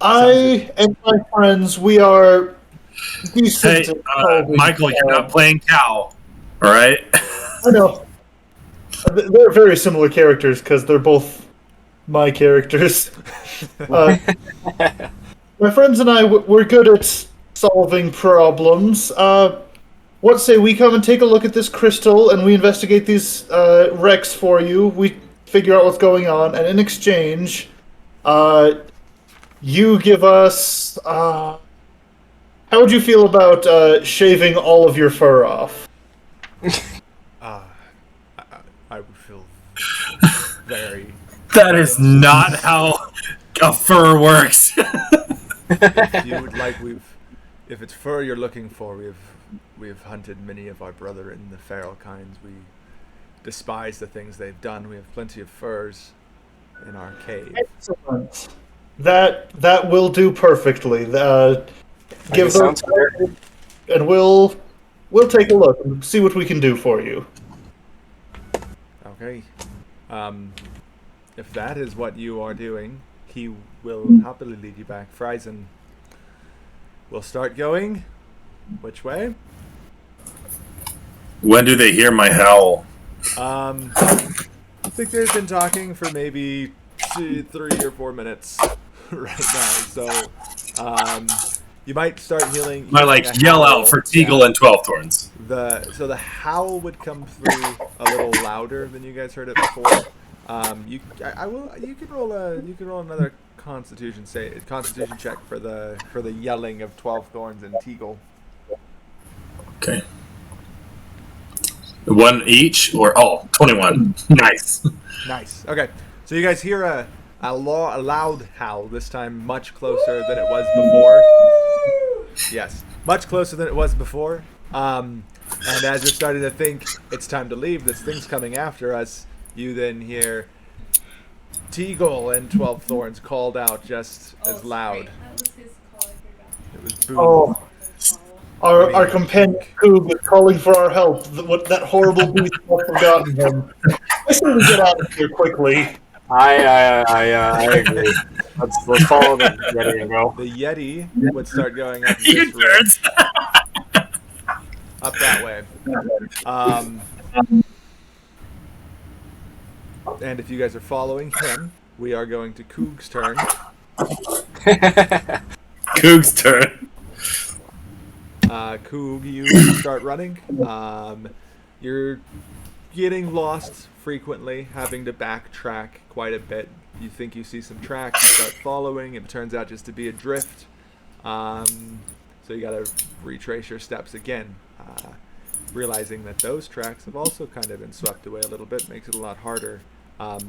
I and my friends, we are decent. Hey, Michael, you're not playing Cal, all right? I know. They're very similar characters because they're both my characters. My friends and I, we're good at solving problems. What say we come and take a look at this crystal and we investigate these wrecks for you. We figure out what's going on, and in exchange, you give us. How would you feel about shaving all of your fur off? I would feel very. That is not how a fur works. If you would like, if it's fur you're looking for, we've hunted many of our brother in the feral kinds. We despise the things they've done. We have plenty of furs in our cave. Excellent. That will do perfectly. Give them, Sounds good. and we'll take a look and see what we can do for you. Okay. If that is what you are doing, he will happily lead you back. Frizen, we'll start going. Which way? When do they hear my howl? I think they've been talking for maybe 3 or 4 minutes right now. So, you might start healing. I like yell out for Teagle and 12 Thorns. So the howl would come through a little louder than you guys heard it before. You can roll another Constitution check for the yelling of 12 Thorns and Teagle. Okay. One each, or 21. Nice. Nice. Okay. So you guys hear a loud howl, this time much closer than it was before. Yes, much closer than it was before. And as you're starting to think it's time to leave, this thing's coming after us, you then hear Teagle and 12 Thorns called out just as loud. That was his call, I forgot. It was boom. Oh, our companion Coog is calling for our help. That horrible beast has forgotten him. I say we get out of here quickly. I agree. Let's follow the Yeti and go. The Yeti would start going up You this road, nerds. up that way. And if you guys are following him, we are going to Coog's turn. Coog's turn. Coog, you start running. You're getting lost frequently, having to backtrack quite a bit. You think you see some tracks, you start following, it turns out just to be a drift. So you gotta retrace your steps again. Realizing that those tracks have also kind of been swept away a little bit makes it a lot harder. I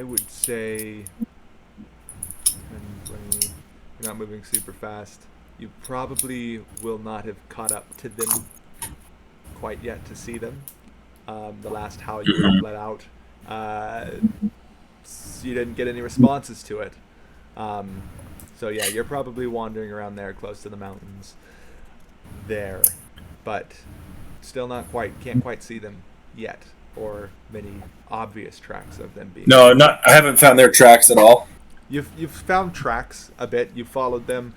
would say, and when you're not moving super fast, you probably will not have caught up to them quite yet to see them. The last howl you would have let out, you didn't get any responses to it. So yeah, you're probably wandering around there close to the mountains there, but still can't quite see them yet, or many obvious tracks of them being. No, I haven't found their tracks at all. You've found tracks a bit, you've followed them.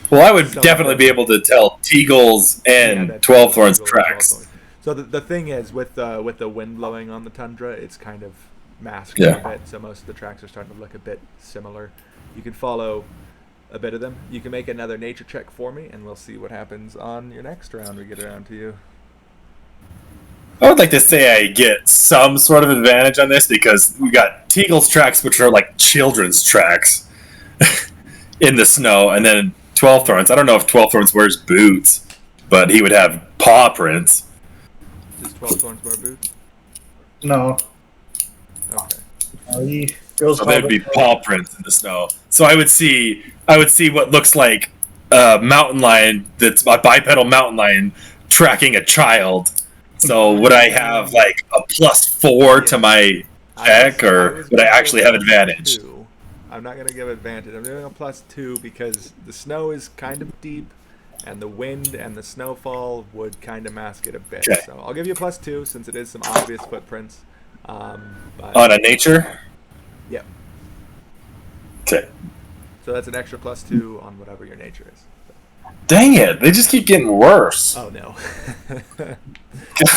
Well, I would definitely be able to tell Teagle's and 12 Thorns tracks. So the thing is, with the wind blowing on the tundra, it's kind of masked a bit, so most of the tracks are starting to look a bit similar. You can follow a bit of them. You can make another nature check for me, and we'll see what happens on your next round we get around to you. I would like to say I get some sort of advantage on this because we got Teagle's tracks, which are like children's tracks in the snow, and then 12 Thorns. I don't know if 12 Thorns wears boots, but he would have paw prints. Does 12 Thorns wear boots? No. Okay. He goes So there'd be paw prints in the snow. So I would see what looks like a mountain lion, that's a bipedal mountain lion tracking a child. So would I have like a +4 to my check, or would I actually have advantage? I'm not going to give advantage. I'm doing a +2 because the snow is kind of deep, and the wind and the snowfall would kind of mask it a bit. Okay. So I'll give you a +2 since it is some obvious footprints. But, On a nature? Yep. Okay. So that's an extra +2 on whatever your nature is. Dang it! They just keep getting worse. Oh no.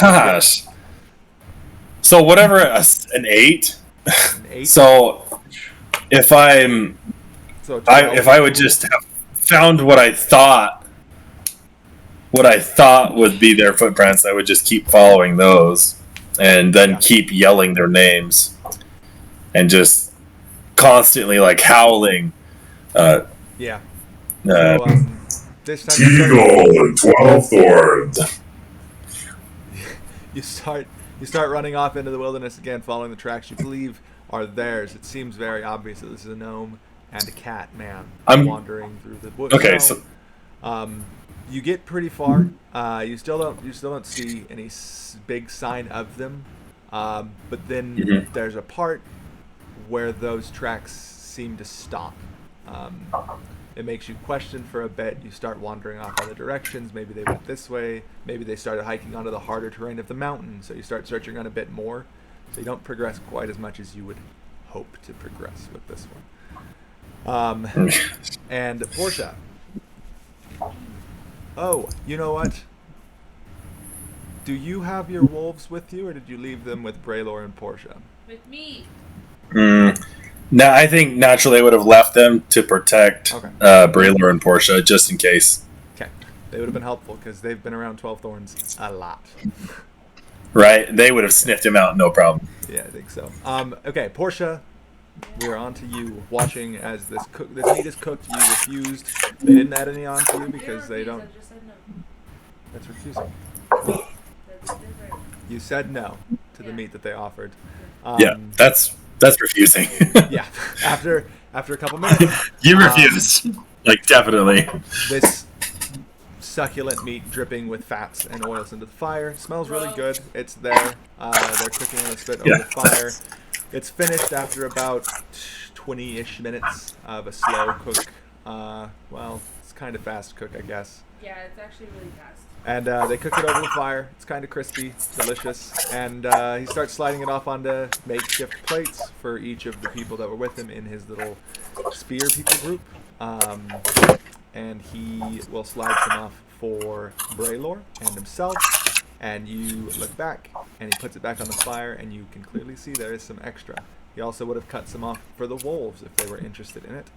Gosh. So whatever, an 8. An 8. So if if I would just have found what I thought would be their footprints, I would just keep following those, and then keep yelling their names, and just constantly like howling. Yeah. So, This time Teagle and 12 Thorns. you start running off into the wilderness again, following the tracks you believe are theirs. It seems very obvious that this is a gnome and a cat man wandering through the woods. Okay, so you get pretty far. You still don't see any big sign of them. But then there's a part where those tracks seem to stop. It makes you question for a bit. You start wandering off other directions. Maybe they went this way. Maybe they started hiking onto the harder terrain of the mountain. So you start searching around a bit more. So you don't progress quite as much as you would hope to progress with this one. And Portia. Oh, you know what? Do you have your wolves with you, or did you leave them with Braylor and Portia? With me. No, I think naturally I would have left them to protect Braylor and Portia, just in case. Okay. They would have been helpful, because they've been around 12 Thorns a lot. Right? They would have sniffed him out, no problem. Yeah, I think so. Okay, Portia, we're on to you, watching as this meat is cooked. You refused. They didn't add any on to you because they don't... I just said no. That's refusing. That's different. You said no to the meat that they offered. Yeah, that's refusing. Yeah. After a couple minutes, You refused. Like, definitely. this succulent meat dripping with fats and oils into the fire smells really good. It's there. They're cooking on a spit over the fire. It's finished after about 20-ish minutes of a slow cook. Well, it's kind of fast cook, I guess. Yeah, it's actually really fast. And they cook it over the fire. It's kind of crispy, delicious. And he starts sliding it off onto makeshift plates for each of the people that were with him in his little spear people group. And he will slide some off for Braylor and himself. And you look back, and he puts it back on the fire, and you can clearly see there is some extra. He also would have cut some off for the wolves if they were interested in it.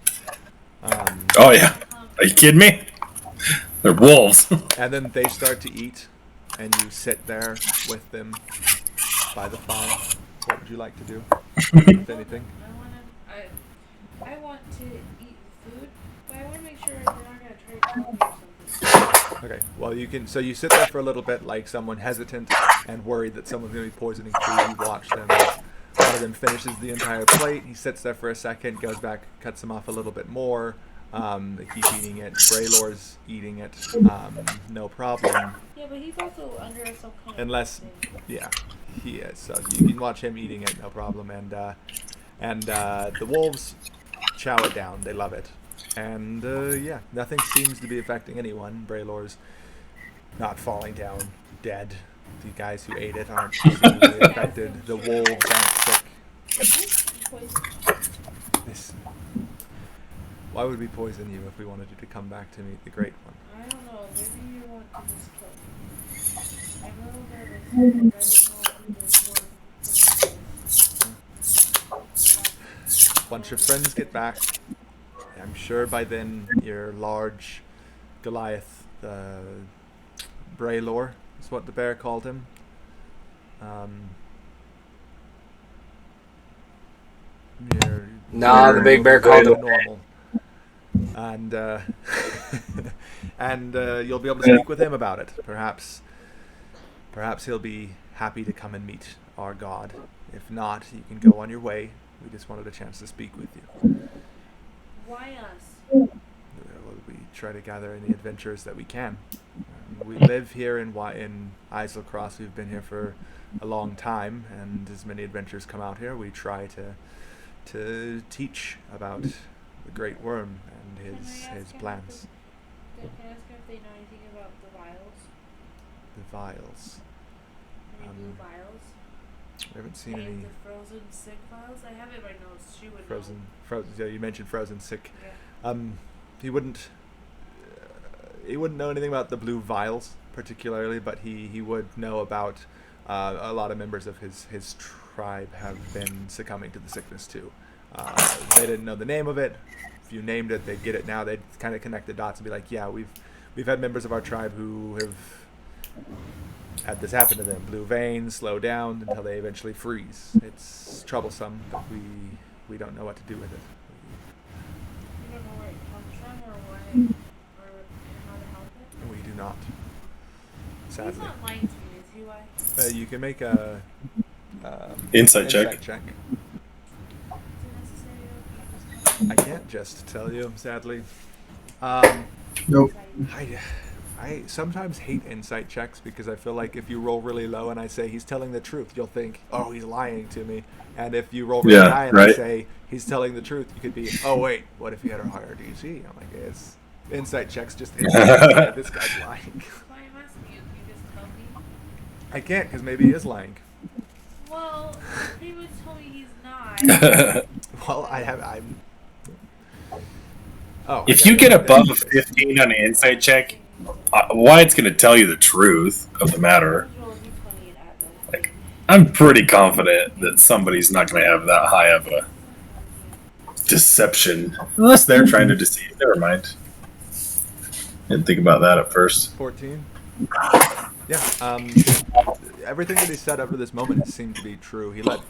Oh, yeah. Are you kidding me? They're wolves. And then they start to eat, and you sit there with them by the fire. What would you like to do, if anything? I want to eat food, but I want to make sure they're not going to try to kill me or something. Okay, well you can, so you sit there for a little bit like someone hesitant and worried that someone's going to be poisoning food. You watch them. One of them finishes the entire plate. He sits there for a second, goes back, cuts them off a little bit more. They keep eating it. Braylor's eating it. No problem. Yeah, but he's also under some kind Unless, of thing. yeah, he is. So you can watch him eating it, no problem. And the wolves chow it down. They love it. And yeah, nothing seems to be affecting anyone. Braylor's not falling down dead. The guys who ate it aren't seemingly affected. The wolves aren't sick. This. Why would we poison you if we wanted you to come back to meet the Great One? I don't know. Maybe you want to just kill me. I'm a little nervous. Once your friends get back, I'm sure by then your large Goliath, Braylor, is what the bear called him. The big bear called him normal. And you'll be able to speak with him about it. Perhaps he'll be happy to come and meet our god. If not, you can go on your way. We just wanted a chance to speak with you. Why us? We try to gather any adventures that we can. We live here in Islecross. We've been here for a long time, and as many adventures come out here, we try to teach about the Great Worm and his plans. Can I ask if they know anything about the vials? The vials. Any blue vials? I haven't seen Any any of the frozen sick vials? I have it in my notes. She would frozen. know. Yeah, you mentioned frozen sick. Yeah. He wouldn't know anything about the blue vials particularly, but he would know about a lot of members of his tribe have been succumbing to the sickness too. They didn't know the name of it. If you named it, they'd get it now. They'd kind of connect the dots and be like, yeah, we've had members of our tribe who have had this happen to them. Blue veins, slow down until they eventually freeze. It's troublesome, but we don't know what to do with it. You don't know where it comes from or why or how to help it? We do not. He's Sadly. not lying to me, is he? Why? You can make a Insight check. Is it necessary? I can't just tell you, sadly. Nope. I sometimes hate insight checks because I feel like if you roll really low and I say he's telling the truth, you'll think, oh, he's lying to me. And if you roll really high and I say he's telling the truth, you could be, oh, wait, what if he had a higher DC? I'm like, it's insight checks just this guy's lying. That's why I'm asking you. Can you just tell me? I can't because maybe he is lying. Well, he would tell me he's not. Well, I'm. Oh. If you get above a 15 on an insight check, Wyatt's going to tell you the truth of the matter. Like, I'm pretty confident that somebody's not going to have that high of a deception. Unless they're trying to deceive. Never mind. Didn't think about that at first. 14? Yeah. Everything that he said up to this moment seemed to be true. He let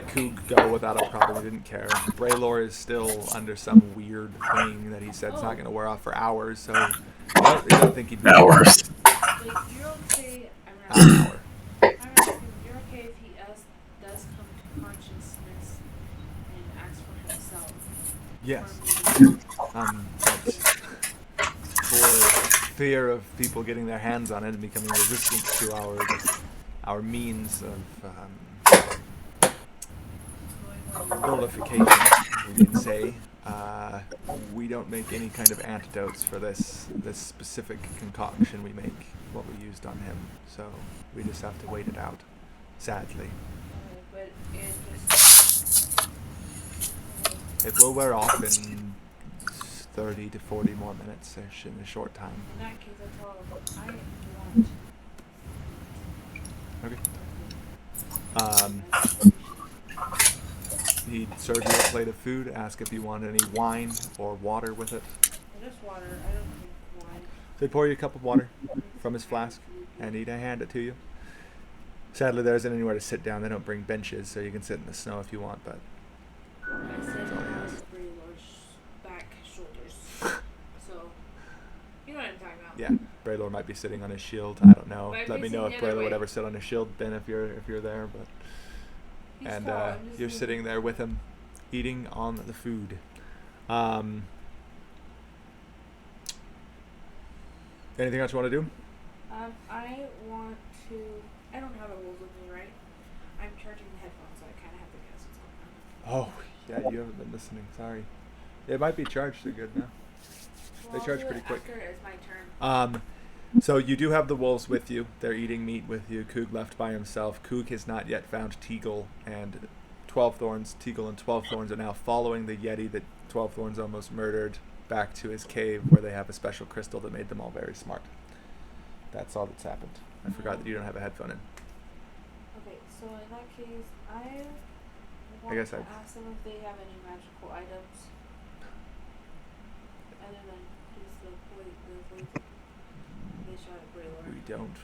Coog go without a problem. He didn't care. Braylor is still under some weird thing that he said is not going to wear off for hours, so I don't think he'd be Hours. Like, you're okay. an hour. I'm asking, you're okay if he does come to consciousness and acts for himself? Yes. Or But for fear of people getting their hands on it and becoming resistant to our means of nullification, we can say, we don't make any kind of antidotes for this specific concoction we make, what we used on him. So we just have to wait it out, sadly. but it just. It will wear off in 30 to 40 more minutes-ish in a short time. In that case, I tell him I want. Okay. He'd serve you a plate of food, ask if you want any wine or water with it. Just water. I don't drink So he pour you a cup of water from his flask, and he'd hand it to you. Sadly, there isn't anywhere to sit down. They don't bring benches, so you can sit in the snow if you want, but I said all he has. Braylor's back, shoulders. So, you know what I'm talking about. Yeah, Braylor might be sitting on his shield. I don't know. Might Let be me know if sitting the other Braylor would way. ever sit on his shield, Ben, if you're there. But He's and tall, I'm just you're thinking- sitting there with him, eating on the food. Anything else you want to do? I want to. I don't have a wolves with me, right? I'm charging the headphones, so I kind of have to guess what's going on. Oh, yeah, you haven't been listening. Sorry. It might be charged. They're good now. Well, charge I'll do pretty it quick. After it's my turn. So you do have the wolves with you. They're eating meat with you. Coog left by himself. Coog has not yet found Teagle and 12 Thorns. Teagle and 12 Thorns are now following the Yeti that 12 Thorns almost murdered back to his cave where they have a special crystal that made them all very smart. That's all that's happened. I forgot that you don't have a headphone in. Okay, so in that case, I want guess to I'd- ask them if they have any magical items. Other than just the way they shot at Braylor. We don't.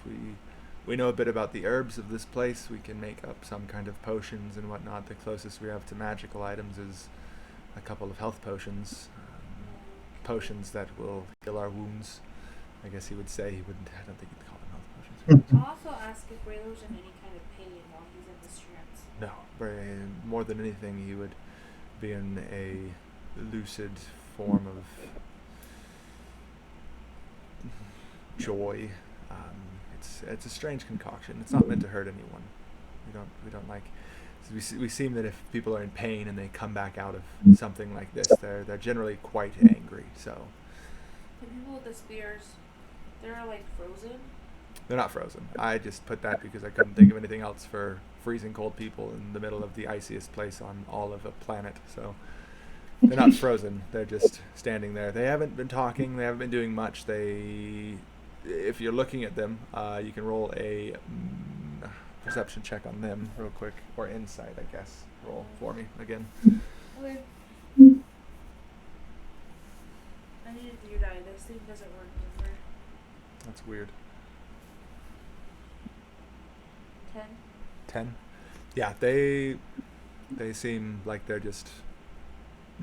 We know a bit about the herbs of this place. We can make up some kind of potions and whatnot. The closest we have to magical items is a couple of health potions. Potions that will heal our wounds. I guess he would say he wouldn't. I don't think he'd call them health potions. I'll also ask if Braylor's in any kind of pain while he's in this trance. No, more than anything, he would be in a lucid form of joy. It's a strange concoction. It's not meant to hurt anyone. We don't like. We seem that if people are in pain and they come back out of something like this, they're generally quite angry. So The people with the spears, they're like frozen. they're not frozen. I just put that because I couldn't think of anything else for freezing cold people in the middle of the iciest place on all of a planet. So they're not frozen. They're just standing there. They haven't been talking. They haven't been doing much. If you're looking at them, you can roll a perception check on them real quick, or insight, I guess. Roll for me again. Okay. I need a 3 die. This thing doesn't work anymore. That's weird. 10. 10. Yeah, they seem like they're just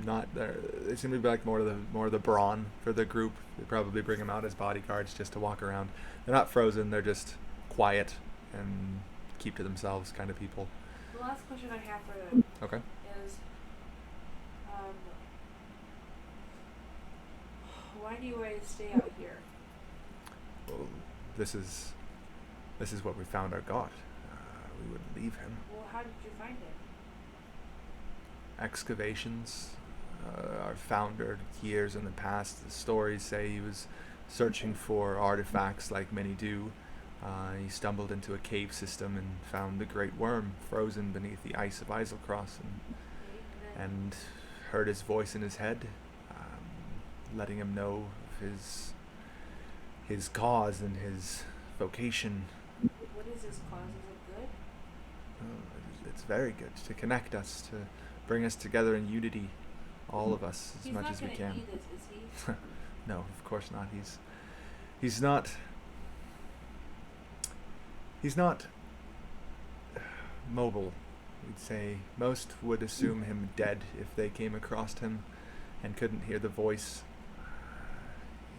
not there. They seem to be like more of the brawn for the group. They probably bring them out as bodyguards just to walk around. They're not frozen. They're just quiet and keep to themselves kind of people. The last question I have for them Okay. is, why do you guys stay out here? Well, this is what we found our god. We wouldn't leave him. Well, how did you find him? Excavations are foundered years in the past. The stories say he was searching for artifacts like many do. He stumbled into a cave system and found the great worm frozen beneath the ice of Iselcross and heard his voice in his head, letting him know of his cause and his vocation. What is his cause? Is it good? It's very good to connect us, to bring us together in unity, all of us, as He's much not as we gonna can. eat us, is he? No, of course not. He's not mobile. We'd say most would assume him dead if they came across him and couldn't hear the voice.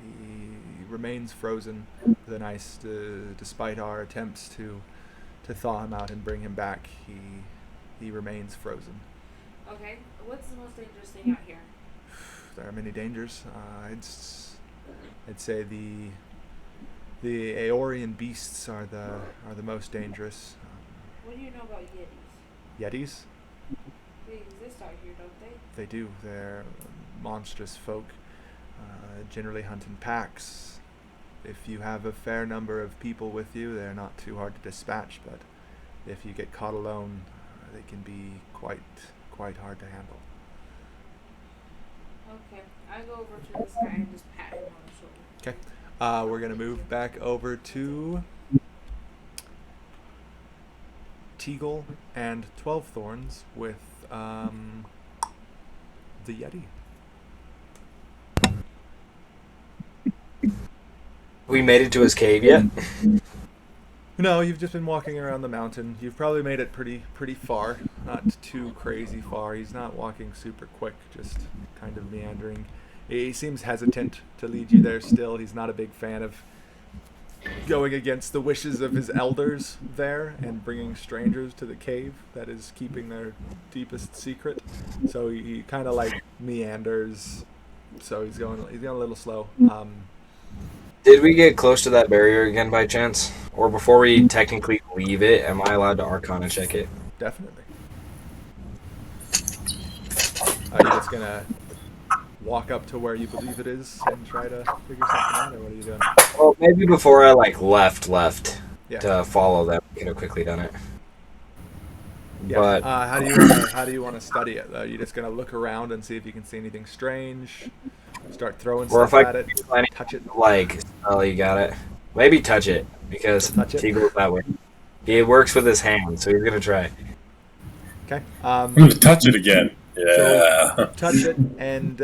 He remains frozen within ice, despite our attempts to thaw him out and bring him back. He remains frozen. Okay. What's the most dangerous thing out here? There are many dangers. I'd say the Aeorian beasts are the most dangerous. What do you know about Yetis? Yetis, They exist out here, don't they? they do. They're monstrous folk. Generally hunt in packs. If you have a fair number of people with you, they're not too hard to dispatch. But if you get caught alone, they can be quite hard to handle. Okay. I go over to this guy and just pat him on the shoulder. We're gonna move back over to Teagle and 12 Thorns with the Yeti. We made it to his cave yet? No, you've just been walking around the mountain. You've probably made it pretty far. Not too crazy far. He's not walking super quick, just kind of meandering. He seems hesitant to lead you there still. He's not a big fan of going against the wishes of his elders there and bringing strangers to the cave that is keeping their deepest secret. So he kind of like meanders. So he's going a little slow. Did we get close to that barrier again by chance? Or before we technically leave it, am I allowed to Arcana check it? Definitely. Are you just gonna walk up to where you believe it is and try to figure something out, or what are you doing? Well, maybe before I left Yeah. to follow them, we could have quickly done it. Yeah. But How do you want to study it? Are you just gonna look around and see if you can see anything strange? Start throwing or if stuff I at it. could find Touch it. like, oh, you got it. Maybe touch it because Touch it? he goes that way. He works with his hand, so he's gonna try. Okay. I'm gonna touch it again. Yeah. Touch it and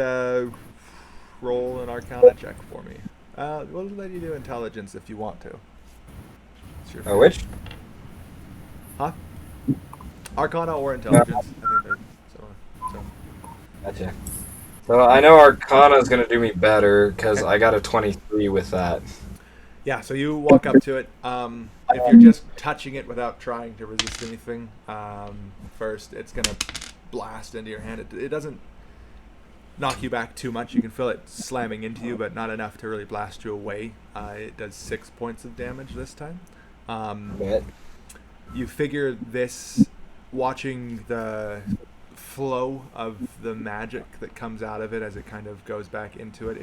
roll an Arcana check for me. We'll let you do intelligence if you want to. It's your Which? Huh? Arcana or intelligence? I think they're so. Gotcha. So I know Arcana is gonna do me better because I got a 23 with that. Yeah, so you walk up to it. If you're just touching it without trying to resist anything, first it's gonna blast into your hand. It doesn't knock you back too much. You can feel it slamming into you, but not enough to really blast you away. It does 6 points of damage this time. Bet. You figure this, watching the flow of the magic that comes out of it as it kind of goes back into it,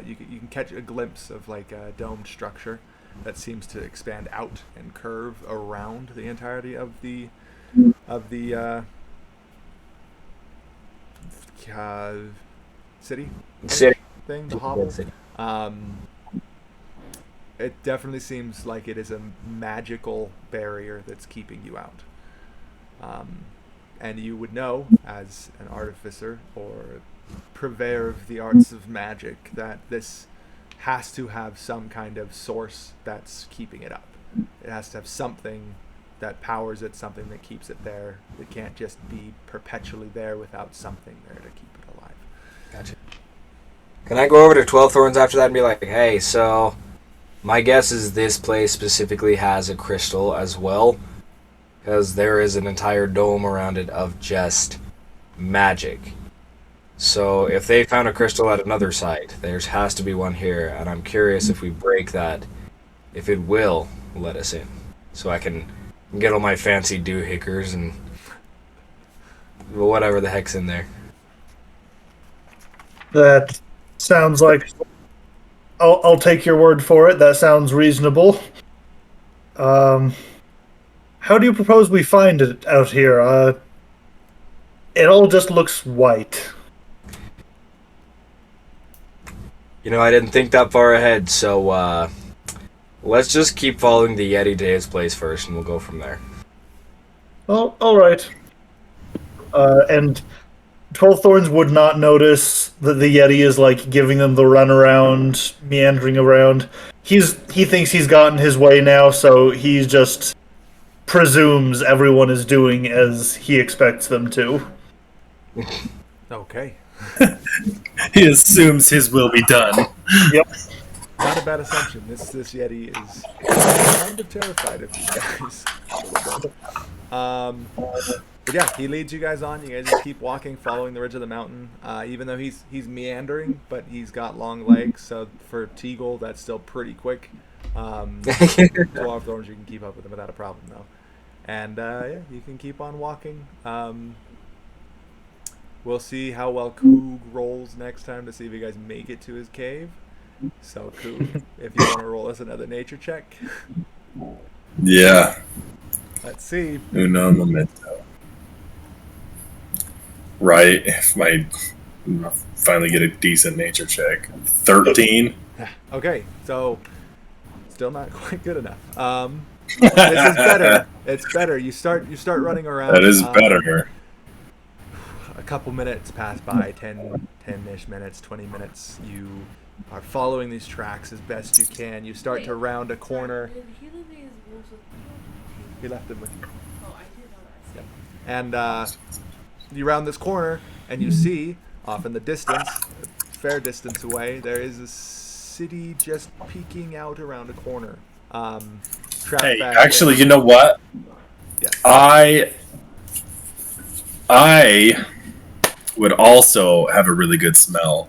you can catch a glimpse of like a domed structure that seems to expand out and curve around the entirety of the city thing, the hovel. It definitely seems like it is a magical barrier that's keeping you out. And you would know, as an artificer or purveyor of the arts of magic, that this has to have some kind of source that's keeping it up. It has to have something that powers it, something that keeps it there. It can't just be perpetually there without something there to keep it alive. Gotcha. Can I go over to 12 Thorns after that and be like, hey, so my guess is this place specifically has a crystal as well, because there is an entire dome around it of just magic. So if they found a crystal at another site, there has to be one here, and I'm curious if we break that, if it will let us in, so I can get all my fancy doohickers and whatever the heck's in there. That sounds like. I'll take your word for it. That sounds reasonable. How do you propose we find it out here? It all just looks white. You know, I didn't think that far ahead, so let's just keep following the Yeti to his place first, and we'll go from there. Well, all right. And 12 Thorns would not notice that the Yeti is like giving them the runaround, meandering around. He thinks he's gotten his way now, so he just presumes everyone is doing as he expects them to. Okay. He assumes his will be done. Yep. Not a bad assumption. This Yeti is kind of terrified of you guys. But yeah, he leads you guys on. You guys just keep walking, following the ridge of the mountain. Even though he's meandering, but he's got long legs, so for Teagle, that's still pretty quick. 12 Thorns, you can keep up with him without a problem, though. And yeah, you can keep on walking. We'll see how well Coog rolls next time to see if you guys make it to his cave. So, Coog, if you want to roll us another nature check. Yeah. Let's see. Uno momento. Right. If I finally get a decent nature check. 13. Okay, so still not quite good enough. This is better. It's better. You start running around. That is better. A couple minutes pass by, 10-ish minutes, 20 minutes. are following these tracks as best you can. You start to round a corner. Did he leave his wolves with He left them with you. Oh, I didn't know that. And you round this corner, and you see, off in the distance, a fair distance away, there is a city just peeking out around a corner. Trapped Hey, back actually, in. you know what? Yes. I would also have a really good smell.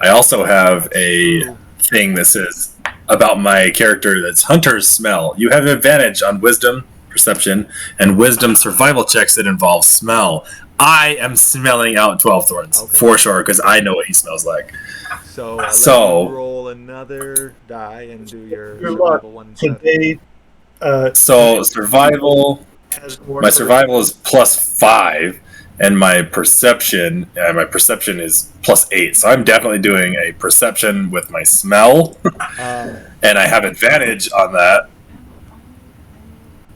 I also have a thing that says about my character that's Hunter's Smell. You have an advantage on Wisdom, Perception, and Wisdom survival checks that involve smell. I am smelling out 12 Thorns, Okay. for sure, because I know what he smells like. So, let So- you roll another die and do your Your luck survival one. set. Today, So survival, has more my survival is +5, and my perception is +8. So I'm definitely doing a perception with my smell, and I have advantage on that.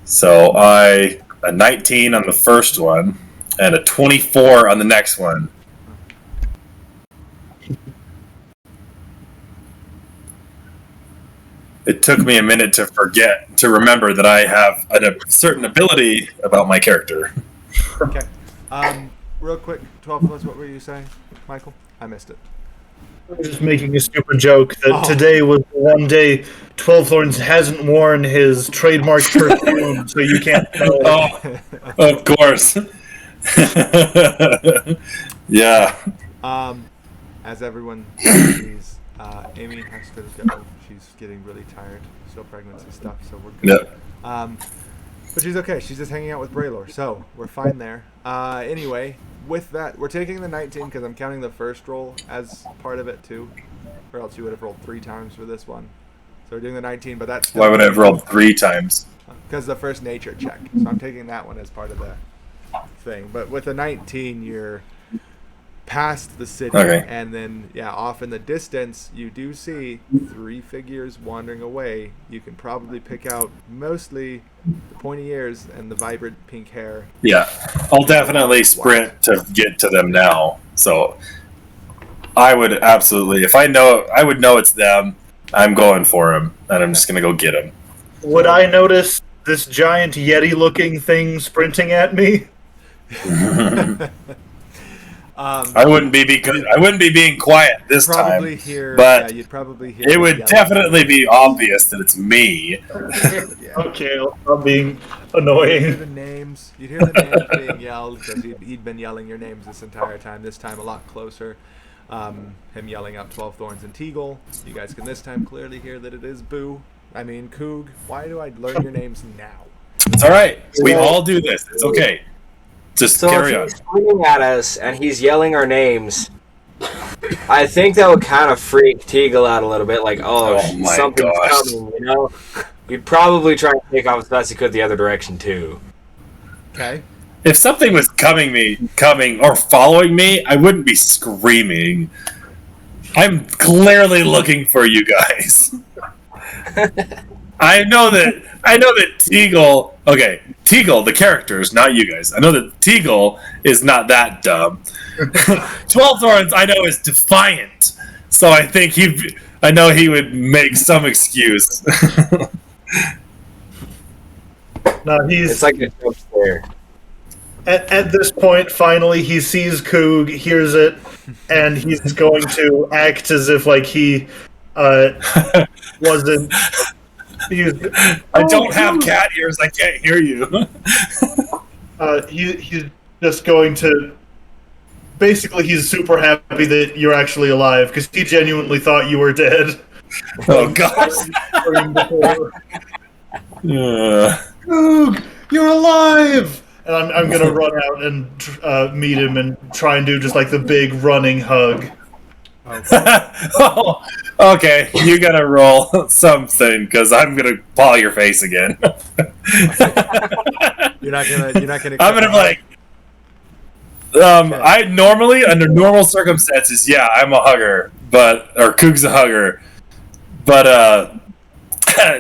So a 19 on the first one, and a 24 on the next one. It took me a minute to remember that I have a certain ability about my character. Okay. Real quick, 12 Thorns, what were you saying, Michael? I missed it. I was just making a stupid joke that Oh. today was the one day 12 Thorns hasn't worn his trademark perfume, so you can't tell. Oh, of course. Yeah. As everyone sees, Amy has to go. She's getting really tired. Still pregnancy stuff, so we're good. Yeah. But she's okay. She's just hanging out with Braylor, so we're fine there. Anyway, with that, we're taking the 19 because I'm counting the first roll as part of it too, or else you would have rolled 3 times for this one. So we're doing the 19, but that's Why would I have rolled 3 times? because the first nature check. So I'm taking that one as part of the thing. But with the 19, you're past the city, Okay. and then off in the distance, you do see 3 figures wandering away. You can probably pick out mostly the pointy ears and the vibrant pink hair. Yeah. I'll definitely sprint to get to them now. So I would absolutely, if I would know it's them, I'm going for them, and I'm just going to go get them. Would I notice this giant Yeti-looking thing sprinting at me? I wouldn't be being quiet this Probably time. hear, but you'd probably hear. It would yelling. definitely be obvious that it's me. Yeah. Okay, I'll stop being You'd hear annoying. the names. You'd hear the names being yelled because he'd been yelling your names this entire time. This time a lot closer. Him yelling out 12 Thorns and Teagle. You guys can this time clearly hear that it is Boo. I mean Coog. Why do I learn your names now? It's all right. We all do this. It's okay. Just So carry if on. he's screaming at us and he's yelling our names, I think that would kind of freak Teagle out a little bit. Like, Oh my something's gosh. coming, you know? He'd probably try and take off as fast as he could the other direction too. Okay. If something was coming or following me, I wouldn't be screaming. I'm clearly looking for you guys. I know that Teagle. Okay, Teagle, the characters, not you guys. I know that Teagle is not that dumb. 12 Thorns, I know, is defiant. So I think I know he would make some excuse. No, he's It's like a jump scare. at this point. Finally, he sees Coog, hears it, and he's going to act as if like he wasn't. I don't have cat ears. I can't hear you. He's just going to. Basically, he's super happy that you're actually alive because he genuinely thought you were dead. Oh gosh. Coog, you're alive! And I'm gonna run out and meet him and try and do just like the big running hug. Oh, okay, you gotta roll something because I'm gonna paw your face again. You're not gonna. I'm gonna be like. I normally, under normal circumstances, I'm a hugger, or Coog's a hugger, but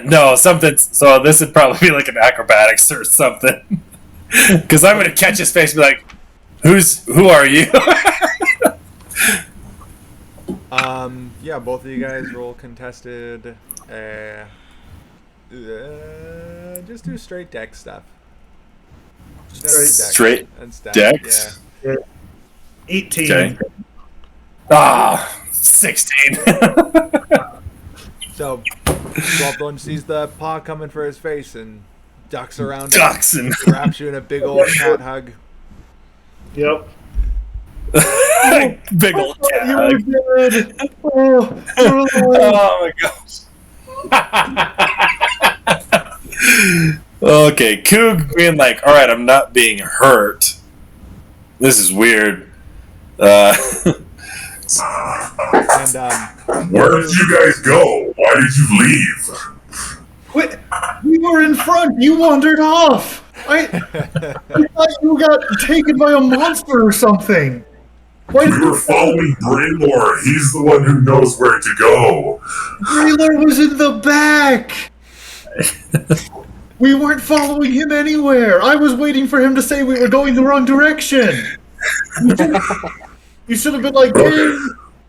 no, something. So this would probably be like an acrobatics or something, because I'm gonna catch his face and be like, "Who are you?" Yeah, both of you guys roll contested. Just do straight deck stuff. Straight and stats. dex? Yeah. 18. Okay. Ah, 16. So, 12 sees the paw coming for his face and ducks around. Ducks and Wraps you in a big old cat hug. Yep. big old cat You hug. were good. Oh, Oh my gosh. Okay, Coog being like, all right, I'm not being hurt. This is weird. And Where did you guys go? Why did you leave? Quit. We were in front. You wandered off. I thought you got taken by a monster or something. Why We were following Braymore. He's the one who knows where to go. Taylor was in the back. We weren't following him anywhere. I was waiting for him to say we were going the wrong direction. You should have been like, hey,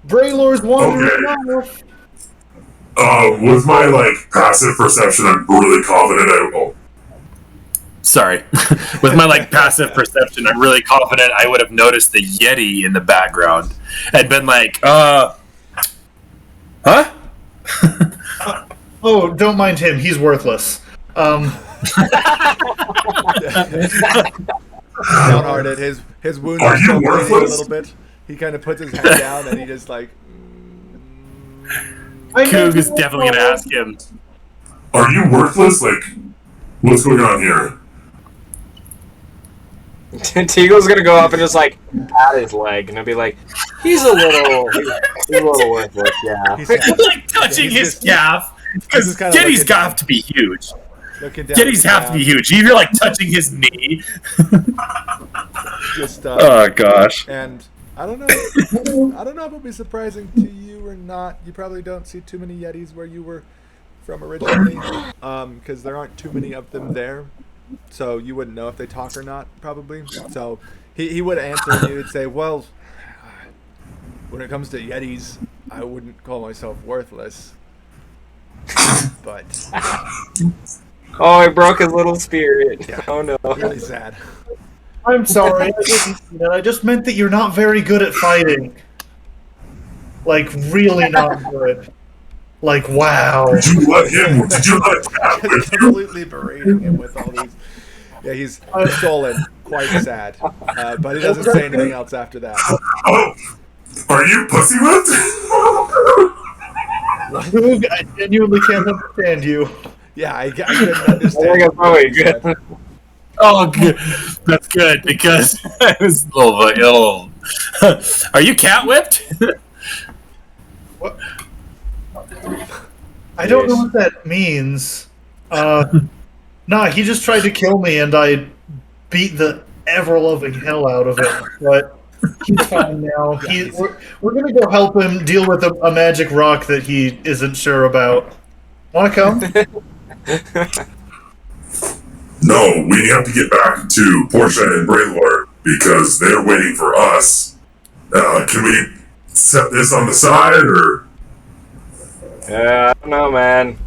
Braylor's wandering off. With my passive perception, I'm really confident I will. Sorry. With my passive perception, I'm really confident I would have noticed the Yeti in the background and been like, huh? Oh, don't mind him. He's worthless. downhearted, his wounds Are are you still bleeding a worthless? little bit. He kind of puts his head down and he just Coog is definitely going to ask him. Are you worthless? What's going on here? Teagle's gonna go up and just pat his leg and I'll be like, he's a little worthless, yeah. he's Touching He's his just- calf. Because just kinda Yeti's looking got down. to be huge. looking down. Yeti's have to be huge. If you're touching his knee. Just, Oh gosh. and I don't know if it'll be surprising to you or not. You probably don't see too many Yetis where you were from originally, because there aren't too many of them there. So you wouldn't know if they talk or not, probably. So he would answer and he would say, well, when it comes to Yetis, I wouldn't call myself worthless. But Oh, I broke his little spirit. Yeah. Oh no. really sad. I'm sorry. I didn't mean that. I just meant that you're not very good at fighting. Really not good. Wow. Did you let cat with you? Completely berating him with all these. Yeah, he's stolen. Quite sad. But he doesn't say anything else after that. Oh, are you pussy whipped? Coog, I genuinely can't understand you. Yeah, I couldn't I understand. think it's probably good. Oh, good. That's good because I was a little. Are you cat whipped? What? I don't know what that means. Nah, he just tried to kill me, and I beat the ever-loving hell out of him. But he's fine now. We're gonna go help him deal with a magic rock that he isn't sure about. Wanna come? No, we have to get back to Portia and Braylord because they're waiting for us. Can we set this on the side, or? I don't know, man.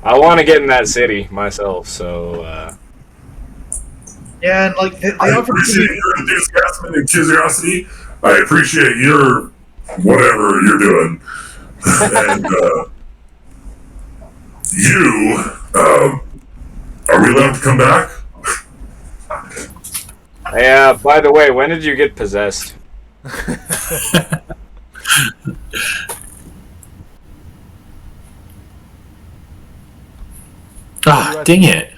I want to get in that city myself, so Yeah, and they I offered appreciate to your enthusiasm and curiosity. I appreciate your whatever you're doing. And you, are we allowed to come back? yeah. By the way, when did you get possessed? Ah, dang it.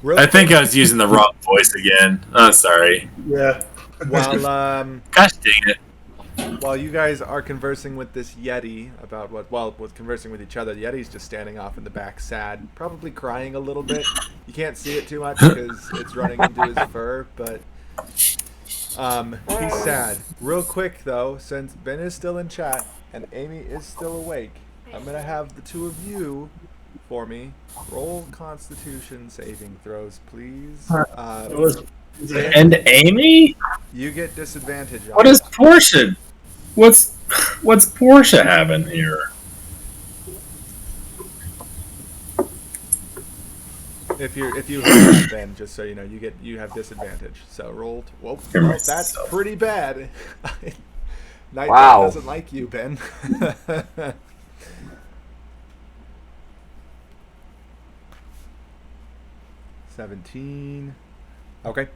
Real I think I was using the wrong voice again. Oh, sorry. Yeah. Gosh dang it. While you guys are conversing with this Yeti about with conversing with each other, the Yeti's just standing off in the back, sad, probably crying a little bit. You can't see it too much because it's running into his fur, but he's sad. Real quick though, since Ben is still in chat and Amy is still awake, I'm gonna have the two of you for me roll Constitution saving throws, please. And Amy? You get disadvantage. On What is Portia? What's Portia having here? If you hit Ben, just so you know, you have disadvantage. So rolled. Whoa, Hear well, myself. that's pretty bad. Nightbot Wow. doesn't like you, Ben. 17. Okay.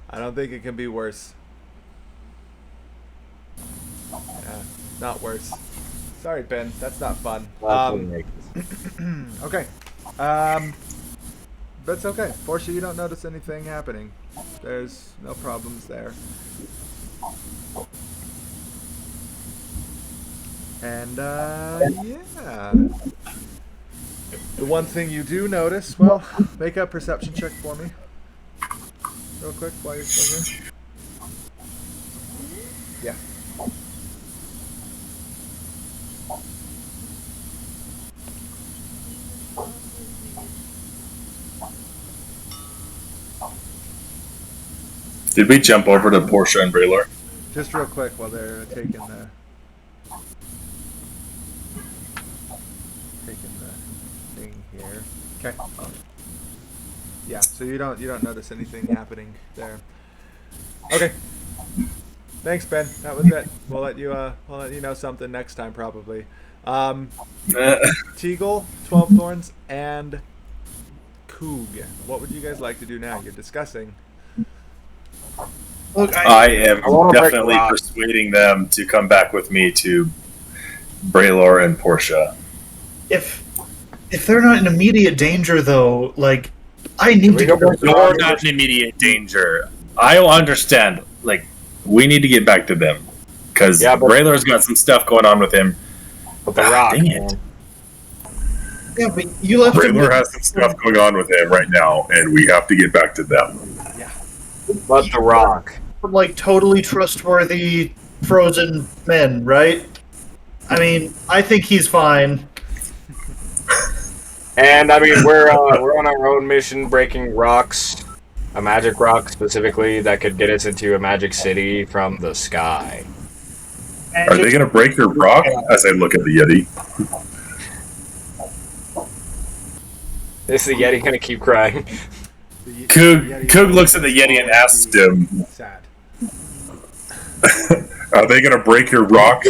I don't think it can be worse. Yeah, not worse. Sorry, Ben. That's not fun. Okay. But it's okay. Portia, you don't notice anything happening. There's no problems there. And, yeah. The one thing you do notice, well, make a perception check for me. Real quick while you're still here. Yeah. Did we jump over to Portia and Braylor? Just real quick while they're taking the thing here. Okay. Yeah, so you don't notice anything happening there. Okay. Thanks, Ben. That was it. We'll let you know something next time probably. Teagle, 12 Thorns, and Coog. What would you guys like to do now? You're discussing. Look, I am wanna break definitely the rock. persuading them to come back with me to Braylor and Portia. if they're not in immediate danger, though, like I need to don't go. want to- You're not in immediate danger. I understand. Like, we need to get back to them because Yeah, but- Braylor's got some stuff going on with him. But the rock. Dang it. man. Yeah, but you left him. Braylor has some stuff going on with him right now, and we have to get back to them. But the rock. Like totally trustworthy frozen men, right? I mean, I think he's fine. And I mean, we're on our own mission, breaking rocks, a magic rock specifically that could get us into a magic city from the sky. And Are they going to break your rock? As I look at the Yeti. Is the Yeti gonna keep crying? Coog looks at the Yeti and asks him, Sad. Are they going to break your rock?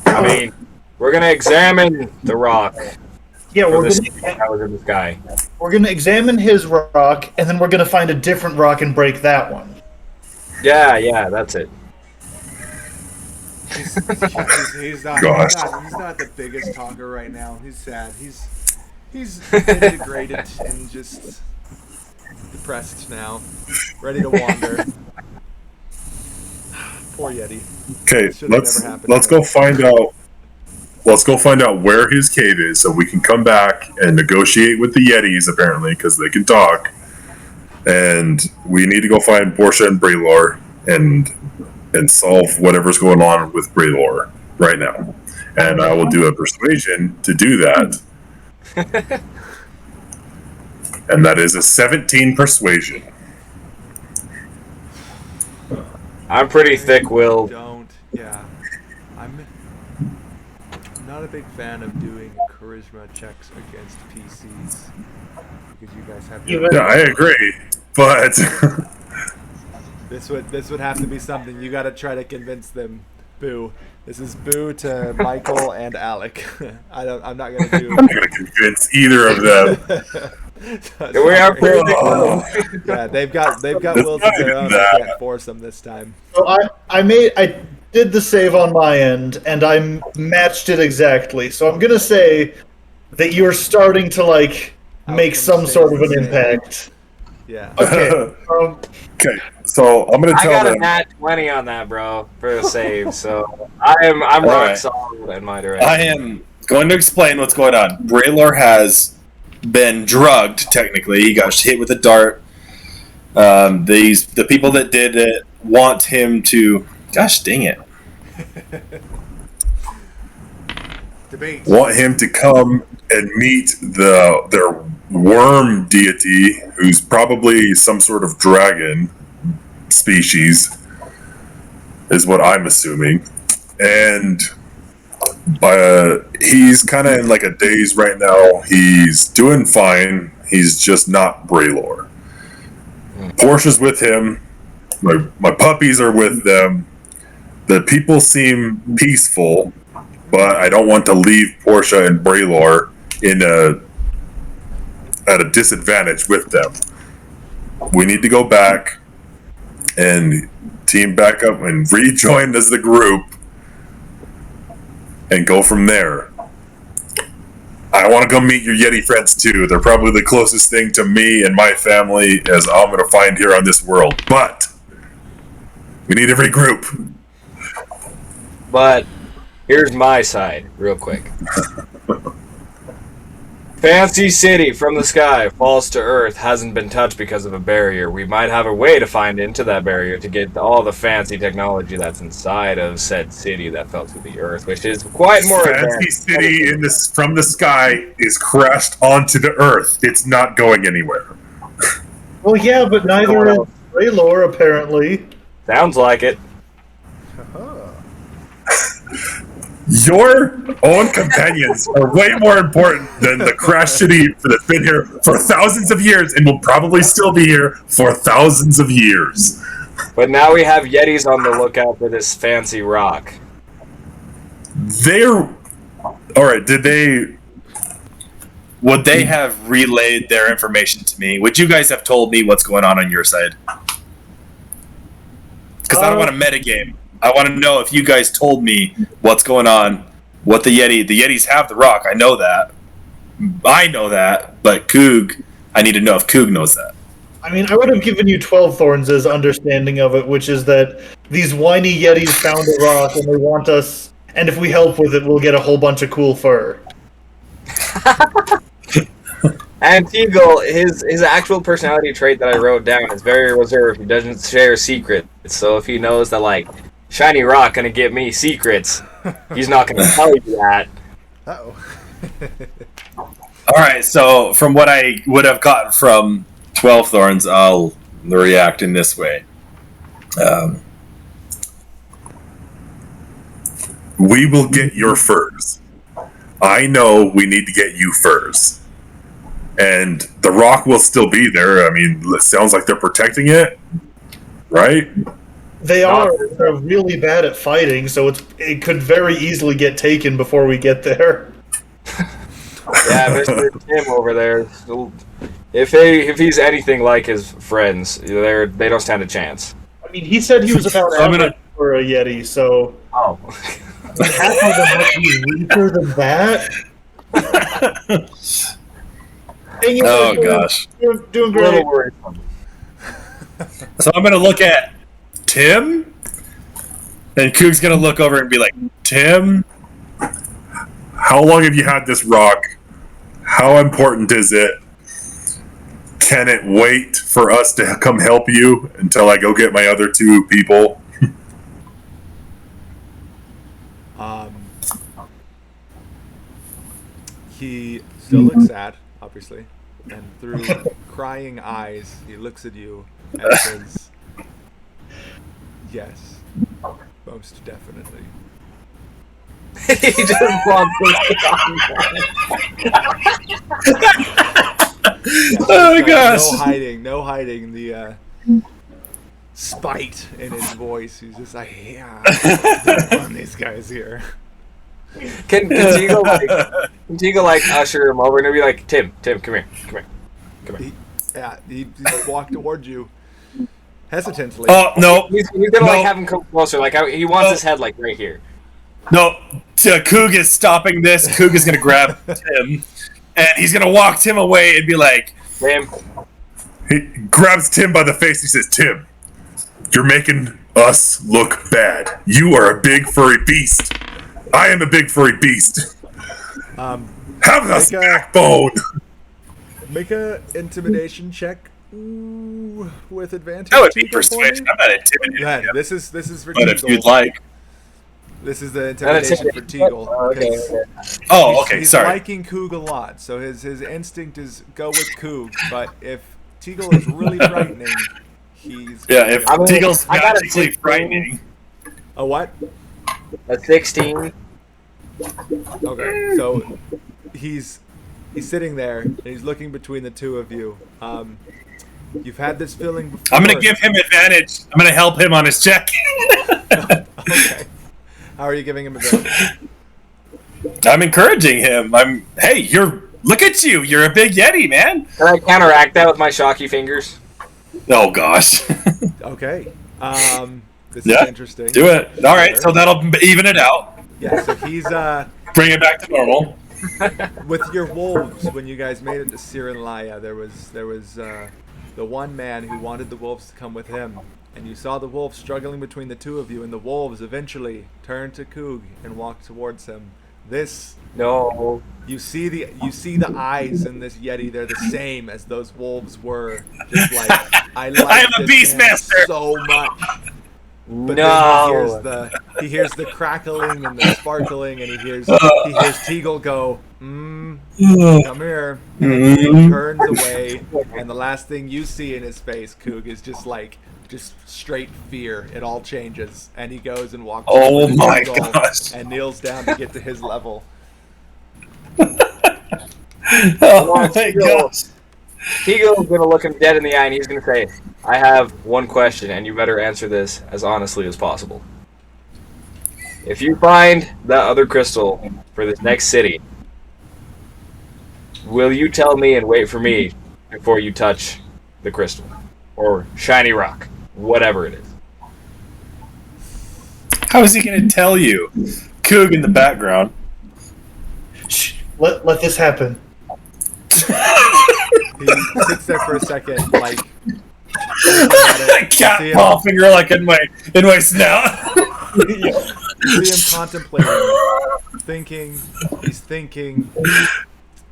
I mean, we're gonna examine the rock yeah, for we're the city gonna, that was in the sky. we're gonna examine his rock, and then we're gonna find a different rock and break that one. Yeah, that's it. He's not the biggest talker right now. He's sad. He's integrated and just depressed now, ready to wander. Poor Yeti. Okay, Should've never let's happened. go find out. Let's go find out where his cave is, so we can come back and negotiate with the Yetis. Apparently, because they can talk, and we need to go find Portia and Braylor and solve whatever's going on with Braylor right now. And I will do a persuasion to do that. And that is a 17 persuasion. I'm pretty thick-willed. Yeah. I'm not a big fan of doing charisma checks against PCs because you guys have. Yeah, I agree, but This would have to be something you got to try to convince them. Boo. This is boo to Michael and Alec. I'm not gonna do. I'm not going to convince either of them. We are pretty thick-willed. Yeah, they've got It's wills of not their even own. that. I can't force them this time. So I did the save on my end, and I matched it exactly. So I'm gonna say that you're starting to like make some stays sort of the an same. impact. Yeah. Okay. Okay, so I'm going to I tell got a them. nat 20 on that, bro, for the save. So I'm rock Alright. solid in my direction. I am going to explain what's going on. Braylor has been drugged, technically. He got hit with a dart. The people that did it want him to... Gosh dang it. Debate. want him to come and meet their worm deity, who's probably some sort of dragon species, is what I'm assuming. And he's kind of in like a daze right now. He's doing fine. He's just not Braylor. Portia's with him. My puppies are with them. The people seem peaceful, but I don't want to leave Portia and Braylor at a disadvantage with them. We need to go back and team back up and rejoin as the group and go from there. I want to go meet your Yeti friends too. They're probably the closest thing to me and my family as I'm going to find here on this world. But we need to regroup. But here's my side, real quick. Fancy city from the sky falls to earth, hasn't been touched because of a barrier. We might have a way to find into that barrier to get all the fancy technology that's inside of said city that fell to the earth, which is quite more Fancy advanced. city from the sky is crashed onto the earth. It's not going anywhere. Well, yeah, but neither is Braylor, apparently. Sounds like it. Your own companions are way more important than the crashed city that's been here for thousands of years and will probably still be here for thousands of years. But now we have Yetis on the lookout for this fancy rock. They're alright. Would they have relayed their information to me? Would you guys have told me what's going on your side? Because I don't want to metagame. I want to know if you guys told me what's going on, what the Yetis have the rock. I know that. But Coog, I need to know if Coog knows that. I mean, I would have given you 12 Thorns' understanding of it, which is that these whiny Yetis found a rock and they want us, and if we help with it, we'll get a whole bunch of cool fur. And Teagle, his actual personality trait that I wrote down is very reserved. He doesn't share secrets. So if he knows that, like, shiny rock gonna give me secrets, he's not gonna tell you that. Uh-oh. Alright, so from what I would have gotten from 12 Thorns, I'll react in this way. We will get your furs. I know we need to get you furs. And the rock will still be there. I mean, it sounds like they're protecting it, right? They are. They're really bad at fighting, so it could very easily get taken before we get there. Yeah, Mr. Tim over there. If he's anything like his friends, they don't stand a chance. I mean, he said he was about average for a Yeti, so Oh. half of them might be weaker than that. And you Oh, guys gosh. are doing A little great. worrisome. So I'm going to look at Tim, and Coog's going to look over and be like, Tim? How long have you had this rock? How important is it? Can it wait for us to come help you until I go get my other two people? He still looks sad, obviously, and through crying eyes, he looks at you and says, "Yes, most definitely." He just wants Oh, Like, gosh. no hiding the spite in his voice. He's just like, "Yeah, on these guys here." Can Teagle like usher him over and be like, Tim, come here. He walked towards you hesitantly. Oh, no. He's gonna like No. have him come closer. Like he wants his head like right here. No, Coog is stopping this. Coog is going to grab Tim, and he's going to walk Tim away and be like, Tim, He grabs Tim by the face. He says, Tim, you're making us look bad. You are a big furry beast. I am a big furry beast. Have the Like, backbone. Make a intimidation check. Ooh, with advantage. that would be Teagle, for me. persuasion. I'm not intimidated. Go ahead. This is for But if Teagle. you'd like. This is the intimidation for Teagle. Okay. 'cause Oh, okay. he's Sorry. liking Coog a lot, so his instinct is go with Coog. But if Teagle is really frightening, he's Yeah, if I mean, Teagle's I got a magically 16. frightening. a what? A 16. Okay, so he's sitting there and he's looking between the two of you. You've had this feeling before. I'm gonna give him advantage. I'm gonna help him on his check. Okay. How are you giving him advantage? I'm encouraging him. Hey, look at you. You're a big Yeti, man. Can I counteract that with my shocky fingers? Oh gosh. Okay. This Yeah, is interesting. Do it. All right, so that'll even it out. Yeah, so he's Bring it back to normal. with your wolves. When you guys made it to Sirenlaya, there was the one man who wanted the wolves to come with him, and you saw the wolves struggling between the two of you, and the wolves eventually turned to Coog and walked towards him. No. You see the eyes in this Yeti. They're the same as those wolves were. Just like I like I am a this man Beastmaster. so much. But No. then he hears the crackling and the sparkling, and he hears Teagle go, come here. And he turns away, and the last thing you see in his face, Coog, is just straight fear. It all changes, and he goes and walks Oh over to my Teagle gosh. and kneels down to get to his level. Oh my gosh. Teagle's gonna look him dead in the eye and he's gonna say, I have one question and you better answer this as honestly as possible. If you find that other crystal for this next city, will you tell me and wait for me before you touch the crystal? Or shiny rock, whatever it is. How is he going to tell you? Coog in the background. Shh, let this happen. He sits there for a second, like Cat see him. paw finger like in my snout. You see him contemplating, thinking. He's thinking,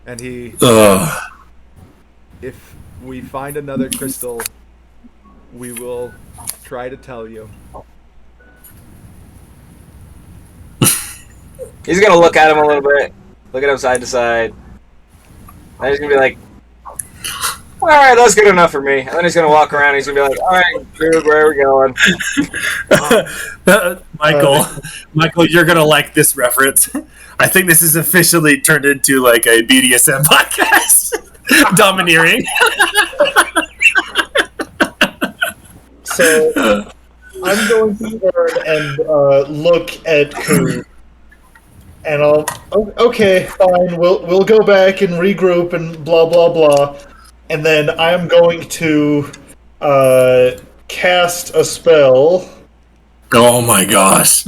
and if we find another crystal, we will try to tell you. He's gonna look at him a little bit, look at him side to side. And he's gonna be like, alright, that's good enough for me. And then he's gonna walk around and he's gonna be like, alright, dude, where are we going? Michael, you're gonna like this reference. I think this is officially turned into like a BDSM podcast. Domineering. So I'm going to turn and look at Coog, and okay, fine. We'll go back and regroup and blah blah blah, and then I'm going to cast a spell. Oh my gosh.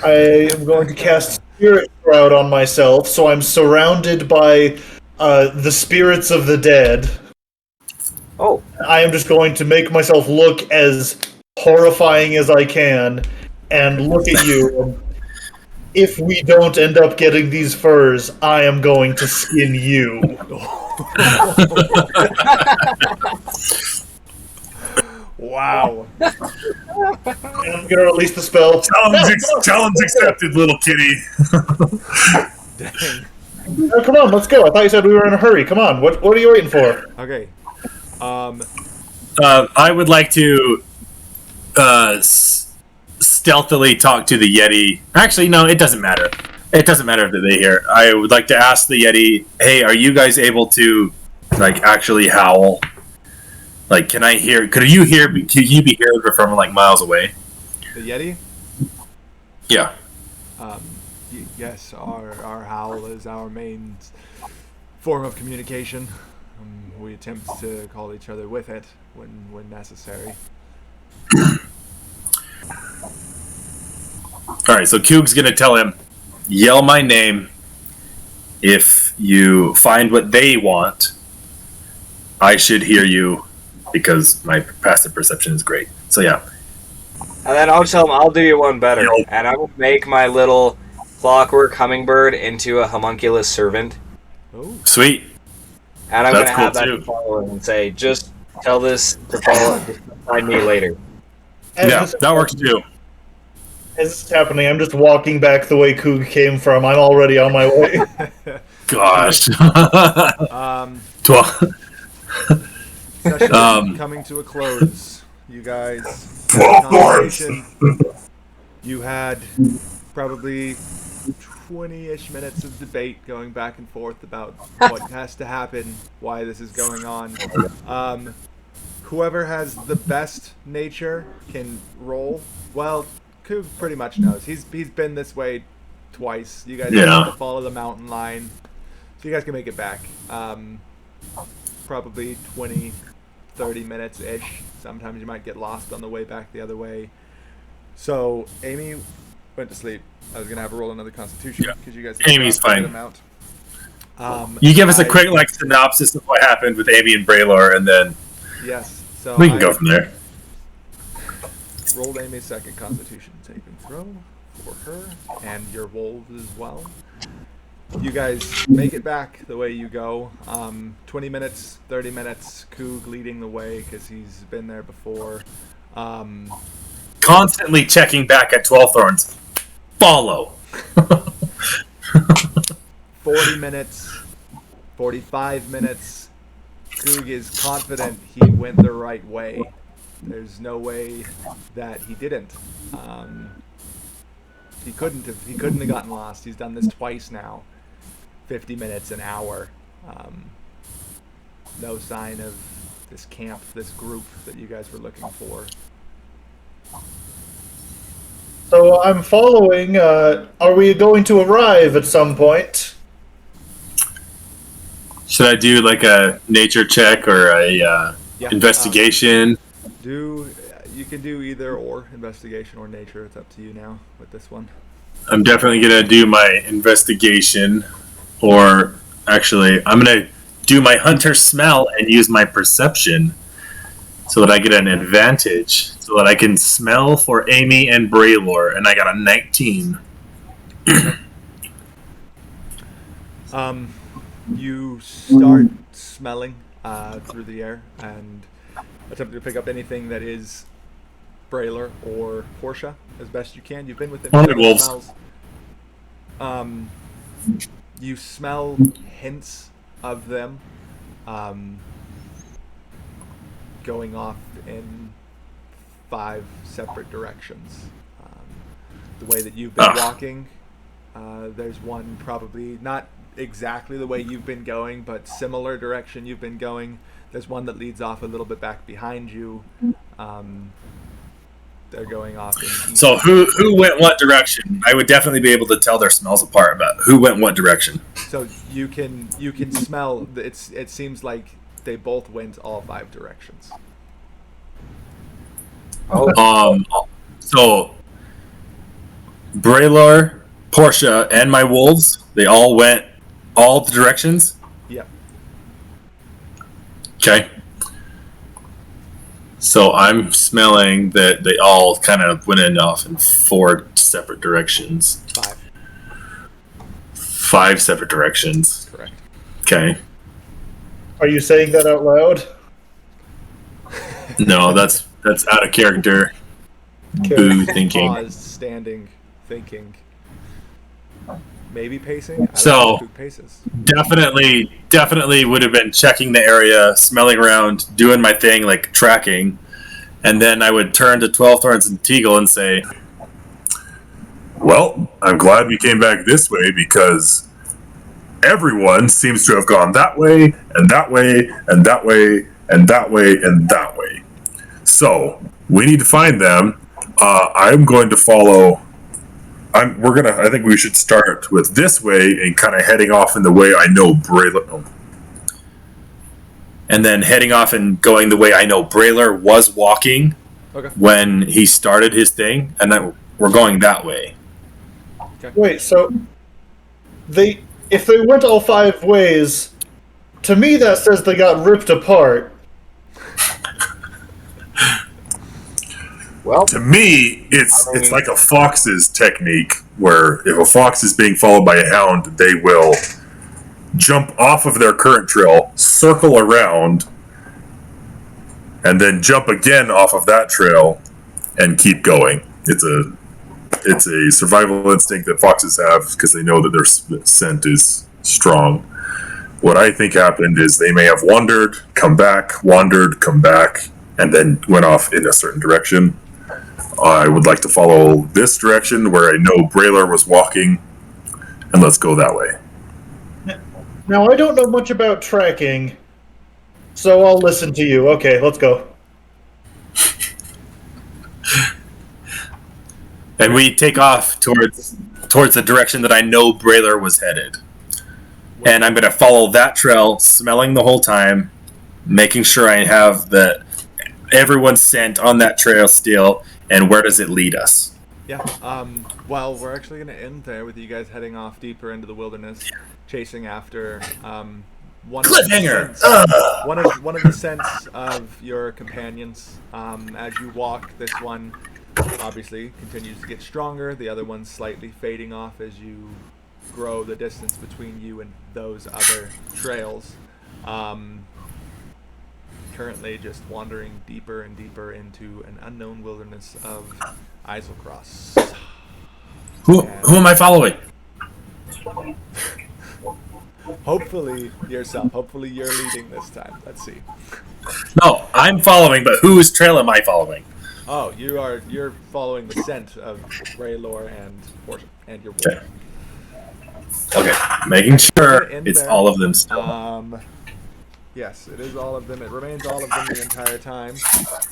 I am going to cast Spirit Shroud on myself, so I'm surrounded by the spirits of the dead. Oh. I am just going to make myself look as horrifying as I can, and look at you. If we don't end up getting these furs, I am going to skin you. Wow. And I'm gonna release the spell. Challenge accepted, little kitty. Dang. Oh, come on, let's go. I thought you said we were in a hurry. Come on, what are you waiting for? Okay. I would like to stealthily talk to the Yeti. Actually, no, it doesn't matter. It doesn't matter if they're here. I would like to ask the Yeti, hey, are you guys able to, like, actually howl? Like, can you be heard from, like, miles away? The Yeti? Yeah. Yes, our howl is our main form of communication. We attempt to call each other with it when necessary. Alright, so Coog's gonna tell him, yell my name. If you find what they want, I should hear you, because my passive perception is great. So yeah. And then I'll tell him, I'll do you one better. Yo. And I will make my little clockwork hummingbird into a homunculus servant. Oh. Sweet. And I'm That's going to have cool, that too. to follow him and say, just tell this to follow, find me later. And Yeah, that works too. As this is happening, I'm just walking back the way Coog came from. I'm already on my way. Gosh. 12. Session coming to a close. You guys, 12 conversation. You had probably 20-ish minutes of debate going back and forth about what has to happen, why this is going on. Whoever has the best nature can roll. Well, Coog pretty much knows. He's been this way twice. You guys have to follow the mountain line, so you guys can make it back. Probably 20, 30 minutes-ish. Sometimes you might get lost on the way back the other way. So, Amy went to sleep. I was going to have her roll another Constitution because you guys... Amy's fine. Amount. You give us a quick synopsis of what happened with Amy and Braylor, and then yes, so we can go from there. Rolled Amy's second Constitution saving throw for her and your wolves as well. You guys make it back the way you go. 20 minutes, 30 minutes, Coog leading the way because he's been there before. Constantly checking back at 12 Thorns. Follow. 40 minutes, 45 minutes. Coog is confident he went the right way. There's no way that he didn't. He couldn't have gotten lost. He's done this twice now. 50 minutes, an hour. No sign of this camp, this group that you guys were looking for. So I'm following. Are we going to arrive at some point? Should I do like a nature check or a investigation? You can do either or, investigation or nature. It's up to you now with this one. I'm definitely going to do my investigation, or actually, I'm going to do my hunter smell and use my perception so that I get an advantage, so that I can smell for Amy and Braylor, and I got a 19. You start smelling through the air and attempt to pick up anything that is Braylor or Portia as best you can. You've been within wolves. smells. You smell hints of them going off in 5 separate directions. The way that you've been walking, there's one probably not exactly the way you've been going, but similar direction you've been going. There's one that leads off a little bit back behind you. They're going off in each. So who went what direction? I would definitely be able to tell their smells apart, but who went what direction? So you can smell. It seems like they both went all 5 directions. So Braylor, Portia, and my wolves, they all went all the directions? Yep. Okay. So I'm smelling that they all kind of went off in 4 separate directions. 5 separate directions. Correct. Okay. Are you saying that out loud? No, that's out of character. Boo thinking. Paused, standing, thinking. Maybe pacing. I don't So know who paces. definitely would have been checking the area, smelling around, doing my thing, like tracking, and then I would turn to 12 Thorns and Teagle and say, Well, I'm glad we came back this way because everyone seems to have gone that way, and that way, and that way, and that way, and that way. So, we need to find them. I'm going to follow... I think we should start with this way and kind of heading off in the way I know Braylor... and then heading off and going the way I know Braylor was walking when he started his thing, and then we're going that way. Okay. Wait, so if they went all 5 ways, to me that says they got ripped apart. Well, To me, it's like a fox's technique, where if a fox is being followed by a hound, they will jump off of their current trail, circle around, and then jump again off of that trail and keep going. It's a It's a survival instinct that foxes have because they know that their scent is strong. What I think happened is they may have wandered, come back, and then went off in a certain direction. I would like to follow this direction where I know Braylor was walking, and let's go that way. Now, I don't know much about tracking, so I'll listen to you. Okay, let's go. And we take off towards the direction that I know Braylor was headed. And I'm going to follow that trail, smelling the whole time, making sure I have everyone's scent on that trail still, and where does it lead us? Yeah. Well, we're actually going to end there with you guys heading off deeper into the wilderness, chasing after one Cliffhanger! One of the scents of your companions. As you walk, this one obviously continues to get stronger. The other one's slightly fading off as you grow the distance between you and those other trails. Currently just wandering deeper and deeper into an unknown wilderness of Eiselcross. Who am I following? Hopefully yourself. Hopefully you're leading this time. Let's see. No, I'm following, but whose trail am I following? Oh, you're following the scent of Braylor and your wolf. Okay, making sure In it's there. all of them still. Yes, it is all of them. It remains all of them the entire time.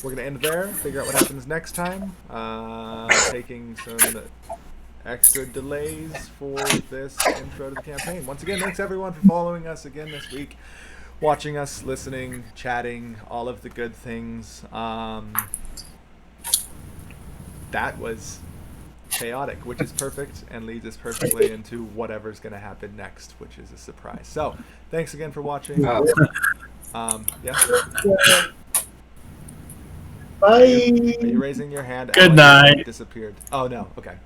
We're going to end there, figure out what happens next time. Taking some extra delays for this intro to the campaign. Once again, thanks everyone for following us again this week. Watching us, listening, chatting, all of the good things. That was chaotic, which is perfect and leads us perfectly into whatever's going to happen next, which is a surprise. So, thanks again for watching. Yeah. Bye. Are you raising your hand? Good Alex night. Disappeared. Oh no. Okay.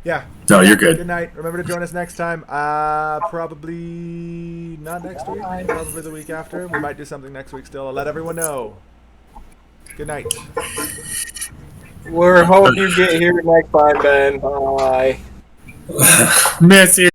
Yeah. No, you're good. Good night. Remember to join us next time. Probably not next week. Probably the week after. We might do something next week still. I'll let everyone know. Good night. We're hoping you get here next time, Ben. Bye. Miss you.